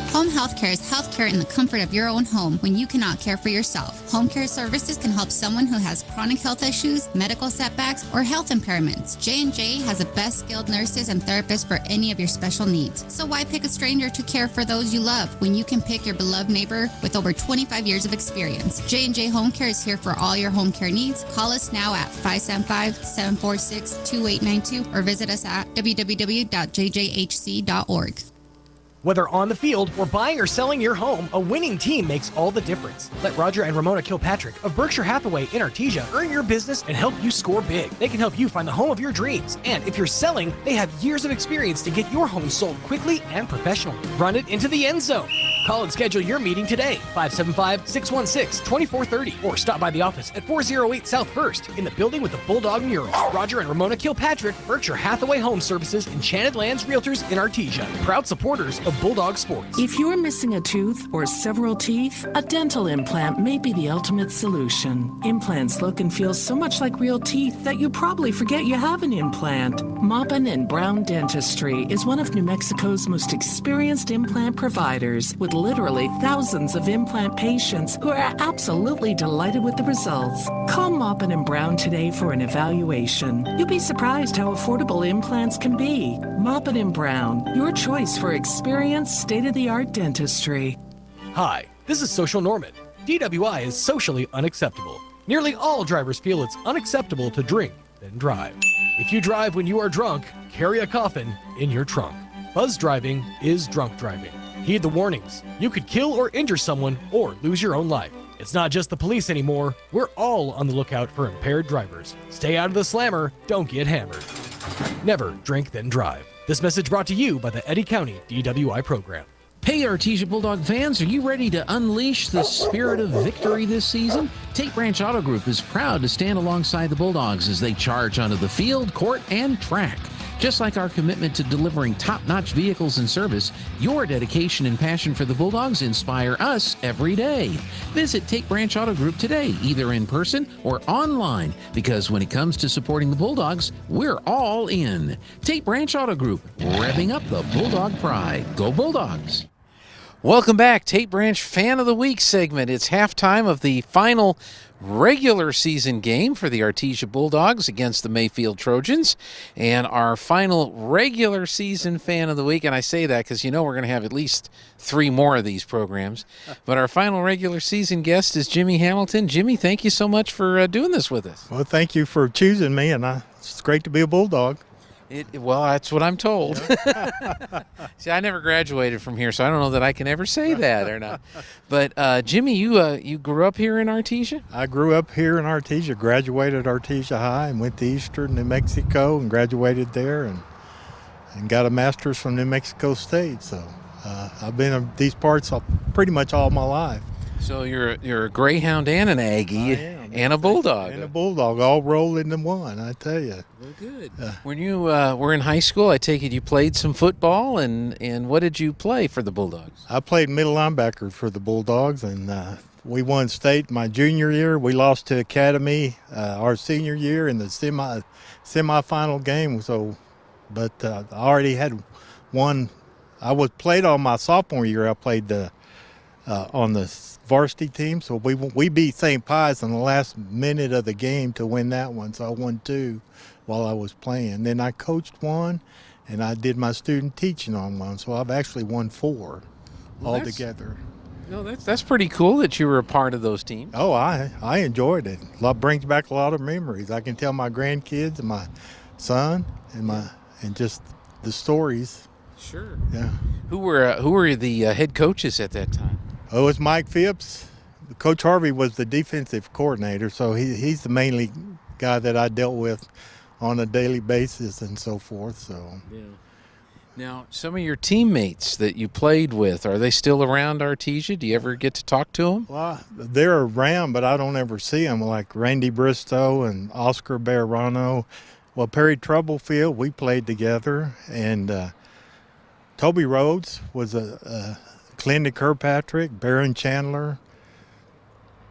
Home health care is healthcare in the comfort of your own home when you cannot care for yourself. Home care services can help someone who has chronic health issues, medical setbacks, or health impairments. J&J has the best skilled nurses and therapists for any of your special needs. So why pick a stranger to care for those you love when you can pick your beloved neighbor with over 25 years of experience? J&J Home Care is here for all your home care needs. Call us now at 575-746-2892 or visit us at www.jjhc.org. Whether on the field or buying or selling your home, a winning team makes all the difference. Let Roger and Ramona Kilpatrick of Berkshire Hathaway in Artesia earn your business and help you score big. They can help you find the home of your dreams. And if you're selling, they have years of experience to get your home sold quickly and professionally. Run it into the end zone. Call and schedule your meeting today, 575-616-2430, or stop by the office at 408 South 1st in the building with the Bulldog mural. Roger and Ramona Kilpatrick, Berkshire Hathaway Home Services, Enchanted Lands Realtors in Artesia, proud supporters of Bulldog Sports. If you're missing a tooth or several teeth, a dental implant may be the ultimate solution. Implants look and feel so much like real teeth that you probably forget you have an implant. Maupin & Brown Dentistry is one of New Mexico's most experienced implant providers, with literally thousands of implant patients who are absolutely delighted with the results. Call Maupin & Brown today for an evaluation. You'll be surprised how affordable implants can be. Maupin & Brown, your choice for experienced, state-of-the-art dentistry. Hi, this is Social Norman. DWI is socially unacceptable. Nearly all drivers feel it's unacceptable to drink, then drive. If you drive when you are drunk, carry a coffin in your trunk. Buzz driving is drunk driving. Heed the warnings. You could kill or injure someone or lose your own life. It's not just the police anymore. We're all on the lookout for impaired drivers. Stay out of the slammer. Don't get hammered. Never drink, then drive. This message brought to you by the Eddy County DWI program. Hey, Artesia Bulldog fans, are you ready to unleash the spirit of victory this season? Tate Branch Auto Group is proud to stand alongside the Bulldogs as they charge onto the field, court, and track. Just like our commitment to delivering top-notch vehicles and service, your dedication and passion for the Bulldogs inspire us every day. Visit Tate Branch Auto Group today, either in person or online, because when it comes to supporting the Bulldogs, we're all in. Tate Branch Auto Group, revving up the Bulldog pride. Go Bulldogs! Welcome back, Tate Branch Fan of the Week segment. It's halftime of the final regular season game for the Artesia Bulldogs against the Mayfield Trojans, and our final regular season Fan of the Week, and I say that because you know we're going to have at least 3 more of these programs, but our final regular season guest is Jimmy Hamilton. Jimmy, thank you so much for doing this with us. Well, thank you for choosing me, and it's great to be a Bulldog. Well, that's what I'm told. See, I never graduated from here, so I don't know that I can ever say that or not. But Jimmy, you grew up here in Artesia? I grew up here in Artesia, graduated Artesia High and went to Eastern New Mexico and graduated there and got a master's from New Mexico State. So I've been in these parts pretty much all my life. So you're a Greyhound and an Aggie and a Bulldog. And a Bulldog, all rolled into one, I tell you. Well, good. When you were in high school, I take it you played some football, and what did you play for the Bulldogs? I played middle linebacker for the Bulldogs, and we won state my junior year. We lost to Academy our senior year in the semifinal game. So, but I already had won. I was played on my sophomore year. I played on the varsity team, so we beat St. Pius in the last minute of the game to win that one. So I won 2 while I was playing. Then I coached 1, and I did my student teaching on 1. So I've actually won 4 altogether. No, that's pretty cool that you were a part of those teams. Oh, I enjoyed it. Brings back a lot of memories. I can tell my grandkids and my son and just the stories. Sure. Yeah. Who were the head coaches at that time? Oh, it was Mike Phipps. Coach Harvey was the defensive coordinator, so he's the mainly guy that I dealt with on a daily basis and so forth. So. Yeah. Now, some of your teammates that you played with, are they still around Artesia? Do you ever get to talk to them? Well, they're around, but I don't ever see them, like Randy Bristow and Oscar Barrano. Well, Perry Troublefield, we played together, and Toby Rhodes was Clinton Kirkpatrick, Barron Chandler.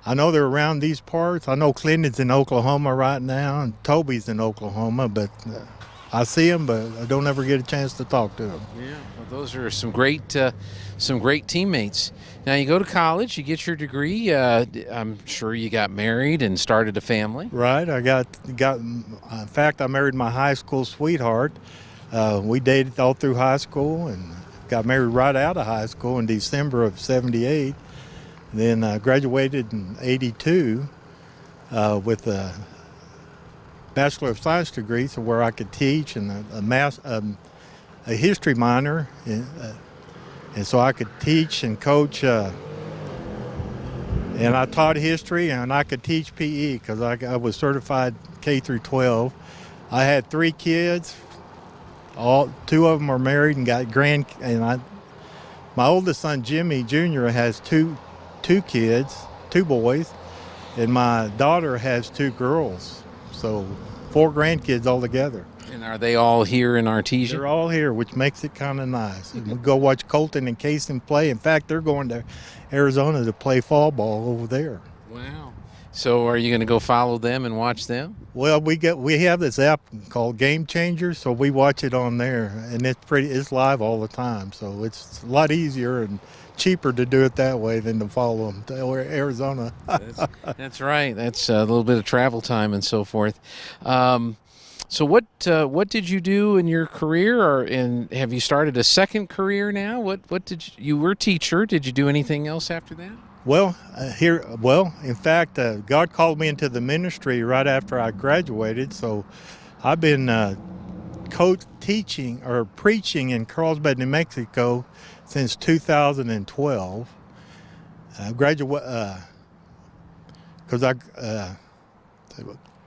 I know they're around these parts. I know Clinton's in Oklahoma right now, and Toby's in Oklahoma, but I see them, but I don't ever get a chance to talk to them. Yeah, well, those are some great teammates. Now you go to college, you get your degree. I'm sure you got married and started a family. Right. I got. In fact, I married my high school sweetheart. We dated all through high school and got married right out of high school in December of '78. Then graduated in '82 with a Bachelor of Science degree, so where I could teach, and a history minor, and so I could teach and coach. And I taught history, and I could teach PE because I was certified K through 12. I had 3 kids. 2 of them are married and got my oldest son Jimmy Jr. has two kids, 2 boys, and my daughter has 2 girls. So 4 grandkids altogether. And are they all here in Artesia? They're all here, which makes it kind of nice. And we go watch Colton and Kaysen play. In fact, they're going to Arizona to play fall ball over there. Wow. So are you going to go follow them and watch them? Well, we have this app called Game Changer, so we watch it on there, and it's live all the time. So it's a lot easier and cheaper to do it that way than to follow them to Arizona. That's right. That's a little bit of travel time and so forth. So what did you do in your career, and have you started a second career now? What did you were a teacher? Did you do anything else after that? Well, in fact, God called me into the ministry right after I graduated. So I've been teaching or preaching in Carlsbad, New Mexico since 2012. I graduated because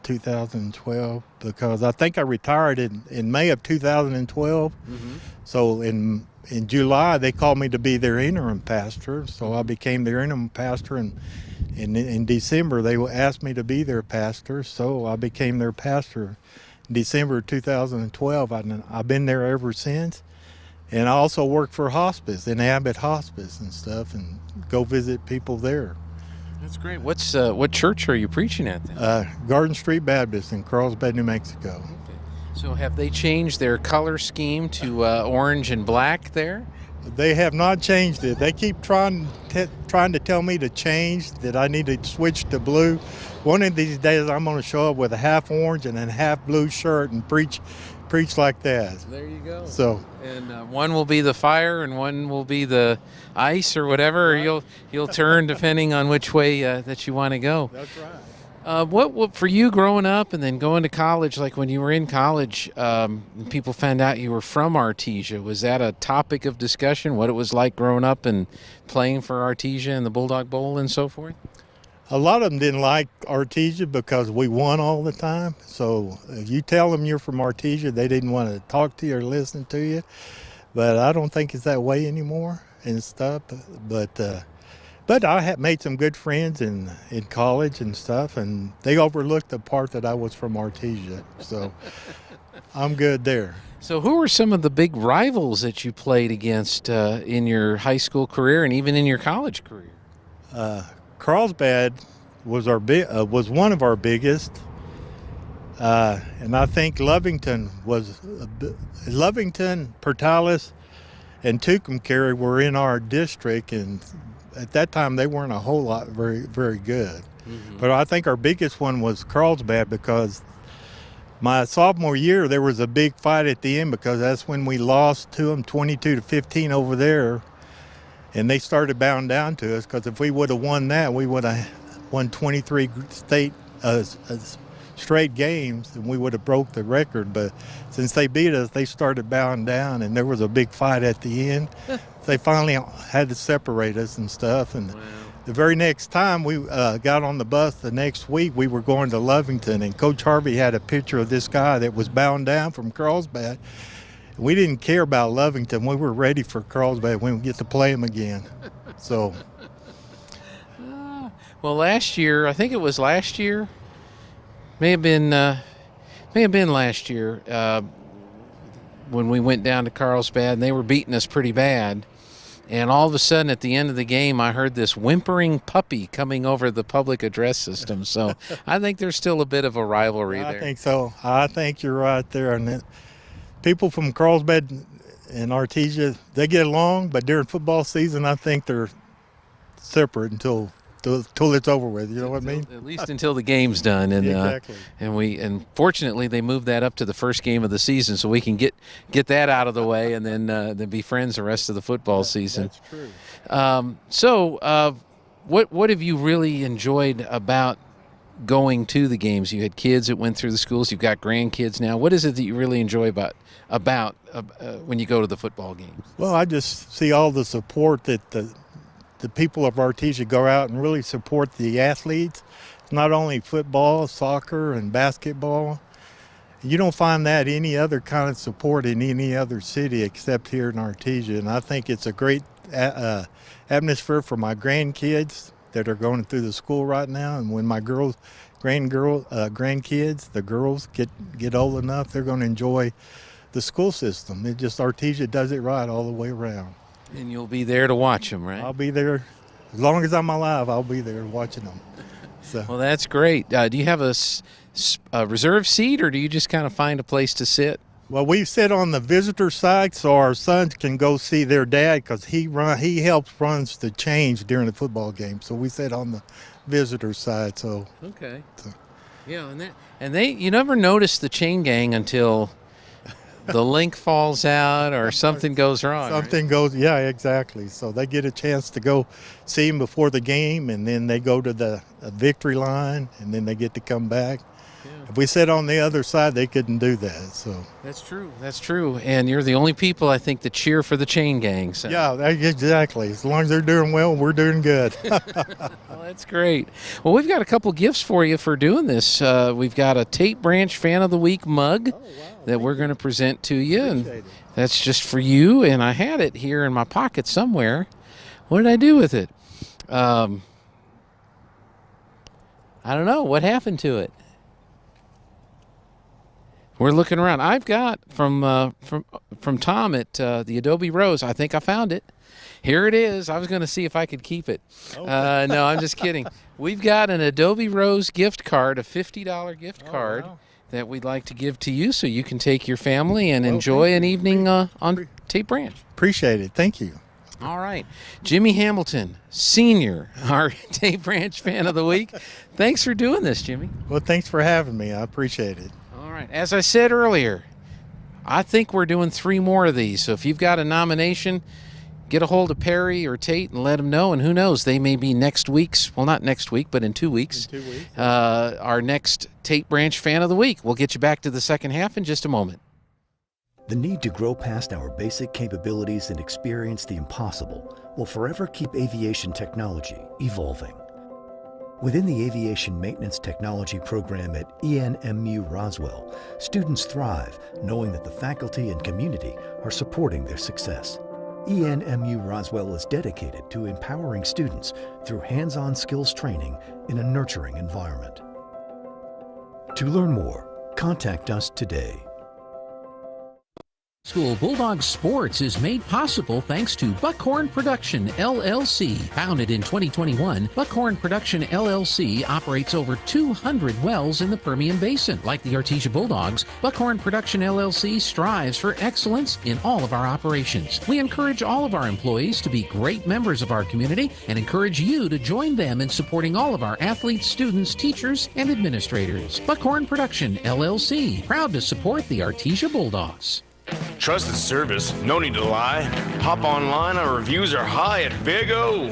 2012 because I think I retired in May of 2012. Mm-hmm. So in July they called me to be their interim pastor, so I became their interim pastor, and in December they asked me to be their pastor, so I became their pastor in December 2012. I've been there ever since, and I also work for hospice, in Abbott Hospice and stuff, and go visit people there. That's great. What church are you preaching at then? Garden Street Baptist in Carlsbad, New Mexico. Okay. So have they changed their color scheme to orange and black there? They have not changed it. They keep trying to tell me to change, that I need to switch to blue. One of these days I'm going to show up with a half orange and a half blue shirt and preach like that. There you go. So, and one will be the fire and one will be the ice or whatever, right. Or you'll turn depending on which way that you want to go. That's right. What for you growing up and then going to college, like when you were in college, people found out you were from Artesia. Was that a topic of discussion, what it was like growing up and playing for Artesia and the Bulldog Bowl and so forth? A lot of them didn't like Artesia because we won all the time. So if you tell them you're from Artesia, they didn't want to talk to you or listen to you. But I don't think it's that way anymore and stuff. But I had made some good friends in college and stuff, and they overlooked the part that I was from Artesia. So I'm good there. So who were some of the big rivals that you played against in your high school career and even in your college career? Carlsbad was one of our biggest, and I think Lovington, Portales, and Tucumcari were in our district, and at that time they weren't a whole lot very, very good. Mm-hmm. But I think our biggest one was Carlsbad because my sophomore year there was a big fight at the end because that's when we lost to them 22-15 over there. And they started bowing down to us because if we would have won that, we would have won 23 straight games and we would have broke the record. But since they beat us, they started bowing down and there was a big fight at the end. They finally had to separate us and stuff. And the very next time we got on the bus the next week, we were going to Lovington and Coach Harvey had a picture of this guy that was bound down from Carlsbad. We didn't care about Lovington. We were ready for Carlsbad when we get to play them again. So, well, last year, I think it was last year, may have been last year when we went down to Carlsbad and they were beating us pretty bad. And all of a sudden, at the end of the game, I heard this whimpering puppy coming over the public address system. So I think there's still a bit of a rivalry there. I think so. I think you're right there. And people from Carlsbad and Artesia, they get along, but during football season, I think they're separate until it's over with. You know what I mean? At least until the game's done. And exactly. And fortunately, they moved that up to the first game of the season, so we can get that out of the way, and then be friends the rest of the football season. That's true. So, what have you really enjoyed about going to the games? You had kids that went through the schools. You've got grandkids now. What is it that you really enjoy about when you go to the football games? Well, I just see all the support that the people of Artesia go out and really support the athletes, not only football, soccer, and basketball. You don't find that any other kind of support in any other city except here in Artesia, and I think it's a great atmosphere for my grandkids that are going through the school right now. And when my grandkids, the girls get old enough, they're going to enjoy the school system. It just Artesia does it right all the way around. And you'll be there to watch them, right? I'll be there. As long as I'm alive, I'll be there watching them. So. Well, that's great. Do you have a reserve seat, or do you just kind of find a place to sit? Well, we sit on the visitor side so our sons can go see their dad because he runs the change during the football game. So we sit on the visitor side. So okay. Yeah, and you never notice the chain gang until the link falls out or something goes wrong. Something goes, yeah, exactly. So they get a chance to go see him before the game, and then they go to the victory line, and then they get to come back. Yeah. If we sit on the other side, they couldn't do that. So that's true. That's true. And you're the only people, I think, that cheer for the chain gang. So. Yeah, exactly. As long as they're doing well, we're doing good. Well, that's great. Well, we've got a couple gifts for you for doing this. We've got a Tate Branch Fan of the Week mug that we're going to present to you, and that's just for you. And I had it here in my pocket somewhere. What did I do with it? I don't know. What happened to it? We're looking around. I've got from Tom at the Adobe Rose. I think I found it. Here it is. I was going to see if I could keep it. Okay. No, I'm just kidding. We've got an Adobe Rose gift card, a $50 gift card. Wow. That we'd like to give to you so you can take your family and enjoy an evening on Tate Branch. Appreciate it. Thank you. All right. Jimmy Hamilton, Senior, our Tate Branch Fan of the Week. Thanks for doing this, Jimmy. Well, thanks for having me. I appreciate it. All right. As I said earlier, I think we're doing 3 more of these. So if you've got a nomination, get a hold of Perry or Tate and let them know, and who knows, they may be next week's, well, not next week, but in 2 weeks, our next Tate Branch Fan of the Week. We'll get you back to the second half in just a moment. The need to grow past our basic capabilities and experience the impossible will forever keep aviation technology evolving. Within the Aviation Maintenance Technology program at ENMU Roswell, students thrive knowing that the faculty and community are supporting their success. ENMU Roswell is dedicated to empowering students through hands-on skills training in a nurturing environment. To learn more, contact us today. School Bulldog Sports is made possible thanks to Buckhorn Production, LLC. Founded in 2021, Buckhorn Production, LLC operates over 200 wells in the Permian Basin. Like the Artesia Bulldogs, Buckhorn Production, LLC strives for excellence in all of our operations. We encourage all of our employees to be great members of our community and encourage you to join them in supporting all of our athletes, students, teachers, and administrators. Buckhorn Production, LLC, proud to support the Artesia Bulldogs. Trusted service, no need to lie. Hop online, our reviews are high at Big O.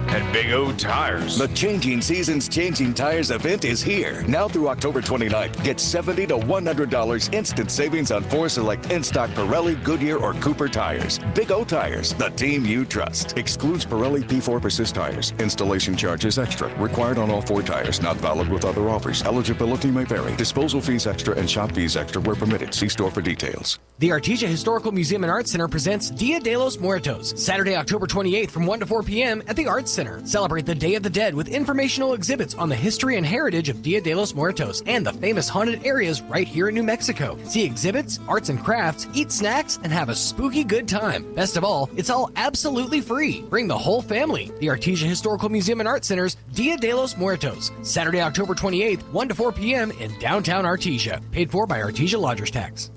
At Big O Tires. The Changing Seasons Changing Tires event is here. Now through October 29th. Get $70 to $100 instant savings on 4 select in-stock Pirelli, Goodyear, or Cooper tires. Big O Tires, the team you trust. Excludes Pirelli P4 Persist tires. Installation charges extra. Required on all 4 tires. Not valid with other offers. Eligibility may vary. Disposal fees extra and shop fees extra where permitted. See store for details. The Artesia Historical Museum and Arts Center presents Dia de los Muertos, Saturday, October 28th from 1 to 4 p.m. at the Arts Center. Celebrate the Day of the Dead with informational exhibits on the history and heritage of Dia de los Muertos and the famous haunted areas right here in New Mexico. See exhibits, arts and crafts, eat snacks, and have a spooky good time. Best of all, it's all absolutely free. Bring the whole family. The Artesia Historical Museum and Arts Center's Dia de los Muertos, Saturday, October 28th, 1 to 4 p.m. in downtown Artesia. Paid for by Artesia Lodgers Tax.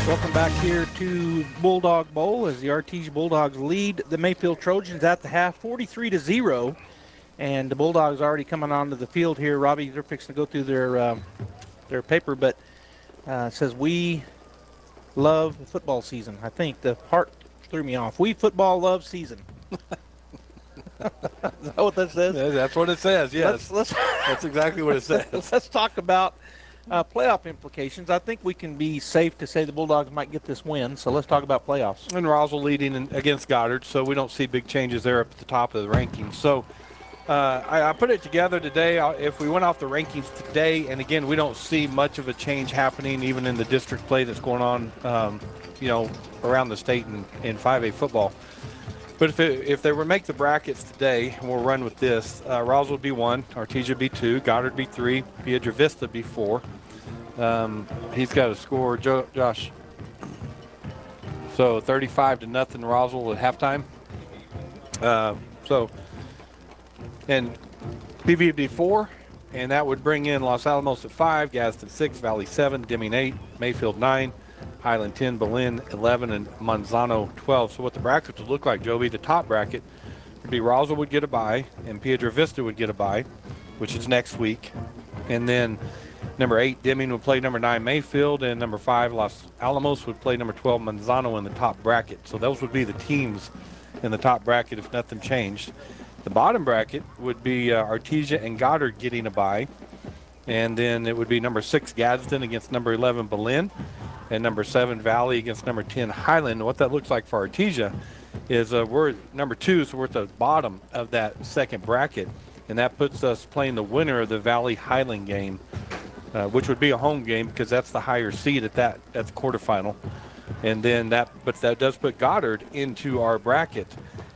Welcome back here to Bulldog Bowl as the Artesia Bulldogs lead the Mayfield Trojans at the half, 43-0. And the Bulldogs already coming onto the field here. Robbie, they're fixing to go through their paper, but it says, "We love football season." I think the part threw me off. "We football love season." Is that what that says? Yeah, that's what it says, yes. That's exactly what it says. Let's talk about playoff implications. I think we can be safe to say the Bulldogs might get this win, so let's talk about playoffs. And Roswell leading against Goddard, so we don't see big changes there up at the top of the rankings. So I put it together today. If we went off the rankings today, and again, we don't see much of a change happening even in the district play that's going on, around the state in 5A football. But if they were to make the brackets today, and we'll run with this, Roswell would be 1, Artesia would be 2, Goddard would be 3, Piedra Vista would be 4. He's got a score, Josh. So 35-0 Roswell at halftime. And PV would be 4, and that would bring in Los Alamos at 5, Gadsden 6, Valley 7, Deming 8, Mayfield 9, Highland 10, Belen 11, and Manzano 12. So what the brackets would look like, Joby, the top bracket would be Roswell would get a bye, and Piedra Vista would get a bye, which is next week. And then number 8, Deming would play number 9, Mayfield, and number 5, Los Alamos would play number 12, Manzano in the top bracket. So those would be the teams in the top bracket if nothing changed. The bottom bracket would be Artesia and Goddard getting a bye, and then it would be number 6, Gadsden against number 11, Belen, and number 7, Valley against number 10, Highland. And what that looks like for Artesia is we're number 2, so we're at the bottom of that second bracket, and that puts us playing the winner of the Valley-Highland game, which would be a home game because that's the higher seed at the quarterfinal. And then that does put Goddard into our bracket,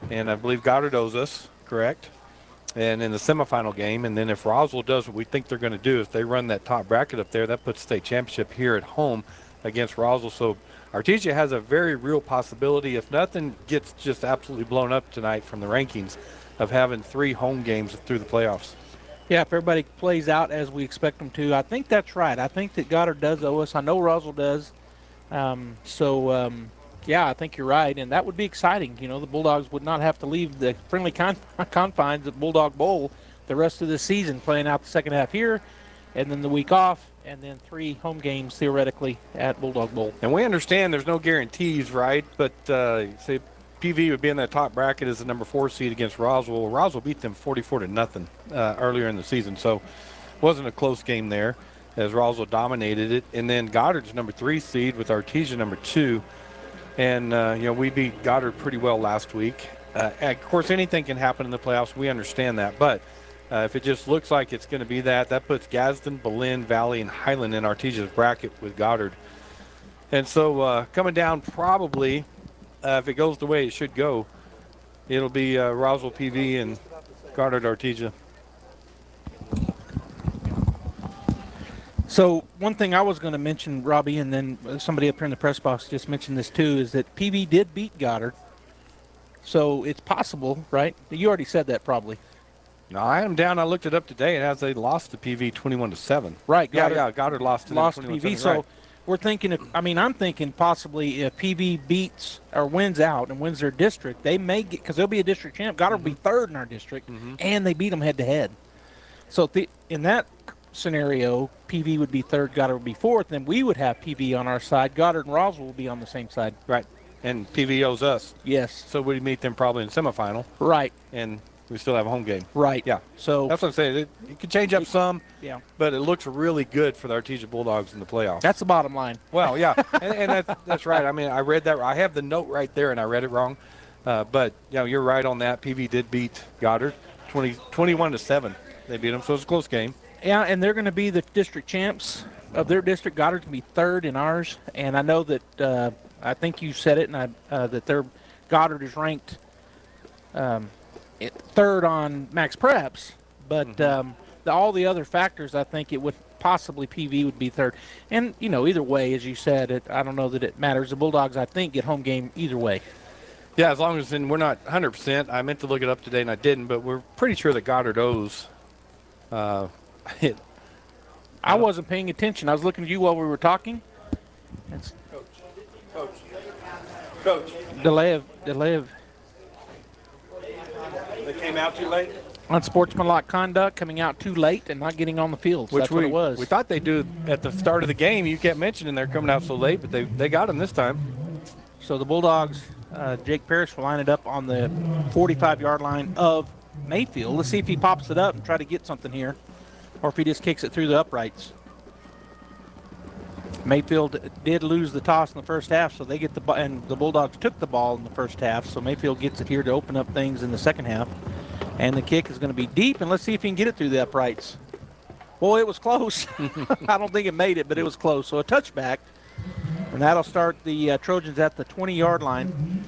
and I believe Goddard owes us, correct? And in the semifinal game, and then if Roswell does what we think they're going to do, if they run that top bracket up there, that puts state championship here at home against Roswell. So Artesia has a very real possibility, if nothing gets just absolutely blown up tonight from the rankings, of having 3 home games through the playoffs. Yeah, if everybody plays out as we expect them to, I think that's right. I think that Goddard does owe us. I know Roswell does. Yeah, I think you're right, and that would be exciting. You know, the Bulldogs would not have to leave the friendly confines of Bulldog Bowl the rest of the season, playing out the second half here and then the week off, and then 3 home games theoretically at Bulldog Bowl. And we understand there's no guarantees, right? But say PV would be in that top bracket as the number 4 seed against Roswell. Roswell beat them 44-0 earlier in the season, so it wasn't a close game there as Roswell dominated it. And then Goddard's number 3 seed with Artesia number 2. And, we beat Goddard pretty well last week. Of course, anything can happen in the playoffs. We understand that. But if it just looks like it's going to be that puts Gadsden, Belen, Valley, and Highland in Artesia's bracket with Goddard. And so coming down probably, if it goes the way it should go, it'll be Roswell PV and Goddard Artesia. So one thing I was going to mention, Robbie, and then somebody up here in the press box just mentioned this too, is that PV did beat Goddard. So it's possible, right? You already said that probably. No, I am down. I looked it up today, and as they lost to PV 21-7. Right. Goddard lost to PV. So right. we're thinking, I'm thinking possibly if PV beats or wins out and wins their district, they may get, because they'll be a district champ. Goddard will be 3rd in our district, and they beat them head-to-head. So in that scenario, PV would be 3rd, Goddard would be 4th, then we would have PV on our side. Goddard and Roswell will be on the same side. Right. And PV owes us. Yes. So we'd meet them probably in semifinal. Right. And we still have a home game. Right. Yeah. So that's what I'm saying. It could change up some. Yeah. But it looks really good for the Artesia Bulldogs in the playoffs. That's the bottom line. Well, yeah. and that's right. I mean, I read that. I have the note right there, and I read it wrong. But, you're right on that. PV did beat Goddard 21-7. They beat them, so it's a close game. Yeah, and they're going to be the district champs of their district. Goddard's going to be 3rd in ours. And I know that I think you said it, and that Goddard is ranked 3rd on Max Preps. But all the other factors, I think it would possibly PV would be 3rd. And, either way, as you said, I don't know that it matters. The Bulldogs, I think, get home game either way. Yeah, as long as we're not 100%. I meant to look it up today, and I didn't. But we're pretty sure that Goddard owes I wasn't paying attention. I was looking at you while we were talking. Coach. Delay of. They came out too late? Unsportsmanlike conduct, coming out too late and not getting on the field. So Which that's what it was. We thought they'd do at the start of the game. You kept mentioning they're coming out so late, but they got them this time. So the Bulldogs, Jake Parrish will line it up on the 45-yard line of Mayfield. Let's see if he pops it up and try to get something here, or if he just kicks it through the uprights. Mayfield did lose the toss in the first half, so they get the ball, and the Bulldogs took the ball in the first half, so Mayfield gets it here to open up things in the second half. And the kick is going to be deep, and let's see if he can get it through the uprights. Boy, it was close. I don't think it made it, but it was close. So a touchback, and that'll start the Trojans at the 20-yard line.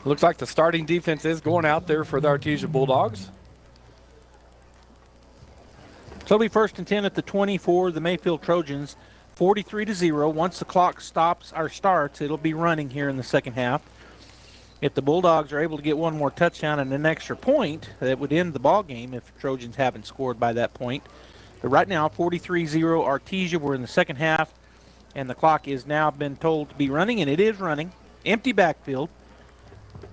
Looks like the starting defense is going out there for the Artesia Bulldogs. So it'll be 1st and 10 at the 20 for the Mayfield Trojans, 43-0. Once the clock starts, it'll be running here in the second half. If the Bulldogs are able to get one more touchdown and an extra point, that would end the ball game if Trojans haven't scored by that point. But right now, 43-0 Artesia. We're in the second half, and the clock is now been told to be running, and it is running. Empty backfield.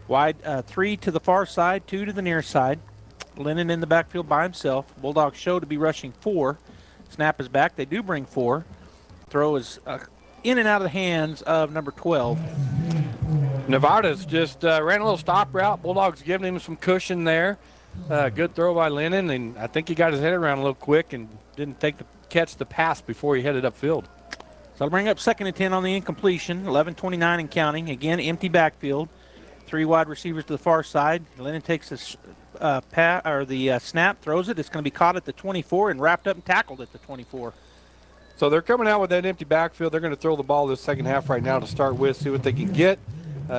Wide 3 to the far side, 2 to the near side. Lennon in the backfield by himself. Bulldogs show to be rushing 4. Snap is back. They do bring 4. Throw is in and out of the hands of number 12. Nevada's just ran a little stop route. Bulldogs giving him some cushion there. Good throw by Lennon, and I think he got his head around a little quick and didn't catch the pass before he headed upfield. So I'll bring up 2nd and 10 on the incompletion. 11:29 and counting. Again, empty backfield. 3 wide receivers to the far side. Lennon takes the snap, throws it. It's going to be caught at the 24 and wrapped up and tackled at the 24. So they're coming out with that empty backfield. They're going to throw the ball this second half right now to start with, see what they can get.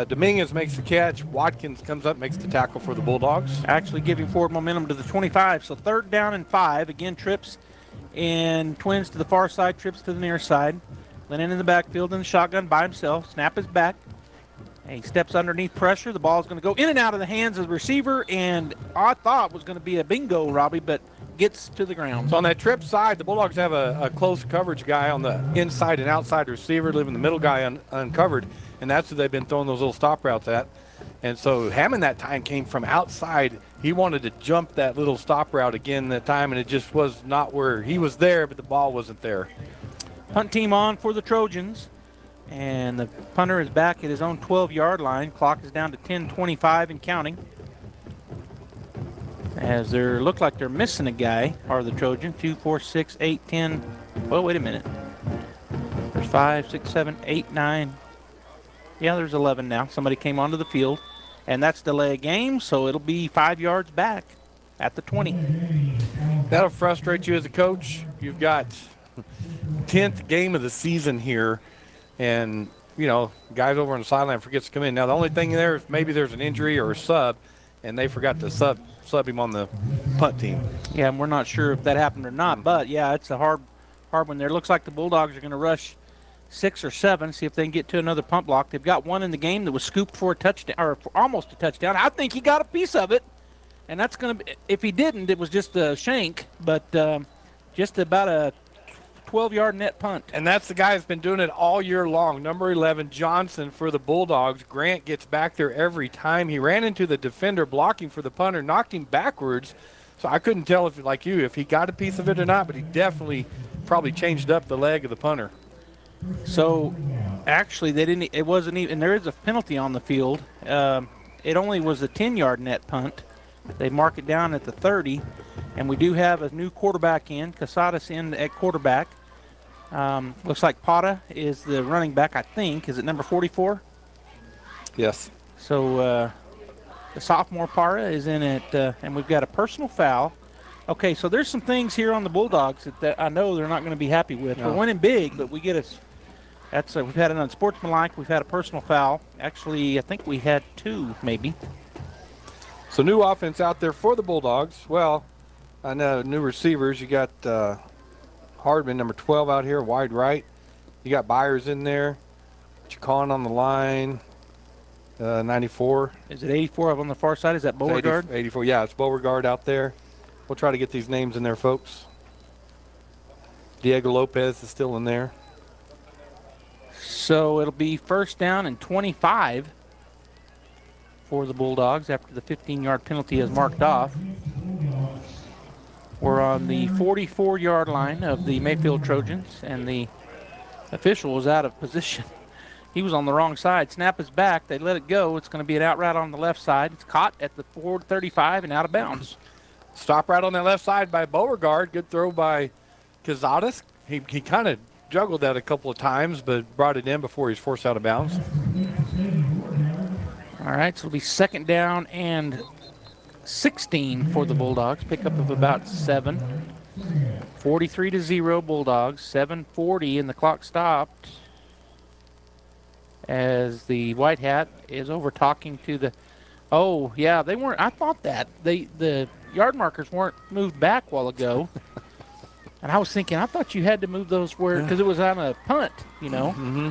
Dominguez makes the catch. Watkins comes up, makes the tackle for the Bulldogs. Actually giving forward momentum to the 25. So 3rd down and 5. Again, trips and twins to the far side, trips to the near side. Lennon in the backfield in the shotgun by himself. Snap is back. And he steps underneath pressure. The ball is going to go in and out of the hands of the receiver, and I thought was going to be a bingo, Robbie, but gets to the ground. So on that trip side, the Bulldogs have a close coverage guy on the inside and outside receiver, leaving the middle guy uncovered, and that's who they've been throwing those little stop routes at. And so Hammond that time came from outside. He wanted to jump that little stop route again that time, and it just was not where he was there, but the ball wasn't there. Punt team on for the Trojans. And the punter is back at his own 12-yard line. Clock is down to 10:25 and counting. As they look like they're missing a guy, are the Trojans. 2, 4, 6, 8, 10. Well, wait a minute. There's 5, 6, 7, 8, 9. Yeah, there's 11 now. Somebody came onto the field. And that's delay of game, so it'll be 5 yards back at the 20. That'll frustrate you as a coach. You've got 10th game of the season here, and, you know, guys over on the sideline forgets to come in. Now, the only thing there is maybe there's an injury or a sub, and they forgot to sub him on the punt team. Yeah, and we're not sure if that happened or not, but, yeah, it's a hard one there. Looks like the Bulldogs are going to rush 6 or 7, see if they can get to another punt block. They've got one in the game that was scooped for a touchdown, or for almost a touchdown. I think he got a piece of it, and that's going to be, if he didn't, it was just a shank, but just about a 12-yard net punt. And that's the guy that's been doing it all year long. Number 11, Johnson for the Bulldogs. Grant gets back there every time. He ran into the defender blocking for the punter, knocked him backwards. So I couldn't tell if, like you, if he got a piece of it or not, but he definitely probably changed up the leg of the punter. So, actually, they didn't. It wasn't even. And there is a penalty on the field. It only was a 10-yard net punt. They mark it down at the 30, and we do have a new quarterback in. Casadas in at quarterback. Looks like Pata is the running back. I think is it number 44? Yes. So the sophomore Para is in it, and we've got a personal foul. Okay, so there's some things here on the Bulldogs that I know they're not going to be happy with. No. We're winning big, but we get a. We've had an unsportsmanlike. We've had a personal foul. Actually, I think we had 2, maybe. So new offense out there for the Bulldogs. Well, I know new receivers. You got Hardman, number 12, out here, wide right. You got Byers in there. Chacon on the line. 94. Is it 84 up on the far side? Is that Beauregard? 84. Yeah, it's Beauregard out there. We'll try to get these names in there, folks. Diego Lopez is still in there. So it'll be first down and 25 for the Bulldogs after the 15-yard penalty is marked off. We're on the 44-yard line of the Mayfield Trojans, and the official was out of position. He was on the wrong side. Snap is back. They let it go. It's going to be an out route on the left side. It's caught at the 4:35 and out of bounds. Stop right on that left side by Beauregard. Good throw by Cazadas. He kind of juggled that a couple of times, but brought it in before he was forced out of bounds. All right, so it'll be second down and 16 for the Bulldogs. Pickup of about 7. 43-0 Bulldogs. 7:40 and the clock stopped as the white hat is over talking to the. Oh yeah, they weren't. I thought that the yard markers weren't moved back a while ago. And I was thinking, I thought you had to move those where, because it was on a punt, you know. Mm-hmm.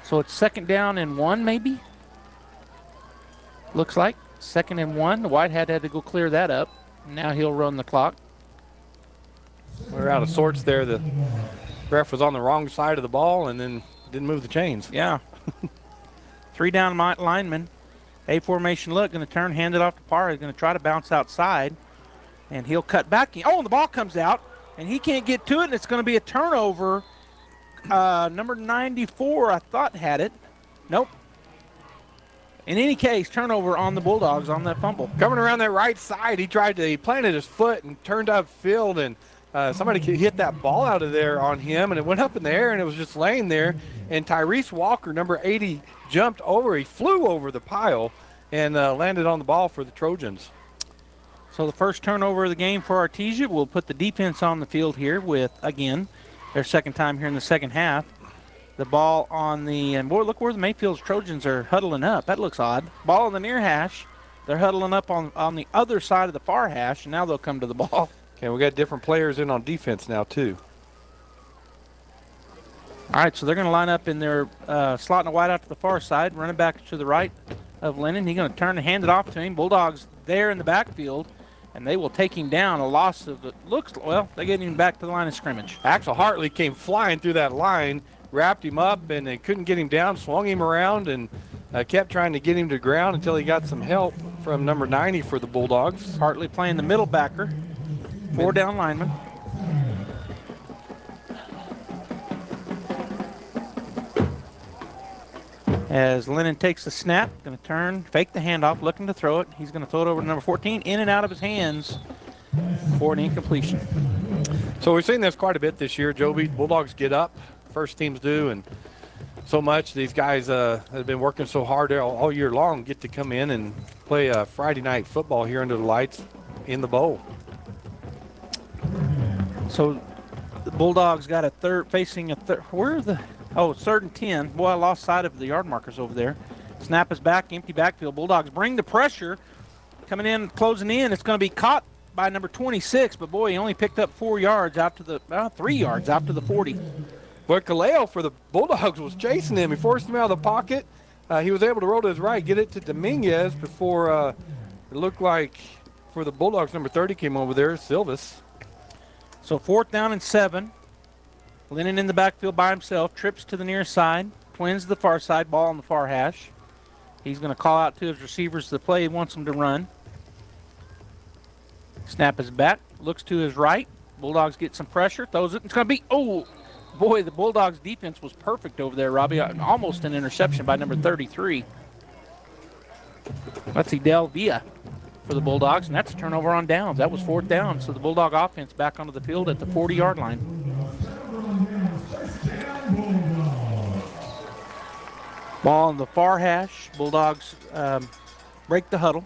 So it's second down and 1, maybe? Looks like. Second and 1. The white hat had to go clear that up. Now he'll run the clock. We're out of sorts there. The ref was on the wrong side of the ball and then didn't move the chains. Yeah. 3 down linemen. A formation look, going to turn, hand it off to Parra. He's going to try to bounce outside. And he'll cut back. Oh, the ball comes out. And he can't get to it, and it's going to be a turnover. Number 94, I thought, had it. Nope. In any case, turnover on the Bulldogs on that fumble. Coming around that right side, he planted his foot and turned upfield, and somebody hit that ball out of there on him, and it went up in the air, and it was just laying there. And Tyrese Walker, number 80, jumped over. He flew over the pile and landed on the ball for the Trojans. So the first turnover of the game for Artesia will put the defense on the field here with, again, their second time here in the second half. The ball on the, and boy, look where the Mayfield Trojans are huddling up. That looks odd. Ball on the near hash. They're huddling up on the other side of the far hash, and now they'll come to the ball. Okay, we got different players in on defense now, too. All right, so they're going to line up in their slot and wide out to the far side, running back to the right of Lennon. He's going to turn and hand it off to him. Bulldogs there in the backfield, and they will take him down. A loss of, it looks, well, they get him back to the line of scrimmage. Axel Hartley came flying through that line, wrapped him up, and they couldn't get him down, swung him around, and kept trying to get him to the ground until he got some help from number 90 for the Bulldogs. Hartley playing the middle backer. 4 down lineman. As Lennon takes the snap, going to turn, fake the handoff, looking to throw it. He's going to throw it over to number 14, in and out of his hands for an incompletion. So we've seen this quite a bit this year. Joby, Bulldogs get up, first teams do, and so much these guys have been working so hard all year long get to come in and play Friday night football here under the lights in the bowl. So the Bulldogs got a third, facing a third. Where are the? Oh, 3rd and 10. Boy, I lost sight of the yard markers over there. Snap is back, empty backfield. Bulldogs bring the pressure. Coming in, closing in. It's going to be caught by number 26, but boy, he only picked up 4 yards out to the 3 yards out to the 40. But Kaleo for the Bulldogs was chasing him. He forced him out of the pocket. He was able to roll to his right, get it to Dominguez before it looked like for the Bulldogs, number 30 came over there, Silvis. So 4th down and 7. Lennon in the backfield by himself, trips to the near side, twins to the far side, ball on the far hash. He's going to call out to his receivers the play he wants them to run. Snap is back, looks to his right. Bulldogs get some pressure, throws it. It's going to be, oh, boy, the Bulldogs defense was perfect over there, Robbie. Almost an interception by number 33. That's Edel Villa for the Bulldogs, and that's a turnover on downs. That was 4th down, so the Bulldog offense back onto the field at the 40-yard line. Ball on the far hash. Bulldogs break the huddle.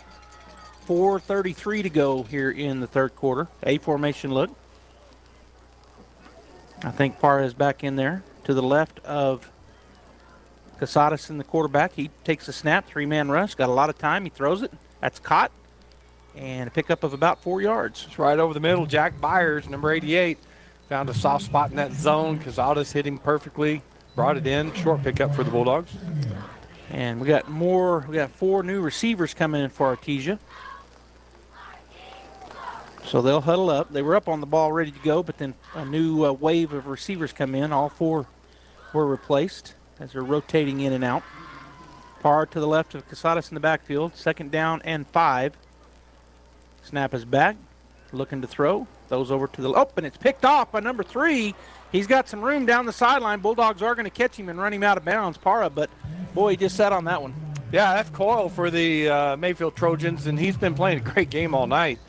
4:33 to go here in the 3rd quarter. A formation look. I think Parra is back in there to the left of Casadas in the quarterback. He takes a snap, 3-man rush. Got a lot of time. He throws it. That's caught. And a pickup of about 4 yards. It's right over the middle. Jack Byers, number 88, found a soft spot in that zone. Casadas hit him perfectly. Brought it in. Short pickup for the Bulldogs. And we got 4 new receivers coming in for Artesia. So they'll huddle up. They were up on the ball ready to go, but then a new wave of receivers come in. All 4 were replaced as they're rotating in and out. Parr to the left of Casadas in the backfield. 2nd down and 5. Snap is back. Looking to throw. Those over to the and it's picked off by number 3. He's got some room down the sideline. Bulldogs are going to catch him and run him out of bounds, Parra, but boy, he just sat on that one. Yeah, that's Coyle for the Mayfield Trojans, and he's been playing a great game all night.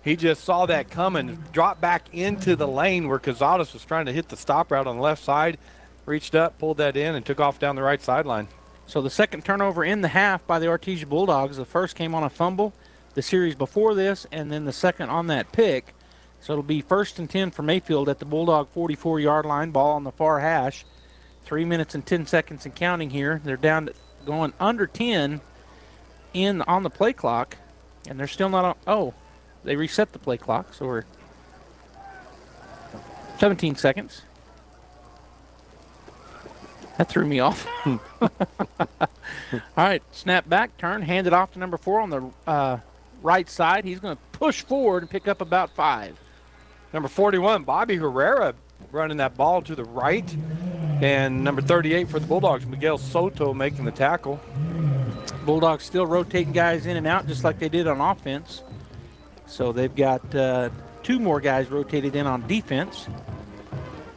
He just saw that coming, dropped back into the lane where Casadas was trying to hit the stop route on the left side, reached up, pulled that in, and took off down the right sideline. So the 2nd turnover in the half by the Artesia Bulldogs. The first came on a fumble the series before this, and then the 2nd on that pick. So it'll be 1st and 10 for Mayfield at the Bulldog 44-yard line, ball on the far hash. 3 minutes and 10 seconds and counting here. They're down to going under 10 on the play clock, and they're still not on. Oh, they reset the play clock, so we're 17 seconds. That threw me off. All right, snap back, turn, hand it off to number 4 on the right side. He's going to push forward and pick up about 5. Number 41, Bobby Herrera, running that ball to the right. And number 38 for the Bulldogs, Miguel Soto, making the tackle. Bulldogs still rotating guys in and out just like they did on offense. So they've got 2 more guys rotated in on defense.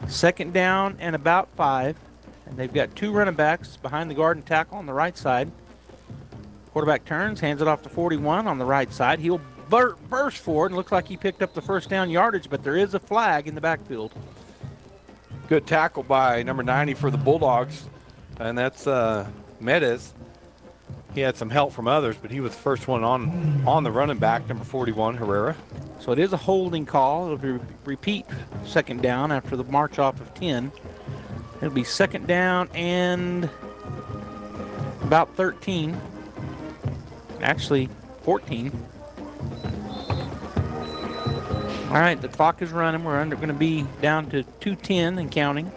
2nd down and about 5. And they've got 2 running backs behind the guard and tackle on the right side. Quarterback turns, hands it off to 41 on the right side. He'll burst forward and looks like he picked up the 1st down yardage, but there is a flag in the backfield. Good tackle by number 90 for the Bulldogs, and that's Medes. He had some help from others, but he was the first one on the running back, number 41, Herrera. So it is a holding call. It'll be repeat 2nd down after the march off of 10. It'll be 2nd down and about 13. Actually, 14. All right, the clock is running. We're going to be down to 2:10 and counting.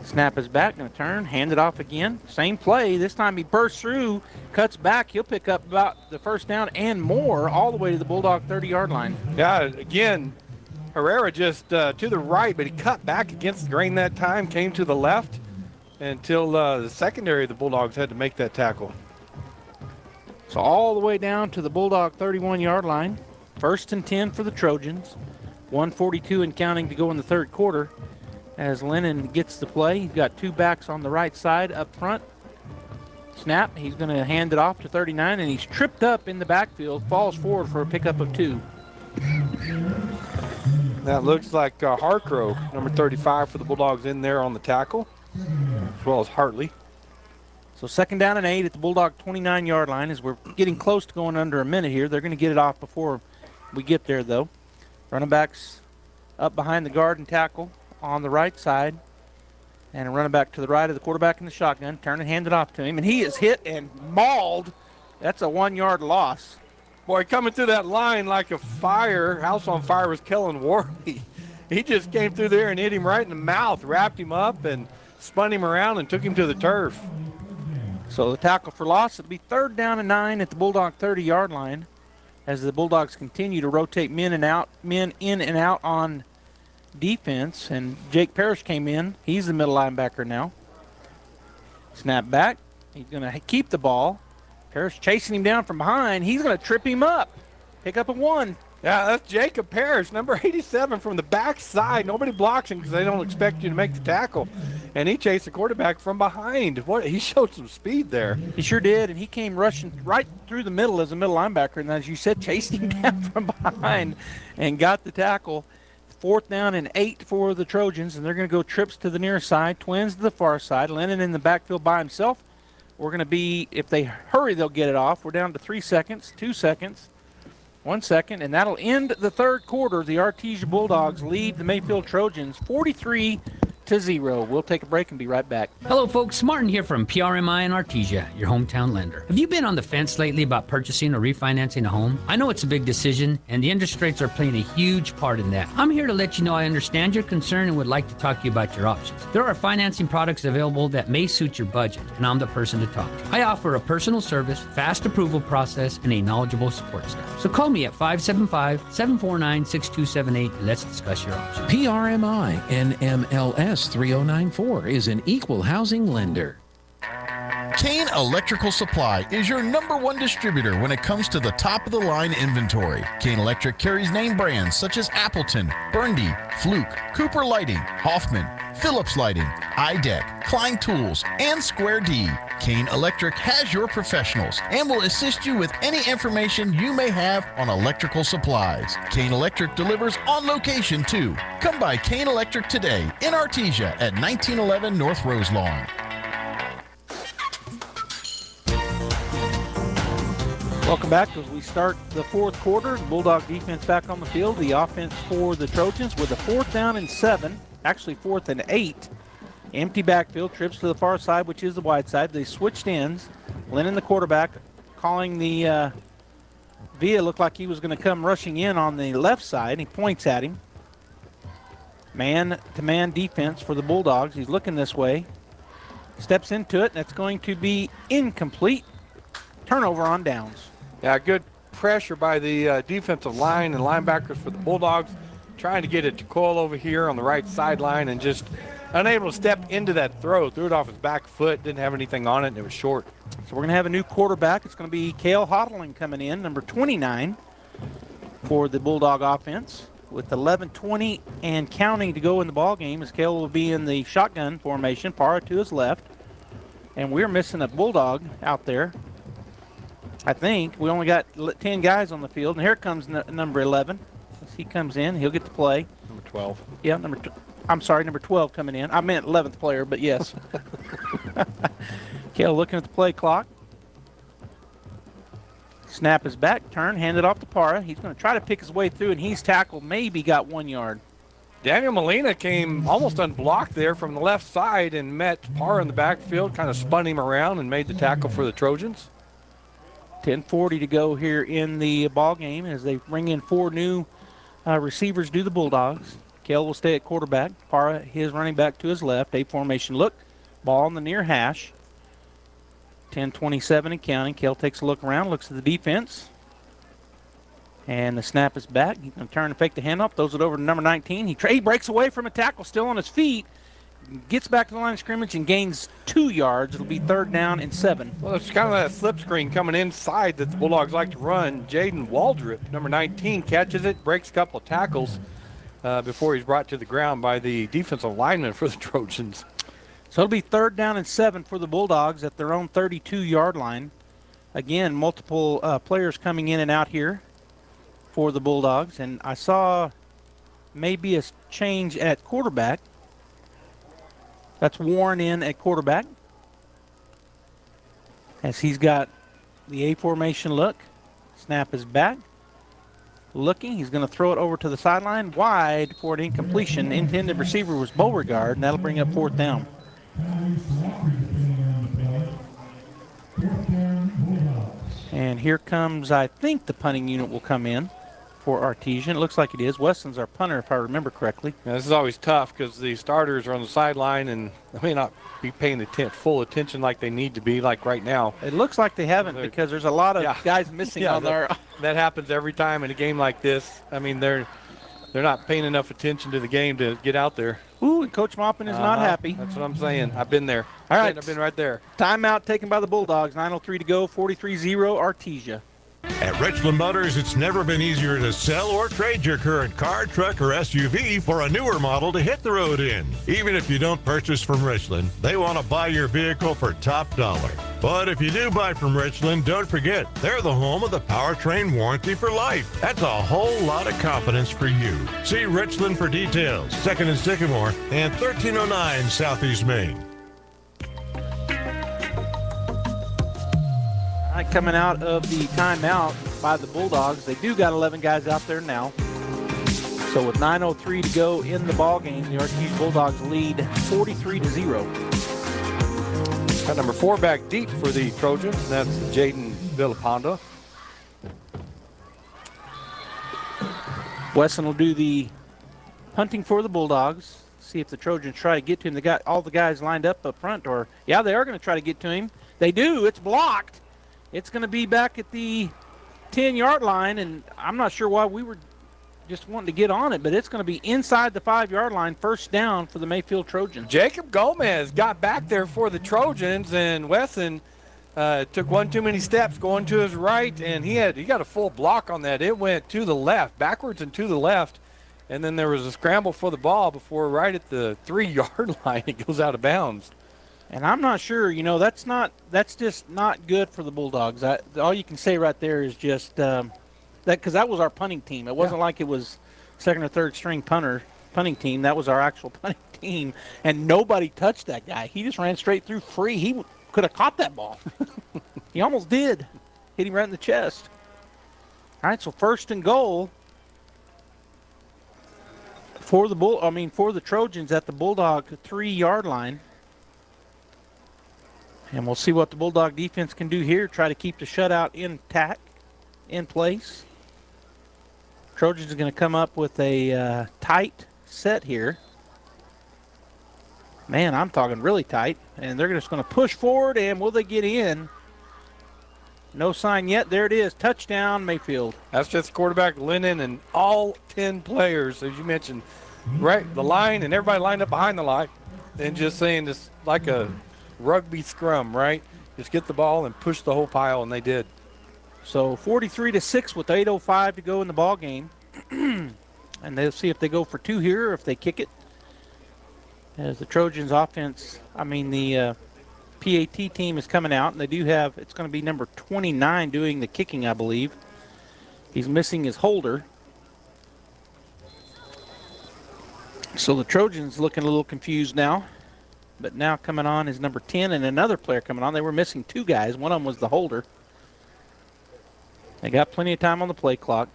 Snap is back, going to turn, hand it off again. Same play. This time he bursts through, cuts back. He'll pick up about the 1st down and more all the way to the Bulldog 30-yard line. Yeah, again, Herrera just to the right, but he cut back against the grain that time, came to the left, until the secondary of the Bulldogs had to make that tackle. So all the way down to the Bulldog 31-yard line. 1st and 10 for the Trojans. 1:42 and counting to go in the third quarter. As Lennon gets the play, he's got 2 backs on the right side up front. Snap, he's going to hand it off to 39, and he's tripped up in the backfield, falls forward for a pickup of 2. That looks like Harcrow, number 35 for the Bulldogs, in there on the tackle, as well as Hartley. So 2nd down and 8 at the Bulldog 29-yard line as we're getting close to going under a minute here. They're going to get it off before we get there, though. Running backs up behind the guard and tackle on the right side. And a running back to the right of the quarterback in the shotgun. Turn and hand it off to him. And he is hit and mauled. That's a 1-yard loss. Boy, coming through that line like a fire, house on fire, was Kellen Worley. He just came through there and hit him right in the mouth, wrapped him up, and spun him around and took him to the turf. So the tackle for loss. It'll be 3rd down and 9 at the Bulldog 30-yard line as the Bulldogs continue to rotate men in and out on defense. And Jake Parrish came in. He's the middle linebacker now. Snap back. He's going to keep the ball. Parrish chasing him down from behind. He's going to trip him up. Pick up a 1. Yeah, that's Jacob Parrish, number 87 from the backside. Nobody blocks him because they don't expect you to make the tackle. And he chased the quarterback from behind. He showed some speed there. He sure did, and he came rushing right through the middle as a middle linebacker, and as you said, chased him down from behind and got the tackle. 4th down and 8 for the Trojans, and they're going to go trips to the near side, twins to the far side. Lennon in the backfield by himself. We're going to be, if they hurry, they'll get it off. We're down to 3 seconds, 2 seconds, 1 second, and that'll end the third quarter. The Artesia Bulldogs lead the Mayfield Trojans 43-0. We'll take a break and be right back. Hello, folks. Martin here from PRMI and Artesia, your hometown lender. Have you been on the fence lately about purchasing or refinancing a home? I know it's a big decision, and the interest rates are playing a huge part in that. I'm here to let you know I understand your concern and would like to talk to you about your options. There are financing products available that may suit your budget, and I'm the person to talk to. I offer a personal service, fast approval process, and a knowledgeable support staff. So call me at 575-749-6278 and let's discuss your options. PRMI NMLS 3094 is an equal housing lender. Kane Electrical Supply is your #1 distributor when it comes to the top-of-the-line inventory. Kane Electric carries name brands such as Appleton, Burndy, Fluke, Cooper Lighting, Hoffman, Phillips Lighting, iDeck, Klein Tools, and Square D. Kane Electric has your professionals and will assist you with any information you may have on electrical supplies. Kane Electric delivers on location too. Come by Kane Electric today in Artesia at 1911 North Roselawn. Welcome back as we start the fourth quarter. Bulldog defense back on the field. The offense for the Trojans with a 4th down and 7, actually 4th and 8. Empty backfield, trips to the far side, which is the wide side. They switched ends. Lennon, the quarterback, calling the Villa. Looked like he was going to come rushing in on the left side. He points at him. Man-to-man defense for the Bulldogs. He's looking this way. Steps into it, and it's going to be incomplete. Turnover on downs. Yeah, good pressure by the defensive line and linebackers for the Bulldogs, trying to get it to Cole over here on the right sideline and just unable to step into that throw. Threw it off his back foot, didn't have anything on it, and it was short. So we're going to have a new quarterback. It's going to be Cale Hodling coming in, number 29 for the Bulldog offense. With 11:20 and counting to go in the ball game, as Cale will be in the shotgun formation, Parra to his left. And we're missing a Bulldog out there. I think we only got 10 guys on the field, and here comes number 11. As he comes in, he'll get to play. Number 12. Yeah, number 12 coming in. I meant 11th player, but yes. Cale looking at the play clock. Snap is back, turn, hand it off to Parra. He's going to try to pick his way through, and he's tackled, maybe got 1 yard. Daniel Molina came almost unblocked there from the left side and met Parra in the backfield, kind of spun him around and made the tackle for the Trojans. 10:40 to go here in the ball game as they bring in 4 new receivers to the Bulldogs. Cale will stay at quarterback. Parra, his running back to his left. A formation look. Ball on the near hash. 10:27 and counting. Cale takes a look around, looks at the defense. And the snap is back. He's going to turn and fake the handoff. Throws it over to number 19. He breaks away from a tackle, still on his feet. gets back to the line of scrimmage and gains 2 yards. It'll be 3rd down and 7. Well, it's kind of that slip screen coming inside that the Bulldogs like to run. Jaden Waldrop, number 19, catches it, breaks a couple of tackles before he's brought to the ground by the defensive lineman for the Trojans. So it'll be 3rd down and 7 for the Bulldogs at their own 32-yard line. Again, multiple players coming in and out here for the Bulldogs. And I saw maybe a change at quarterback. That's Warren in at quarterback, as he's got the A formation look. Snap is back. Looking, he's going to throw it over to the sideline, wide for an incompletion. Intended receiver was Beauregard, and that'll bring up 4th down. And here comes, I think the punting unit will come in for Artesia. It looks like it is. Weston's our punter, if I remember correctly. Yeah, this is always tough because the starters are on the sideline and they may not be paying full attention like they need to be, like right now. It looks like they haven't because there's a lot of guys missing on there. That happens every time in a game like this. I mean, they're not paying enough attention to the game to get out there. Ooh, and Coach Maupin is not happy. That's what I'm saying. I've been there. All right. I've been right there. Timeout taken by the Bulldogs. 9:03 to go. 43-0 Artesia. At Richland Motors, it's never been easier to sell or trade your current car, truck, or SUV for a newer model to hit the road in. Even if you don't purchase from Richland, they want to buy your vehicle for top dollar. But if you do buy from Richland, don't forget, they're the home of the powertrain warranty for life. That's a whole lot of confidence for you. See Richland for details. 2nd and Sycamore and 1309 Southeast Main. Coming out of the timeout by the Bulldogs, they do got 11 guys out there now. So with 9:03 to go in the ball game, the Artesia Bulldogs lead 43-0. Got number 4 back deep for the Trojans. That's Jaden Villapanda. Wesson will do the punting for the Bulldogs. See if the Trojans try to get to him. They got all the guys lined up front, or they are going to try to get to him. They do. It's blocked. It's going to be back at the 10-yard line, and I'm not sure why we were just wanting to get on it, but it's going to be inside the 5-yard line, 1st down for the Mayfield Trojans. Jacob Gomez got back there for the Trojans, and Wesson took one too many steps going to his right, and he got a full block on that. It went to the left, backwards and to the left, and then there was a scramble for the ball before right at the 3-yard line it goes out of bounds. And I'm not sure, that's just not good for the Bulldogs. All you can say right there is just that, because that was our punting team. It wasn't like it was 2nd or 3rd string punting team. That was our actual punting team, and nobody touched that guy. He just ran straight through free. He could have caught that ball. He almost did. Hit him right in the chest. All right, so 1st and goal for the Trojans at the Bulldog 3-yard line. And we'll see what the Bulldog defense can do here. Try to keep the shutout in place. Trojans are going to come up with a tight set here. Man, I'm talking really tight. And they're just going to push forward, and will they get in? No sign yet. There it is. Touchdown, Mayfield. That's just quarterback Lennon and all 10 players, as you mentioned. Right, the line, and everybody lined up behind the line. And just saying this like a rugby scrum, right? Just get the ball and push the whole pile, and they did. So 43-6 with 8:05 to go in the ball game. And they'll see if they go for 2 here or if they kick it. As the Trojans offense, the PAT team is coming out, and they do have, it's going to be number 29 doing the kicking, I believe. He's missing his holder. So the Trojans looking a little confused now. But now coming on is number 10 and another player coming on. They were missing 2 guys. One of them was the holder. They got plenty of time on the play clock.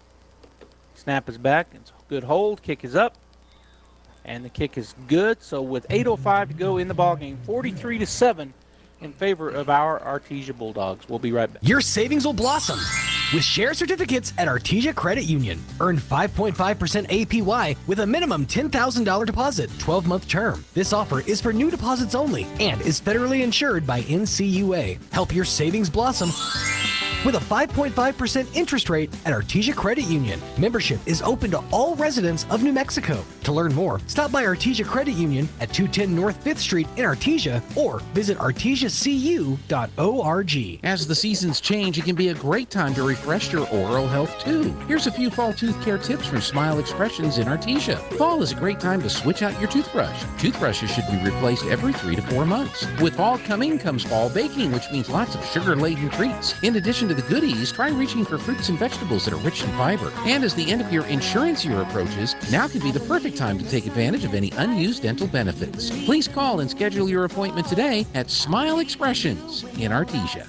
Snap is back. It's a good hold. Kick is up. And the kick is good. So with 8:05 to go in the ballgame, 43-7 in favor of our Artesia Bulldogs. We'll be right back. Your savings will blossom with share certificates at Artesia Credit Union. Earn 5.5% APY with a minimum $10,000 deposit, 12-month term. This offer is for new deposits only and is federally insured by NCUA. Help your savings blossom with a 5.5% interest rate at Artesia Credit Union. Membership is open to all residents of New Mexico. To learn more, stop by Artesia Credit Union at 210 North 5th Street in Artesia or visit artesiacu.org. As the seasons change, it can be a great time to refresh your oral health too. Here's a few fall tooth care tips from Smile Expressions in Artesia. Fall is a great time to switch out your toothbrush. Toothbrushes should be replaced every 3 to 4 months. With fall coming comes fall baking, which means lots of sugar-laden treats. In addition to the goodies, try reaching for fruits and vegetables that are rich in fiber. And as the end of your insurance year approaches, now could be the perfect time to take advantage of any unused dental benefits. Please call and schedule your appointment today at Smile Expressions in Artesia.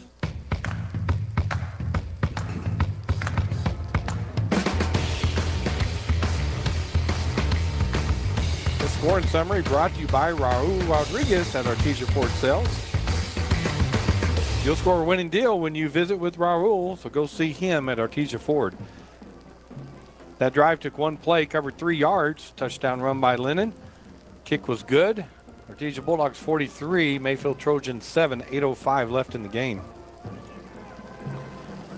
The scoring summary brought to you by Raul Rodriguez at Artesia Ford Sales. You'll score a winning deal when you visit with Raul, so go see him at Artesia Ford. That drive took one play, covered 3 yards. Touchdown run by Lennon. Kick was good. Artesia Bulldogs 43, Mayfield Trojans 7, 8:05 left in the game.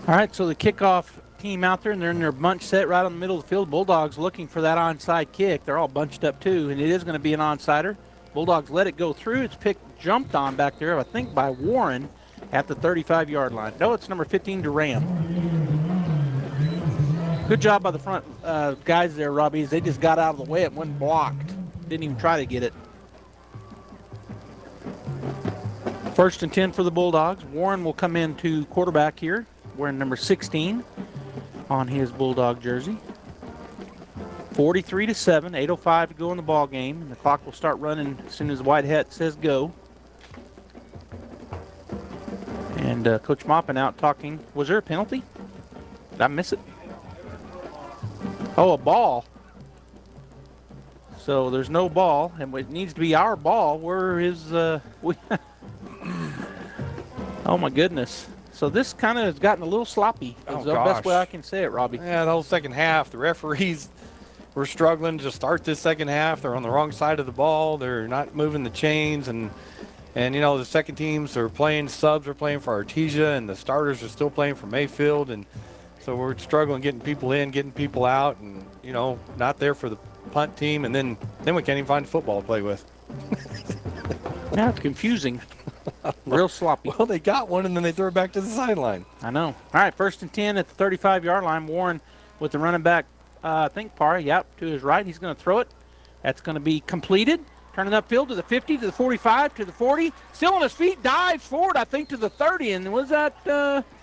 All right, so the kickoff team out there, and they're in their bunch set right on the middle of the field. Bulldogs looking for that onside kick. They're all bunched up too, and it is going to be an onsider. Bulldogs let it go through. It's jumped on back there, I think, by Warren at the 35-yard line. No, it's number 15, Duran. Good job by the front guys there, Robbie. They just got out of the way. It wasn't blocked. Didn't even try to get it. 1st and 10 for the Bulldogs. Warren will come in to quarterback here, wearing number 16 on his Bulldog jersey. 43-7, 8:05 to go in the ball game. And the clock will start running as soon as the white hat says go. And Coach Moppin out talking. Was there a penalty? Did I miss it? Oh, a ball. So there's no ball, and it needs to be our ball. Where is oh my goodness. So this kind of has gotten a little sloppy. That's the best way I can say it, Robbie. Yeah, the whole second half, the referees were struggling to start this second half. They're on the wrong side of the ball. They're not moving the chains, and you know, the second teams are playing, subs are playing for Artesia, and the starters are still playing for Mayfield, and so we're struggling getting people in, getting people out, and you know, not there for the punt team, and then we can't even find football to play with. Yeah, it's confusing. Real sloppy. Well, they got one, and then they throw it back to the sideline. I know. All right, 1st and 10 at the 35-yard line. Warren with the running back, I think Parr, to his right. He's going to throw it. That's going to be completed. Turning upfield to the 50, to the 45, to the 40. Still on his feet, dives forward, I think, to the 30. And was that,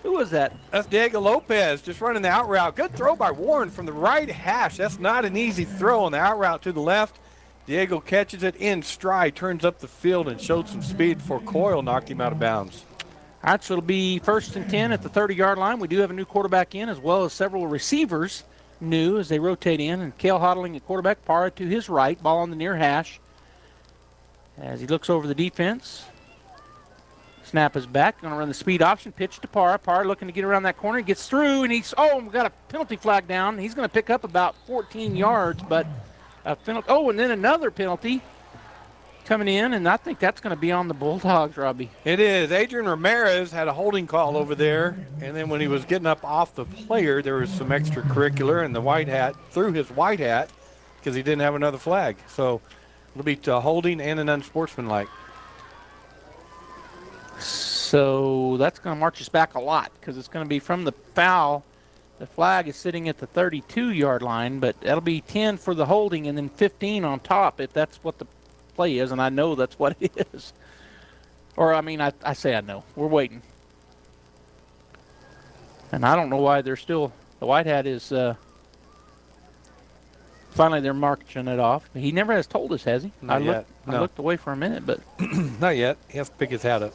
who was that? That's Diego Lopez just running the out route. Good throw by Warren from the right hash. That's not an easy throw on the out route to the left. Diego catches it in stride, turns up the field, and showed some speed before Coyle knocked him out of bounds. All right, so it'll be 1st and 10 at the 30-yard line. We do have a new quarterback in, as well as several receivers new as they rotate in. And Cale Hodling at quarterback, Parra to his right, ball on the near hash. As he looks over the defense, snap is back. Going to run the speed option, pitch to Parra. Parra looking to get around that corner. He gets through, and we got a penalty flag down. He's going to pick up about 14 yards, but a penalty. Oh, and then another penalty coming in, and I think that's going to be on the Bulldogs, Robbie. It is. Adrian Ramirez had a holding call over there, and then when he was getting up off the player, there was some extracurricular, and the white hat threw his white hat because he didn't have another flag. So it'll be holding and an unsportsmanlike. So that's going to march us back a lot because it's going to be from the foul. The flag is sitting at the 32-yard line, but that'll be 10 for the holding and then 15 on top if that's what the play is, and I know that's what it is. Or, I mean, I say I know. We're waiting. And I don't know why they're still – the white hat is finally they're marching it off. He never has told us, has he? Not yet. I looked away for a minute, but – Not yet. He has to pick his hat up.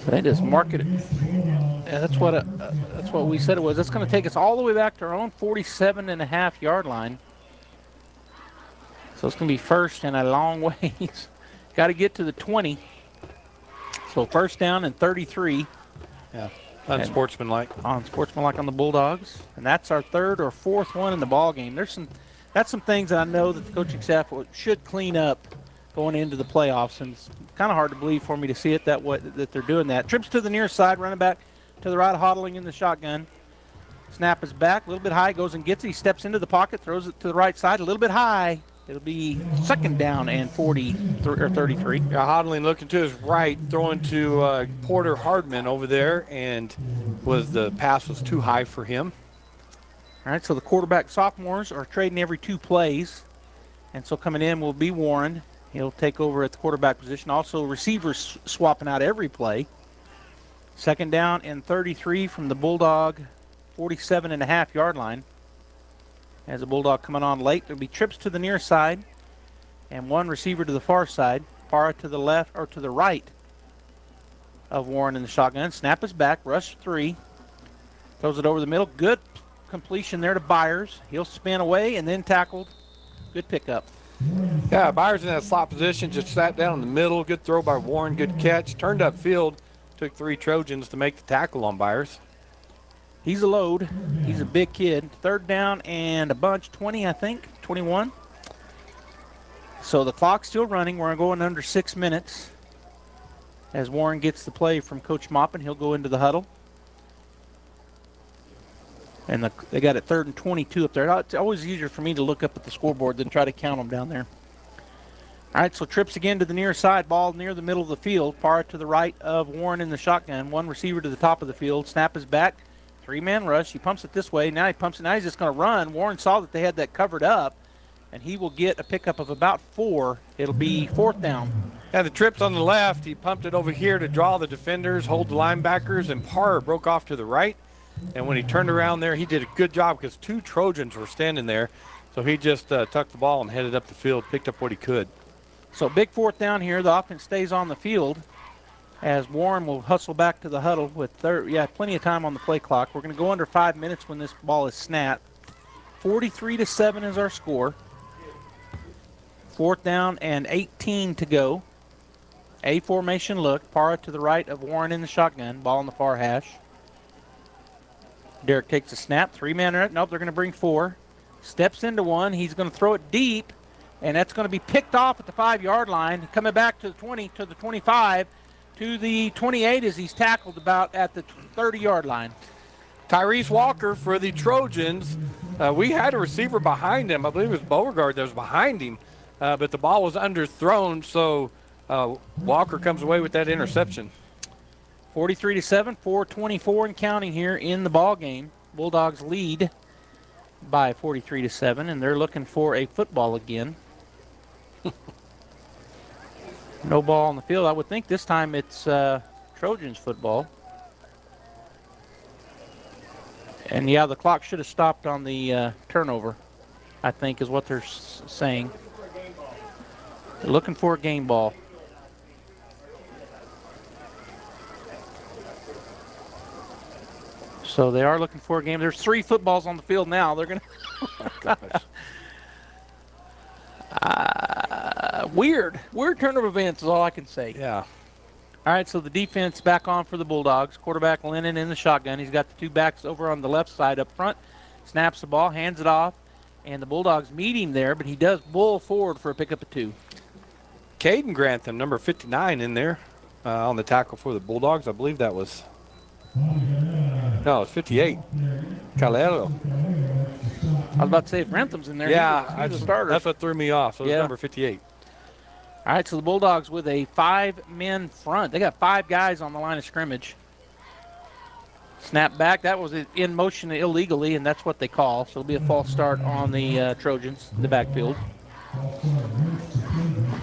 They just market it. Yeah, that's what we said it was. That's going to take us all the way back to our own 47.5-yard line. So it's going to be first and a long ways. Got to get to the 20. So 1st down and 33. Yeah, unsportsmanlike. Unsportsmanlike on the Bulldogs. And that's our 3rd or 4th one in the ball game. That's some things that I know that the coaching staff should clean up going into the playoffs, and it's kind of hard to believe for me to see it that they're doing that. Trips to the near side, running back to the right, hodling in the shotgun. Snap is back, a little bit high, goes and gets it. He steps into the pocket, throws it to the right side, a little bit high. It'll be second down and 33. Yeah, Hodling looking to his right, throwing to Porter Hardman over there, and the pass was too high for him. All right, so the quarterback sophomores are trading every 2 plays. And so coming in will be Warren. He'll take over at the quarterback position. Also, receivers swapping out every play. Second down and 33 from the Bulldog 47.5-yard line. As the Bulldog coming on late, there'll be trips to the near side and one receiver to the far side. Parra to the left or to the right of Warren in the shotgun. Snap is back, rush 3. Throws it over the middle. Good completion there to Byers. He'll spin away and then tackled. Good pickup. Yeah, Byers in that slot position, just sat down in the middle. Good throw by Warren, good catch. Turned upfield, took 3 Trojans to make the tackle on Byers. He's a load. He's a big kid. Third down and a bunch, 20, I think, 21. So the clock's still running. We're going under 6 minutes. As Warren gets the play from Coach Moppin, he'll go into the huddle. And they got it 3rd and 22 up there. It's always easier for me to look up at the scoreboard than try to count them down there. All right, so trips again to the near side. Ball near the middle of the field. Parra to the right of Warren in the shotgun. One receiver to the top of the field. Snap is back. 3-man rush. He pumps it this way. Now he pumps it. Now he's just going to run. Warren saw that they had that covered up, and he will get a pickup of about 4. It'll be 4th down. Yeah, the trips on the left. He pumped it over here to draw the defenders, hold the linebackers, and Parra broke off to the right. And when he turned around there, he did a good job because 2 Trojans were standing there. So he just tucked the ball and headed up the field, picked up what he could. So big 4th down here. The offense stays on the field as Warren will hustle back to the huddle with plenty of time on the play clock. We're going to go under 5 minutes when this ball is snapped. 43-7 is our score. 4th down and 18 to go. A formation look. Parra to the right of Warren in the shotgun. Ball on the far hash. Derek takes a snap. 3-man run. Nope, they're going to bring 4. Steps into one. He's going to throw it deep, and that's going to be picked off at the 5-yard line. Coming back to the 20, to the 25, to the 28 as he's tackled about at the 30-yard line. Tyrese Walker for the Trojans. We had a receiver behind him. I believe it was Beauregard that was behind him, but the ball was underthrown, so Walker comes away with that interception. 43-7, 4:24 and counting here in the ball game. Bulldogs lead by 43-7, and they're looking for a football again. No ball on the field. I would think this time it's Trojans football. And yeah, the clock should have stopped on the turnover, I think is what they're saying. They're looking for a game ball. So they are looking for a game. There's 3 footballs on the field now. They're going to. Weird turn of events is all I can say. Yeah. All right, so the defense back on for the Bulldogs. Quarterback Lennon in the shotgun. He's got the 2 backs over on the left side up front. Snaps the ball, hands it off, and the Bulldogs meet him there, but he does bull forward for a pickup of 2. Caden Grantham, number 59, in there on the tackle for the Bulldogs. I believe that was. No, it's 58. Calero. I was about to say if Grantham's in there, yeah, he's a starter. That's what threw me off. So it's number 58. All right, so the Bulldogs with a 5-men front. They got 5 guys on the line of scrimmage. Snap back. That was in motion illegally, and that's what they call. So it'll be a false start on the Trojans, the backfield.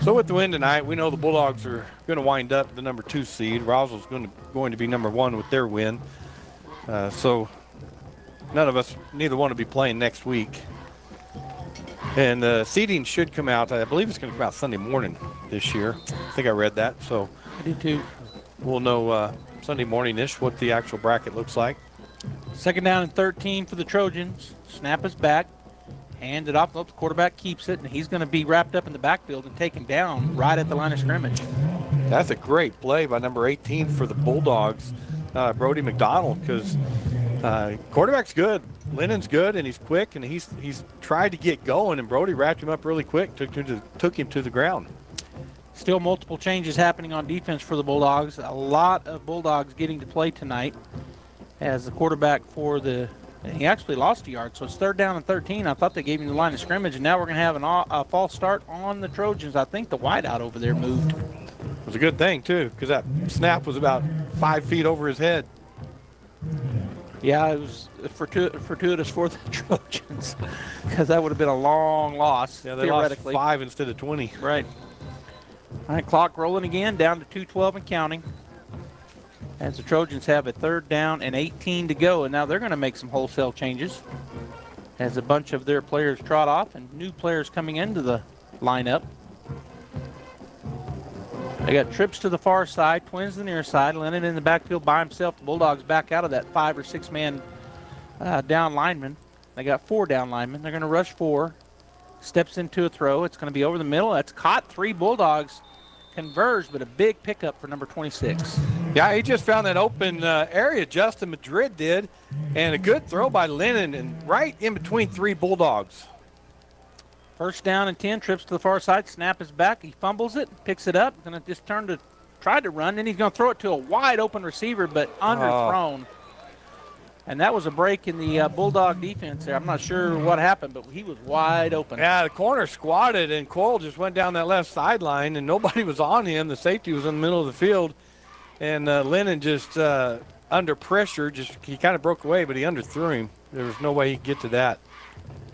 So with the win tonight, we know the Bulldogs are going to wind up the number 2 seed. Roswell's going to be number 1 with their win. So none of us, neither one will be playing next week. And the seeding should come out. I believe it's going to come out Sunday morning this year. I think I read that. So I did too. We'll know Sunday morning-ish what the actual bracket looks like. Second down and 13 for the Trojans. Snap is back. Hand it off. The quarterback keeps it, and he's going to be wrapped up in the backfield and taken down right at the line of scrimmage. That's a great play by number 18 for the Bulldogs, Brody McDonald, because quarterback's good. Lennon's good, and he's quick, and he's tried to get going, and Brody wrapped him up really quick, took him to the ground. Still multiple changes happening on defense for the Bulldogs. A lot of Bulldogs getting to play tonight as the quarterback for he actually lost a yard, so it's 3rd down and 13. I thought they gave him the line of scrimmage, and now we're going to have a false start on the Trojans. I think the wideout over there moved. It was a good thing, too, because that snap was about 5 feet over his head. Yeah, it was fortuitous for the Trojans because that would have been a long loss, Yeah, they theoretically. lost 5 instead of 20. Right. All right, clock rolling again, down to 2:12 and counting. As the Trojans have a 3rd down and 18 to go, and now they're going to make some wholesale changes as a bunch of their players trot off and new players coming into the lineup. They got trips to the far side, twins to the near side. Lennon in the backfield by himself. The Bulldogs back out of that 5 or 6 man down lineman. They got 4 down linemen. They're going to rush 4. Steps into a throw. It's going to be over the middle. That's caught. 3 Bulldogs converged, but a big pickup for number 26. Yeah, he just found that open area, Justin Madrid did, and a good throw by Lennon, and right in between 3 Bulldogs. 1st down and 10, trips to the far side. Snap is back. He fumbles it, picks it up. Going to just try to run. Then he's going to throw it to a wide open receiver, but underthrown. And that was a break in the Bulldog defense there. I'm not sure what happened, but he was wide open. Yeah, the corner squatted, and Coyle just went down that left sideline, and nobody was on him. The safety was in the middle of the field, and Lennon just under pressure, he kind of broke away, but he underthrew him. There was no way he could get to that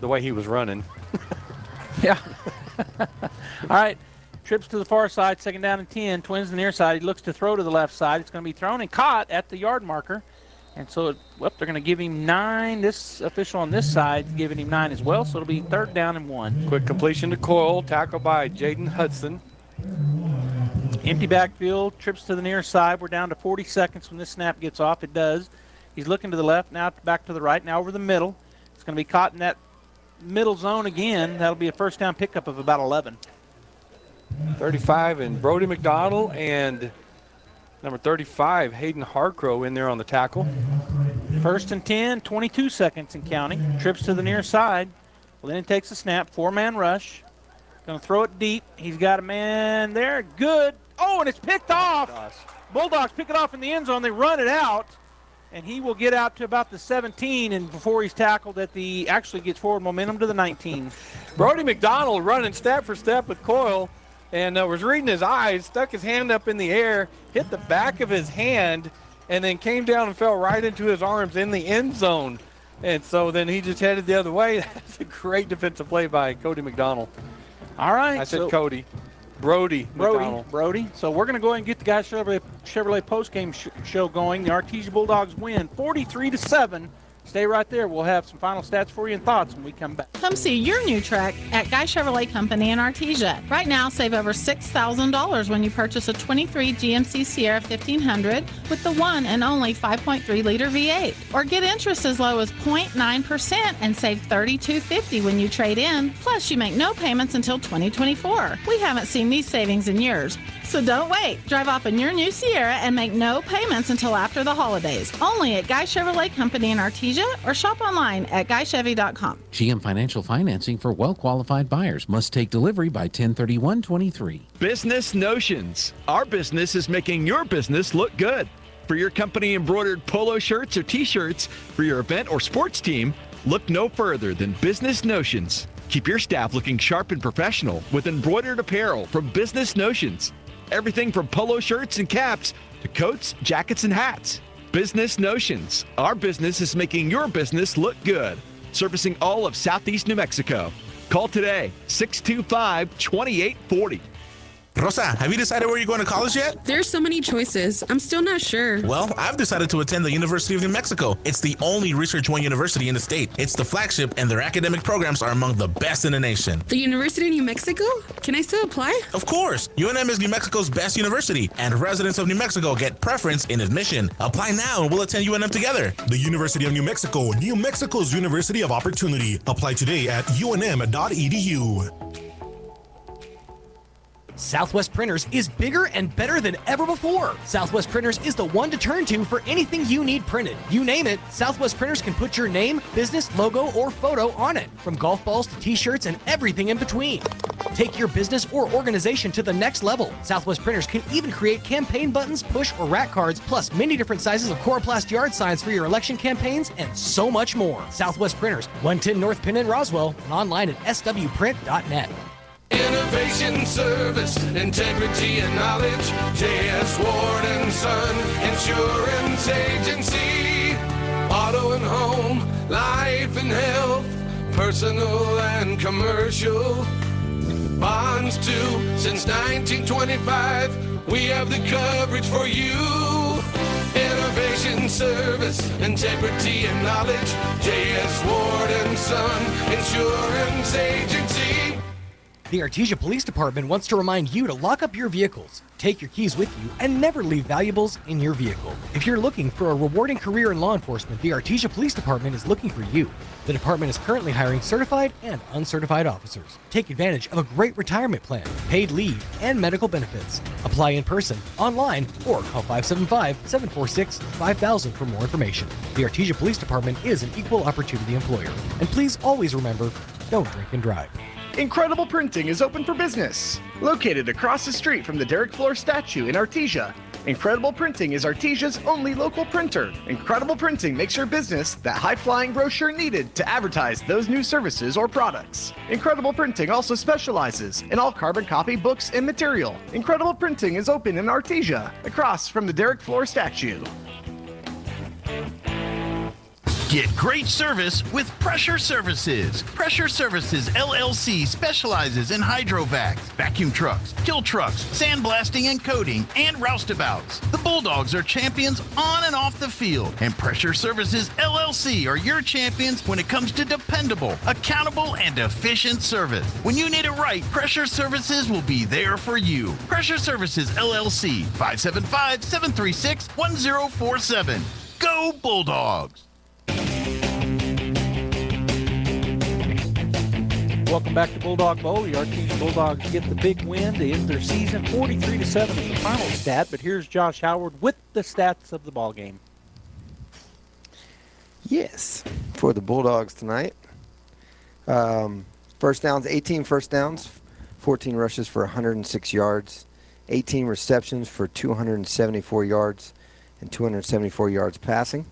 the way he was running. Yeah. All right. Trips to the far side, 2nd down and 10. Twins to the near side. He looks to throw to the left side. It's going to be thrown and caught at the yard marker. And so, they're going to give him 9. This official on this side is giving him 9 as well. So it'll be 3rd down and 1. Quick completion to Coyle, tackled by Jaden Hudson. Empty backfield, trips to the near side. We're down to 40 seconds when this snap gets off. It does. He's looking to the left, now back to the right, now over the middle. It's going to be caught in that middle zone again. That'll be a 1st down pickup of about 11. 35 and Brody McDonald and number 35, Hayden Harcrow in there on the tackle. 1st and 10, 22 seconds and counting. Trips to the near side. Lennon takes a snap, 4-man rush. Going to throw it deep. He's got a man there. Good. Oh, and it's picked off. Bulldogs pick it off in the end zone. They run it out, and he will get out to about the 17, and before he's tackled actually gets forward momentum to the 19. Brody McDonald running step for step with Coyle, and was reading his eyes, stuck his hand up in the air, hit the back of his hand, and then came down and fell right into his arms in the end zone. And so then he just headed the other way. That's a great defensive play by Cody McDonald. All right. I said Cody. Brody McDonald. Brody. So we're going to go ahead and get the Guy Chevrolet postgame show going. The Artesia Bulldogs win 43-7. Stay right there. We'll have some final stats for you and thoughts when we come back. Come see your new truck at Guy Chevrolet Company in Artesia. Right now, save over $6,000 when you purchase a 23 GMC Sierra 1500 with the one and only 5.3-liter V8. Or get interest as low as 0.9% and save $32.50 when you trade in. Plus, you make no payments until 2024. We haven't seen these savings in years. So don't wait. Drive off in your new Sierra and make no payments until after the holidays. Only at Guy Chevrolet Company in Artesia or shop online at GuyChevy.com. GM Financial Financing for well-qualified buyers. Must take delivery by 10/31/23. Business Notions. Our business is making your business look good. For your company embroidered polo shirts or t-shirts, for your event or sports team, look no further than Business Notions. Keep your staff looking sharp and professional with embroidered apparel from Business Notions. Everything from polo shirts and caps to coats, jackets, and hats. Business Notions. Our business is making your business look good. Servicing all of Southeast New Mexico. Call today, 625-2840. Rosa, have you decided where you're going to college yet? There's so many choices. I'm still not sure. Well, I've decided to attend the University of New Mexico. It's the only Research One university in the state. It's the flagship, and their academic programs are among the best in the nation. The University of New Mexico? Can I still apply? Of course. UNM is New Mexico's best university, and residents of New Mexico get preference in admission. Apply now, and we'll attend UNM together. The University of New Mexico, New Mexico's University of Opportunity. Apply today at unm.edu. Southwest Printers is bigger and better than ever before. Southwest Printers is the one to turn to for anything you need printed. You name it, Southwest Printers can put your name, business, logo, or photo on it. From golf balls to t-shirts and everything in between. Take your business or organization to the next level. Southwest Printers can even create campaign buttons, push or rack cards, plus many different sizes of Coroplast yard signs for your election campaigns, and so much more. Southwest Printers, 110 North Penn in Roswell, and online at swprint.net. Innovation, service, integrity, and knowledge. J.S. Ward and Son Insurance Agency. Auto and home, life and health, personal and commercial. Bonds too, since 1925. We have the coverage for you. Innovation, service, integrity, and knowledge. J.S. Ward and Son Insurance Agency. The Artesia Police Department wants to remind you to lock up your vehicles, take your keys with you, and never leave valuables in your vehicle. If you're looking for a rewarding career in law enforcement, the Artesia Police Department is looking for you. The department is currently hiring certified and uncertified officers. Take advantage of a great retirement plan, paid leave, and medical benefits. Apply in person, online, or call 575-746-5000 for more information. The Artesia Police Department is an equal opportunity employer. And please always remember, don't drink and drive. Incredible Printing is open for business. Located across the street from the Derek Floor statue in Artesia, Incredible Printing is Artesia's only local printer. Incredible Printing makes your business that high-flying brochure needed to advertise those new services or products. Incredible Printing also specializes in all carbon copy books and material. Incredible Printing is open in Artesia, across from the Derek Floor statue. Get great service with Pressure Services. Pressure Services LLC specializes in hydrovacs, vacuum trucks, kill trucks, sandblasting and coating, and roustabouts. The Bulldogs are champions on and off the field, and Pressure Services LLC are your champions when it comes to dependable, accountable, and efficient service. When you need it right, Pressure Services will be there for you. Pressure Services LLC, 575-736-1047. Go Bulldogs! Welcome back to Bulldog Bowl. The Artesia Bulldogs get the big win to end their season. 43-7 is the final stat, but here's Josh Howard with the stats of the ball game. Yes, for the Bulldogs tonight. First downs, 18 first downs, 14 rushes for 106 yards, 18 receptions for 274 yards, and 274 yards passing.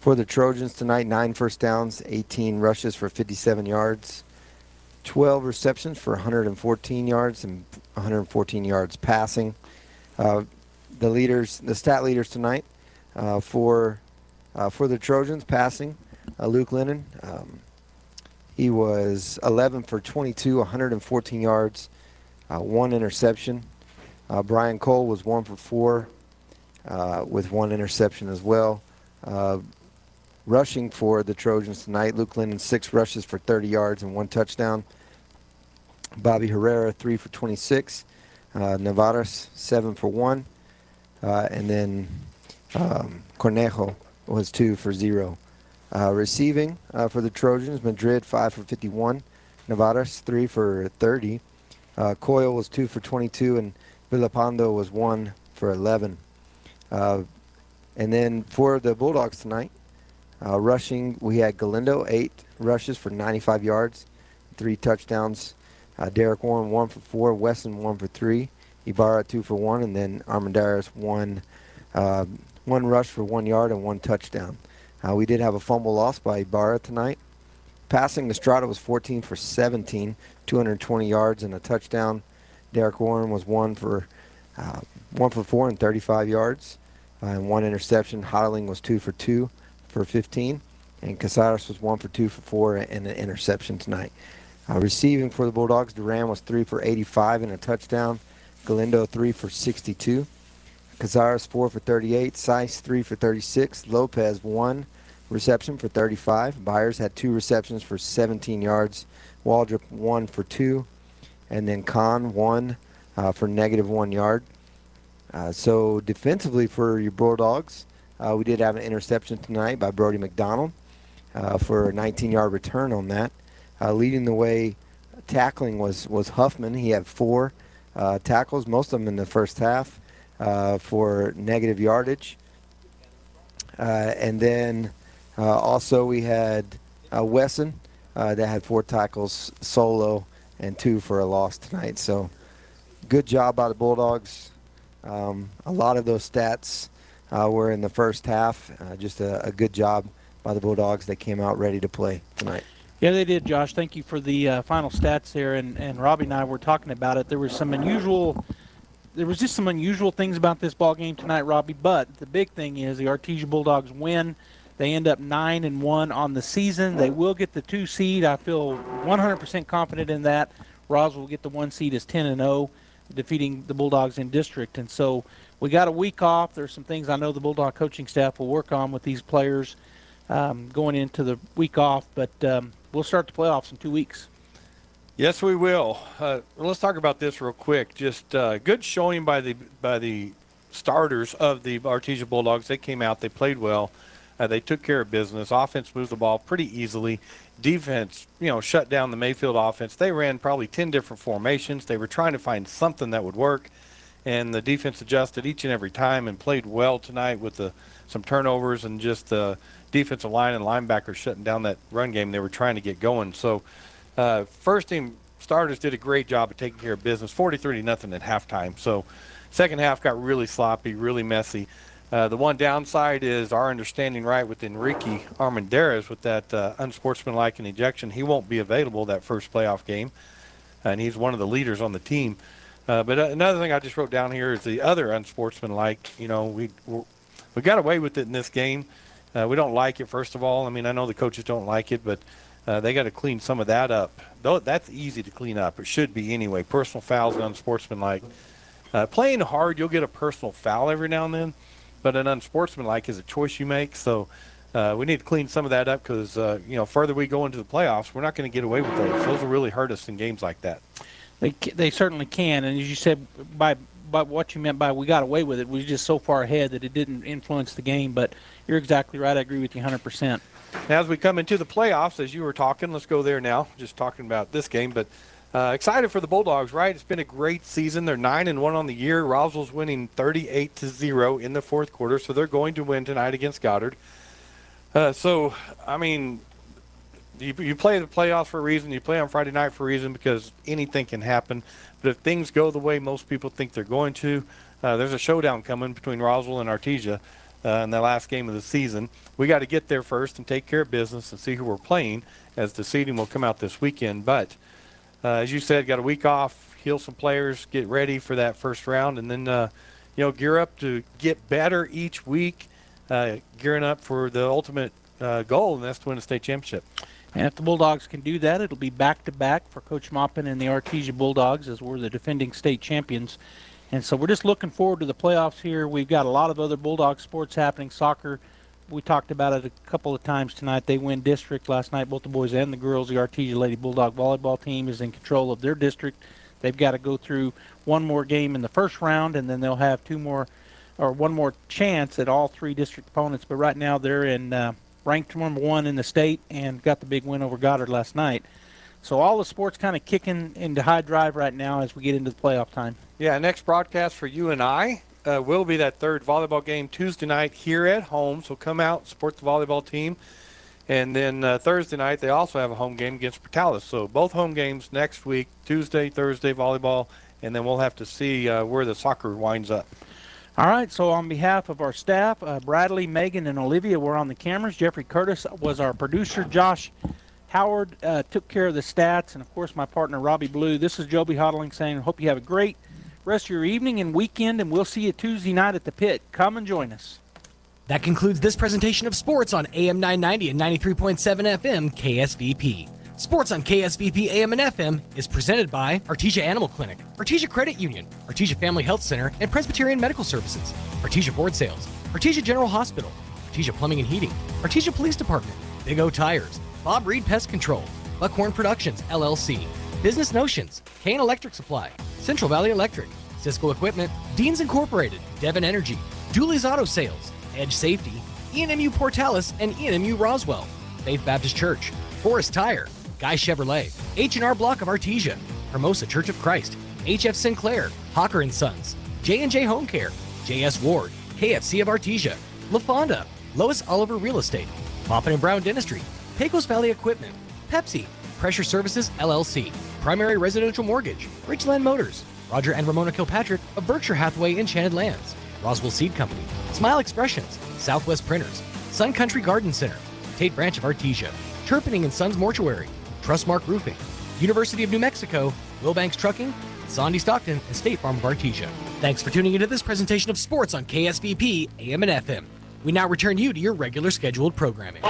For the Trojans tonight, 9 first downs, 18 rushes for 57 yards, 12 receptions for 114 yards, and 114 yards passing. The stat leaders tonight for the Trojans passing, Luke Lennon. He was 11 for 22, 114 yards, 1 interception. Brian Cole was 1 for 4 with 1 interception as well. Rushing for the Trojans tonight, Luke Lennon 6 rushes for 30 yards and 1 touchdown. Bobby Herrera 3 for 26. Navarez 7 for 1. And then Cornejo was 2 for 0. Receiving for the Trojans, Madrid 5 for 51. Navarez 3 for 30. Coyle was 2 for 22, and Villapando was 1 for 11. And then for the Bulldogs tonight, rushing, we had Galindo 8 rushes for 95 yards, 3 touchdowns. Derek Warren 1 for 4, Weston 1 for 3, Ibarra 2 for 1, and then Armendariz 1 rush for 1 yard and 1 touchdown. We did have a fumble lost by Ibarra tonight. Passing, Estrada was 14 for 17, 220 yards and a touchdown. Derek Warren was 1 for 4 and 35 yards and 1 interception. Hodling was 2 for 2 for 15, and Casares was 1 for 2 for 4 and an interception tonight. Receiving for the Bulldogs, Duran was 3 for 85 and a touchdown. Galindo 3 for 62. Casares 4 for 38. Seiss 3 for 36. Lopez 1 reception for 35. Byers had 2 receptions for 17 yards. Waldrop 1 for 2. And then Kahn 1 for -1 yard. So defensively for your Bulldogs, we did have an interception tonight by Brody McDonald for a 19-yard return on that. Leading the way tackling was Huffman. He had 4 tackles, most of them in the first half, for negative yardage. And then also we had Wesson that had 4 tackles solo and 2 for a loss tonight. So good job by the Bulldogs. A lot of those stats were in the first half. Just a good job by the Bulldogs. They came out ready to play tonight. Yeah, they did, Josh. Thank you for the final stats there. And Robbie and I were talking about it. There was just some unusual things about this ball game tonight, Robbie. But the big thing is the Artesia Bulldogs win. They end up 9-1 on the season. They will get the 2 seed. I feel 100% confident in that. Roswell will get the 1 seed as 10-0, defeating the Bulldogs in district. And so we got a week off. There's some things I know the Bulldog coaching staff will work on with these players going into the week off. But we'll start the playoffs in 2 weeks. Yes, we will. Let's talk about this real quick. Just good showing by the starters of the Artesia Bulldogs. They came out. They played well. They took care of business. Offense moved the ball pretty easily. Defense, shut down the Mayfield offense. They ran probably 10 different formations. They were trying to find something that would work, and the defense adjusted each and every time and played well tonight with some turnovers and just the defensive line and linebackers shutting down that run game they were trying to get going. So first team starters did a great job of taking care of business, 43-0 at halftime. So second half got really sloppy, really messy. The one downside is our understanding right with Enrique Armendariz with that unsportsmanlike and ejection. He won't be available that first playoff game, and he's one of the leaders on the team. But another thing I just wrote down here is the other unsportsmanlike. We got away with it in this game. We don't like it, first of all. I mean, I know the coaches don't like it, but they got to clean some of that up. Though that's easy to clean up. It should be anyway. Personal fouls and unsportsmanlike. Playing hard, you'll get a personal foul every now and then. But an unsportsmanlike is a choice you make. So we need to clean some of that up because, further we go into the playoffs, we're not going to get away with those. Those will really hurt us in games like that. They certainly can. And as you said, by what you meant by we got away with it, we were just so far ahead that it didn't influence the game. But you're exactly right. I agree with you 100%. Now, as we come into the playoffs, as you were talking, let's go there now, just talking about this game. But excited for the Bulldogs, right? It's been a great season. They're 9-1 on the year. Roswell's winning 38-0 in the fourth quarter, so they're going to win tonight against Goddard. So, I mean, you play the playoffs for a reason. You play on Friday night for a reason because anything can happen. But if things go the way most people think they're going to, there's a showdown coming between Roswell and Artesia in the last game of the season. We got to get there first and take care of business and see who we're playing as the seeding will come out this weekend. But as you said, got a week off, heal some players, get ready for that first round, and then, gear up to get better each week, gearing up for the ultimate goal, and that's to win a state championship. And if the Bulldogs can do that, it'll be back-to-back for Coach Maupin and the Artesia Bulldogs as we're the defending state champions. And so we're just looking forward to the playoffs here. We've got a lot of other Bulldog sports happening. Soccer, we talked about it a couple of times tonight. They win district last night, both the boys and the girls. The Artesia Lady Bulldog volleyball team is in control of their district. They've got to go through one more game in the first round, and then they'll have one more chance at all 3 district opponents. But right now they're in ranked number 1 in the state and got the big win over Goddard last night. So all the sports kind of kicking into high drive right now as we get into the playoff time. Yeah, next broadcast for you and I will be that third volleyball game Tuesday night here at home. So come out, support the volleyball team. And then Thursday night, they also have a home game against Portales. So both home games next week, Tuesday, Thursday, volleyball, and then we'll have to see where the soccer winds up. All right, so on behalf of our staff, Bradley, Megan, and Olivia were on the cameras. Jeffrey Curtis was our producer. Josh Howard took care of the stats. And, of course, my partner, Robbie Blue. This is Joby Hodling saying, hope you have a great rest of your evening and weekend, and we'll see you Tuesday night at the pit. Come and join us. That concludes this presentation of sports on AM 990 and 93.7 FM KSVP. Sports on KSVP AM and FM is presented by Artesia Animal Clinic, Artesia Credit Union, Artesia Family Health Center and Presbyterian Medical Services, Artesia Ford Sales, Artesia General Hospital, Artesia Plumbing and Heating, Artesia Police Department, Big O Tires, Bob Reed Pest Control, Buckhorn Productions, LLC, Business Notions, Kane Electric Supply, Central Valley Electric, Cisco Equipment, Deans Incorporated, Devon Energy, Dooley's Auto Sales, Edge Safety, ENMU Portales and ENMU Roswell, Faith Baptist Church, Forest Tire, Guy Chevrolet, H&R Block of Artesia, Hermosa Church of Christ, HF Sinclair, Hawker & Sons, J&J Home Care, JS Ward, KFC of Artesia, La Fonda, Lois Oliver Real Estate, Maupin & Brown Dentistry, Pecos Valley Equipment, Pepsi, Pressure Services LLC, Primary Residential Mortgage, Ridgeland Motors, Roger and Ramona Kilpatrick of Berkshire Hathaway Enchanted Lands, Roswell Seed Company, Smile Expressions, Southwest Printers, Sun Country Garden Center, Tate Branch of Artesia, Turpinning and Sons Mortuary, Trustmark Roofing, University of New Mexico, Wilbanks Trucking, Sandy Stockton, and State Farm of Artesia. Thanks for tuning into this presentation of sports on KSVP AM and FM. We now return you to your regular scheduled programming.